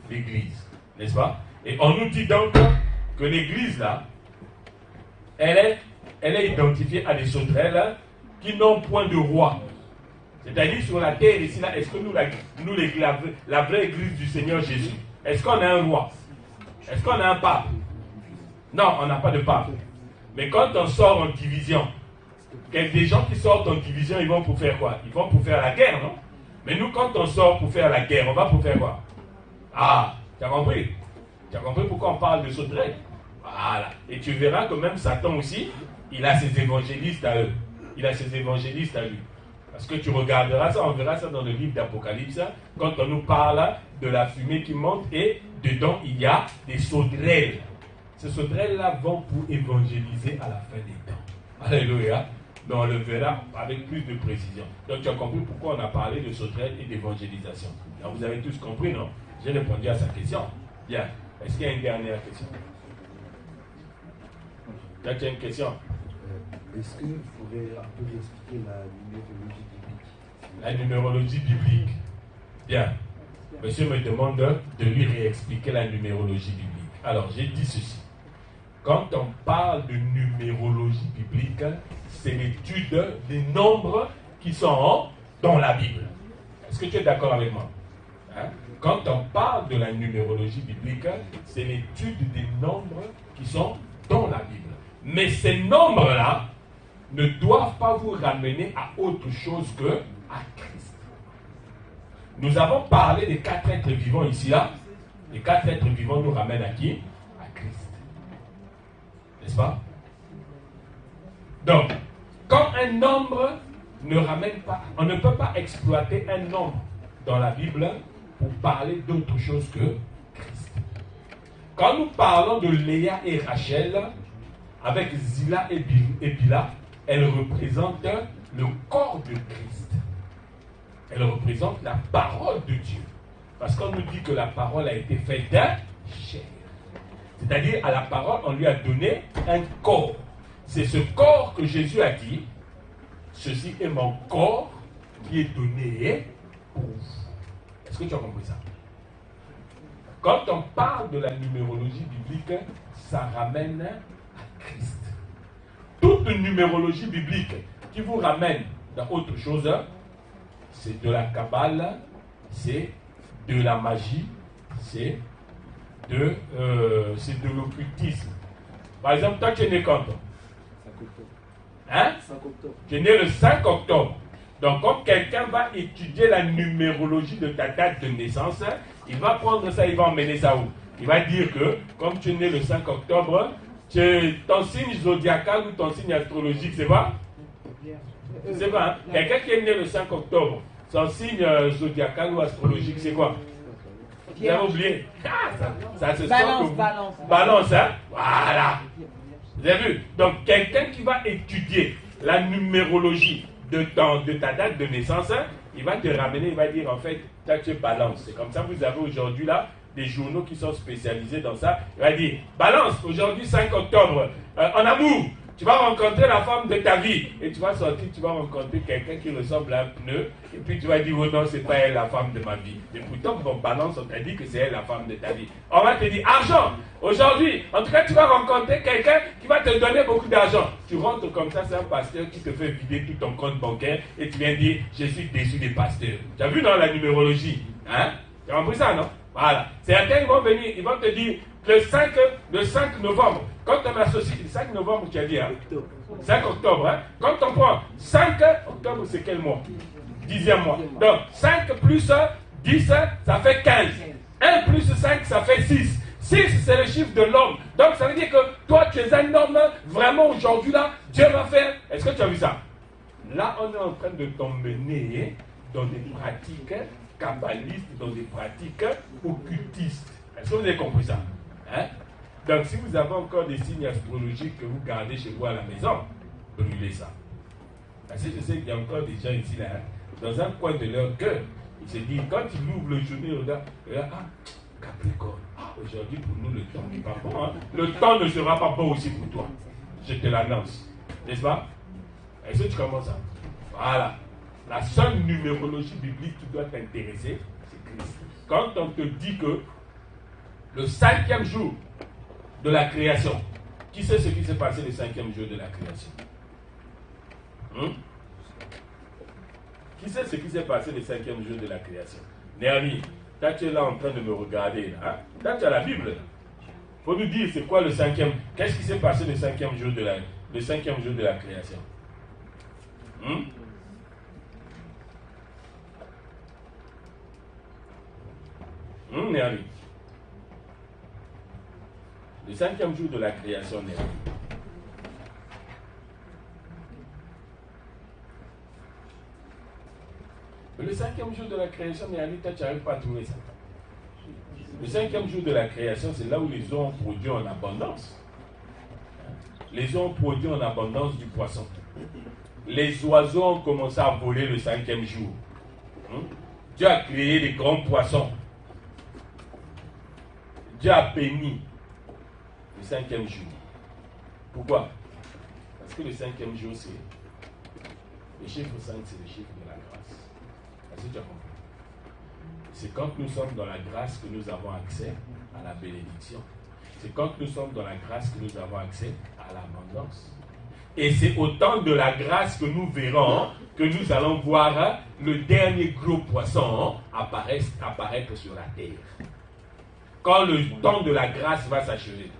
Speaker 1: l'église, n'est-ce pas? Et on nous dit donc que l'église là, elle est identifiée à des sauterelles qui n'ont point de roi. C'est-à-dire sur la terre ici là, est-ce que la vraie église du Seigneur Jésus, est-ce qu'on a un roi? Est-ce qu'on a un pape? Non, on n'a pas de pape. Mais quand on sort en division, des gens qui sortent en division, ils vont pour faire quoi? Ils vont pour faire la guerre, non? Mais nous, quand on sort pour faire la guerre, on va pour faire quoi? Ah, tu as compris? Tu as compris pourquoi on parle de sauterelles? Voilà. Et tu verras que même Satan aussi, il a ses évangélistes à eux. Il a ses évangélistes à lui. Parce que tu regarderas ça, on verra ça dans le livre d'Apocalypse, quand on nous parle de la fumée qui monte et dedans il y a des sauterelles. Ces sauterelles-là vont pour évangéliser à la fin des temps. Alléluia. Mais on le verra avec plus de précision. Donc tu as compris pourquoi on a parlé de sauterelles et d'évangélisation. Donc vous avez tous compris, non? J'ai répondu à sa question. Bien. Est-ce qu'il y a une dernière question? Là, tu as une question?
Speaker 6: Est-ce que vous pourrez un peu expliquer la numérologie biblique?
Speaker 1: La numérologie biblique. Bien. Monsieur me demande de lui réexpliquer la numérologie biblique. Alors, j'ai dit ceci. Quand on parle de numérologie biblique, c'est l'étude des nombres qui sont dans la Bible. Est-ce que tu es d'accord avec moi? Hein? Quand on parle de la numérologie biblique, c'est l'étude des nombres qui sont dans la Bible. Mais ces nombres-là ne doivent pas vous ramener à autre chose que à Christ. Nous avons parlé des 4 êtres vivants ici, là. Les 4 êtres vivants nous ramènent à qui? À Christ. N'est-ce pas? Donc, quand un nombre ne ramène pas, on ne peut pas exploiter un nombre dans la Bible pour parler d'autre chose que Christ. Quand nous parlons de Léa et Rachel, avec Zila et Bila, elles représentent le corps de Christ. Elles représentent la parole de Dieu. Parce qu'on nous dit que la parole a été faite chair. C'est-à-dire, à la parole, on lui a donné un corps. C'est ce corps que Jésus a dit, ceci est mon corps qui est donné pour vous. Est-ce que tu as compris ça? Quand on parle de la numérologie biblique, ça ramène à Christ. Toute numérologie biblique qui vous ramène dans autre chose, c'est de la Kabbale, c'est de la magie, c'est de l'occultisme. Par exemple, toi tu es né quand?
Speaker 3: 5 octobre.
Speaker 1: Hein?
Speaker 3: 5 octobre.
Speaker 1: Tu es né le 5 octobre. Donc, comme quelqu'un va étudier la numérologie de ta date de naissance, il va prendre ça, il va emmener ça où? Il va dire que, comme tu es né le 5 octobre, ton signe zodiacal ou ton signe astrologique, c'est quoi? C'est quoi, hein? Quelqu'un qui est né le 5 octobre, son signe zodiacal ou astrologique, c'est quoi? Vous avez oublié? Ça se
Speaker 4: Balance,
Speaker 1: sent
Speaker 4: balance.
Speaker 1: Balance, hein? Voilà. Vous avez vu? Donc, quelqu'un qui va étudier la numérologie de ta date de naissance, hein, il va te ramener, il va dire en fait, toi tu es balance. C'est comme ça que vous avez aujourd'hui là des journaux qui sont spécialisés dans ça. Il va dire, balance, aujourd'hui 5 octobre, en amour, tu vas rencontrer la femme de ta vie. Et tu vas sortir, tu vas rencontrer quelqu'un qui ressemble à un pneu. Et puis tu vas dire, oh non, c'est pas elle la femme de ma vie. Et pourtant, bon, balance, on t'a dit que c'est elle la femme de ta vie. On va te dire, argent, aujourd'hui, en tout cas, tu vas rencontrer quelqu'un qui va te donner beaucoup d'argent. Tu rentres comme ça, c'est un pasteur qui te fait vider tout ton compte bancaire. Et tu viens dire, je suis déçu des pasteurs. Tu as vu dans la numérologie? Hein? Tu as compris ça, non? Voilà. Certains, ils vont venir, ils vont te dire, le 5 novembre, quand on associe, le 5 novembre, tu as dit, hein? 5 octobre, hein? Quand on prend 5 octobre, c'est quel mois? 10e mois. Donc, 5 plus 10, ça fait 15. 1 plus 5, ça fait 6. 6, c'est le chiffre de l'homme. Donc, ça veut dire que toi, tu es un homme, vraiment, aujourd'hui, là, Dieu va faire. Est-ce que tu as vu ça? Là, on est en train de t'emmener dans des pratiques kabbalistes, dans des pratiques occultistes. Est-ce que vous avez compris ça? Hein? Donc, si vous avez encore des signes astrologiques que vous gardez chez vous à la maison, brûlez ça. Parce que je sais qu'il y a encore des gens ici, là, hein, dans un coin de leur cœur, ils se disent, quand ils ouvrent le journée, ils regardent, ah, Capricorne, aujourd'hui pour nous, le temps n'est pas bon. Hein? Le temps ne sera pas bon aussi pour toi. Je te l'annonce. N'est-ce pas? Est-ce que tu commences ça? Voilà. La seule numérologie biblique qui doit t'intéresser, c'est Christ. Quand on te dit que le 5e jour de la création, qui sait ce qui s'est passé le 5e jour de la création? Qui sait ce qui s'est passé le 5e jour de la création? Néami, toi tu es là en train de me regarder, là. Hein? Toi tu as la Bible. Il faut nous dire c'est quoi le 5e. Qu'est-ce qui s'est passé le 5e jour de la création? Néami. Le 5e jour de la création, Néami. Le 5e jour de la création, Néami, toi tu n'arrives pas à trouver ça. Le 5e jour de la création, c'est là où les eaux ont produit en abondance. Les eaux ont produit en abondance du poisson. Les oiseaux ont commencé à voler le 5e jour. Dieu a créé des grands poissons. Dieu a béni le 5e jour. Pourquoi? Parce que le 5e jour, c'est le chiffre 5, c'est le chiffre de la grâce. Est-ce que tu as compris? C'est quand nous sommes dans la grâce que nous avons accès à la bénédiction. C'est quand nous sommes dans la grâce que nous avons accès à l'abondance. Et c'est au temps de la grâce que nous verrons que nous allons voir le dernier gros poisson apparaître sur la terre. Quand le temps de la grâce va s'achever.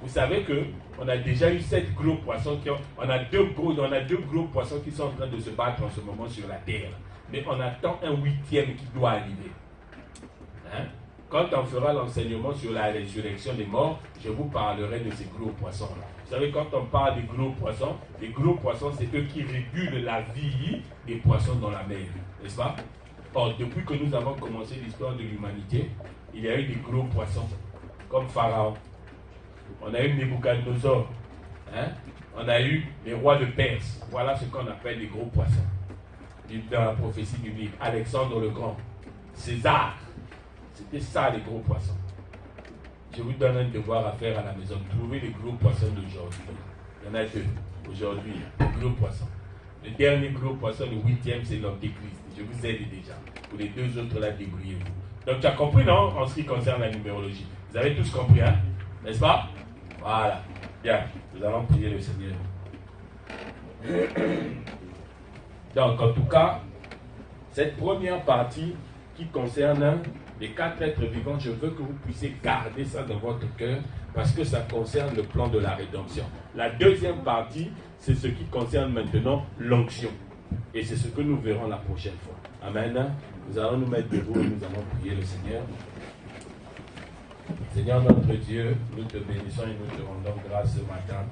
Speaker 1: Vous savez qu'on a déjà eu 7 gros poissons, on a deux gros poissons qui sont en train de se battre en ce moment sur la terre. Mais on attend un 8e qui doit arriver. Hein? Quand on fera l'enseignement sur la résurrection des morts, je vous parlerai de ces gros poissons-là. Vous savez, quand on parle des gros poissons, c'est eux qui régulent la vie des poissons dans la mer. N'est-ce pas? Or, depuis que nous avons commencé l'histoire de l'humanité, il y a eu des gros poissons, comme Pharaon. On a eu Nebuchadnezzar. Hein? On a eu les rois de Perse. Voilà ce qu'on appelle les gros poissons. Dans la prophétie biblique. Alexandre le Grand. César. C'était ça les gros poissons. Je vous donne un devoir à faire à la maison. Trouvez les gros poissons d'aujourd'hui. Il y en a deux. Aujourd'hui, les gros poissons. Le dernier gros poisson, le 8e, c'est l'Antéchrist. Je vous aide déjà. Pour les deux autres, là, débrouillez-vous. Donc, tu as compris, non? En ce qui concerne la numérologie. Vous avez tous compris, hein? N'est-ce pas? Voilà. Bien. Nous allons prier le Seigneur. Donc, en tout cas, cette première partie qui concerne les 4 êtres vivants, je veux que vous puissiez garder ça dans votre cœur parce que ça concerne le plan de la rédemption. La deuxième partie, c'est ce qui concerne maintenant l'onction. Et c'est ce que nous verrons la prochaine fois. Amen. Nous allons nous mettre debout et nous allons prier le Seigneur. Seigneur notre Dieu, nous te bénissons et nous te rendons grâce ce matin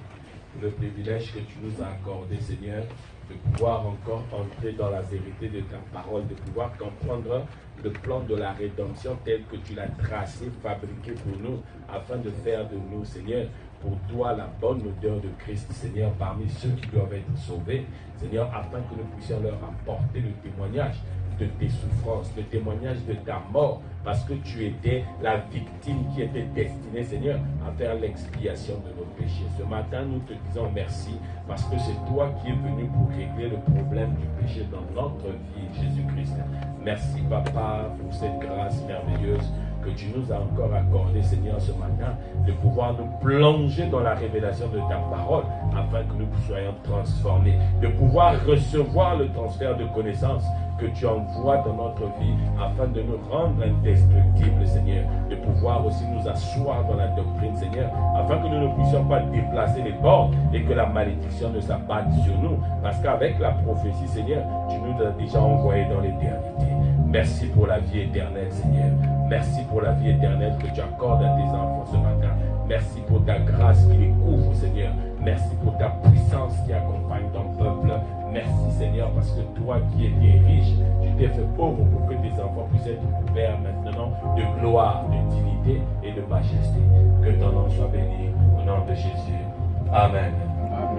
Speaker 1: pour le privilège que tu nous as accordé, Seigneur, de pouvoir encore entrer dans la vérité de ta parole, de pouvoir comprendre le plan de la rédemption tel que tu l'as tracé, fabriqué pour nous, afin de faire de nous, Seigneur, pour toi la bonne odeur de Christ, Seigneur, parmi ceux qui doivent être sauvés, Seigneur, afin que nous puissions leur apporter le témoignage de tes souffrances, le témoignage de ta mort, parce que tu étais la victime qui était destinée, Seigneur, à faire l'expiation de nos péchés. Ce matin, nous te disons merci, parce que c'est toi qui es venu pour régler le problème du péché dans notre vie, Jésus-Christ. Merci, Papa, pour cette grâce merveilleuse que tu nous as encore accordée, Seigneur, ce matin, de pouvoir nous plonger dans la révélation de ta parole, afin que nous soyons transformés, de pouvoir recevoir le transfert de connaissances que tu envoies dans notre vie, afin de nous rendre indestructibles, Seigneur, de pouvoir aussi nous asseoir dans la doctrine, Seigneur, afin que nous ne puissions pas déplacer les bords et que la malédiction ne s'abatte sur nous, parce qu'avec la prophétie, Seigneur, tu nous as déjà envoyés dans l'éternité. Merci pour la vie éternelle, Seigneur. Merci pour la vie éternelle que tu accordes à tes enfants ce matin. Merci pour ta grâce qui les couvre, Seigneur. Merci pour ta puissance qui accompagne ton peuple. Merci, Seigneur, parce que toi qui étais riche, tu t'es fait pauvre pour que tes enfants puissent être couverts maintenant de gloire, de dignité et de majesté. Que ton nom soit béni au nom de Jésus. Amen.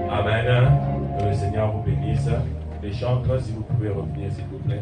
Speaker 1: Amen. Que le Seigneur vous bénisse. Les chantres, si vous pouvez revenir, s'il vous plaît.